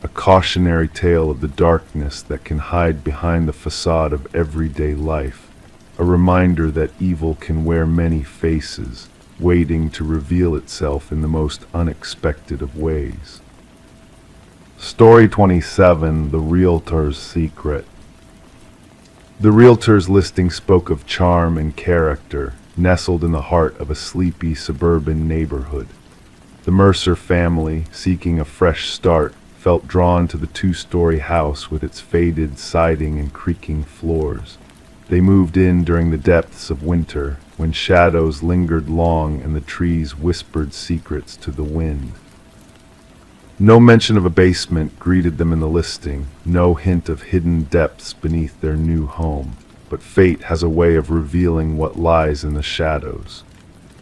a cautionary tale of the darkness that can hide behind the facade of everyday life, a reminder that evil can wear many faces, waiting to reveal itself in the most unexpected of ways. Story 27, The Realtor's Secret. The realtor's listing spoke of charm and character, nestled in the heart of a sleepy suburban neighborhood. The Mercer family, seeking a fresh start, felt drawn to the two-story house with its faded siding and creaking floors. They moved in during the depths of winter, when shadows lingered long and the trees whispered secrets to the wind. No mention of a basement greeted them in the listing, no hint of hidden depths beneath their new home, but fate has a way of revealing what lies in the shadows.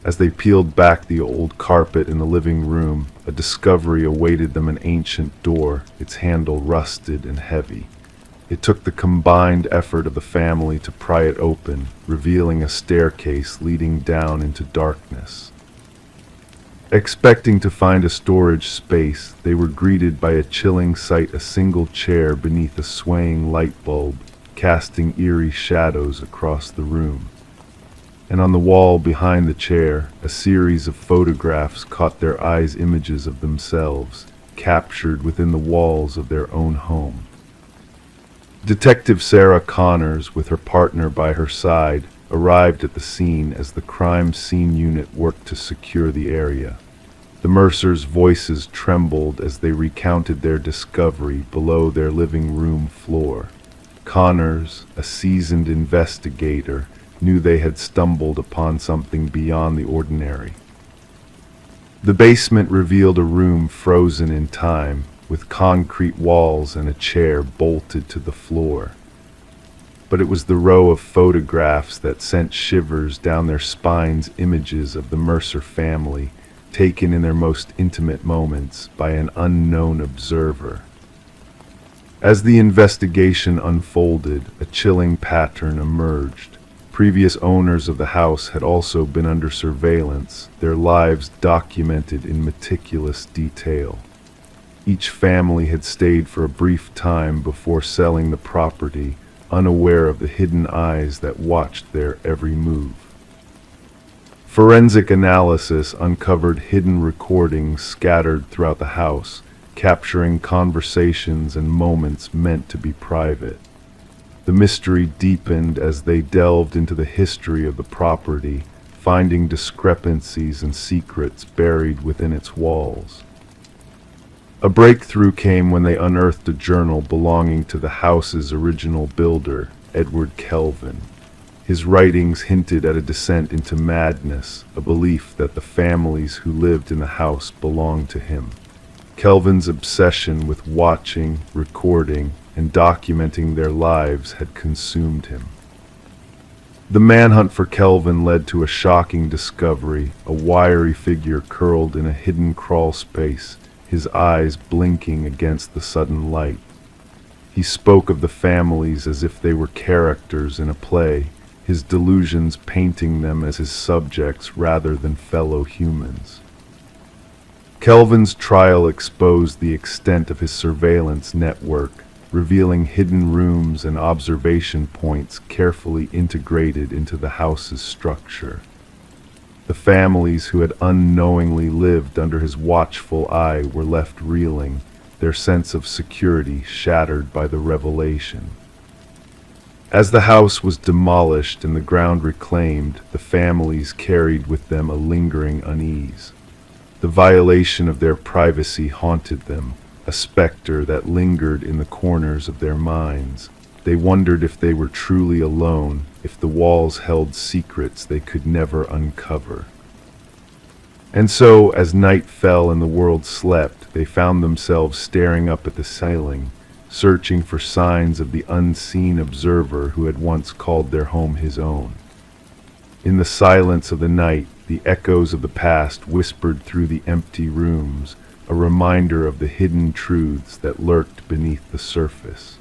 As they peeled back the old carpet in the living room, a discovery awaited them: an ancient door, its handle rusted and heavy. It took the combined effort of the family to pry it open, revealing a staircase leading down into darkness. Expecting to find a storage space, they were greeted by a chilling sight: a single chair beneath a swaying light bulb, casting eerie shadows across the room. And on the wall behind the chair, a series of photographs caught their eyes, images of themselves, captured within the walls of their own home. Detective Sarah Connors, with her partner by her side, arrived at the scene as the crime scene unit worked to secure the area. The Mercers' voices trembled as they recounted their discovery below their living room floor. Connors, a seasoned investigator, knew they had stumbled upon something beyond the ordinary. The basement revealed a room frozen in time, with concrete walls and a chair bolted to the floor. But it was the row of photographs that sent shivers down their spines, images of the Mercer family, taken in their most intimate moments by an unknown observer. As the investigation unfolded, a chilling pattern emerged. Previous owners of the house had also been under surveillance, their lives documented in meticulous detail. Each family had stayed for a brief time before selling the property, unaware of the hidden eyes that watched their every move. Forensic analysis uncovered hidden recordings scattered throughout the house, capturing conversations and moments meant to be private. The mystery deepened as they delved into the history of the property, finding discrepancies and secrets buried within its walls. A breakthrough came when they unearthed a journal belonging to the house's original builder, Edward Kelvin. His writings hinted at a descent into madness, a belief that the families who lived in the house belonged to him. Kelvin's obsession with watching, recording, and documenting their lives had consumed him. The manhunt for Kelvin led to a shocking discovery: a wiry figure curled in a hidden crawl space, his eyes blinking against the sudden light. He spoke of the families as if they were characters in a play, his delusions painting them as his subjects rather than fellow humans. Kelvin's trial exposed the extent of his surveillance network, revealing hidden rooms and observation points carefully integrated into the house's structure. The families who had unknowingly lived under his watchful eye were left reeling, their sense of security shattered by the revelation. As the house was demolished and the ground reclaimed, the families carried with them a lingering unease. The violation of their privacy haunted them, a specter that lingered in the corners of their minds, They wondered if they were truly alone, if the walls held secrets they could never uncover. And so, as night fell and the world slept, they found themselves staring up at the ceiling, searching for signs of the unseen observer who had once called their home his own. In the silence of the night, the echoes of the past whispered through the empty rooms, a reminder of the hidden truths that lurked beneath the surface.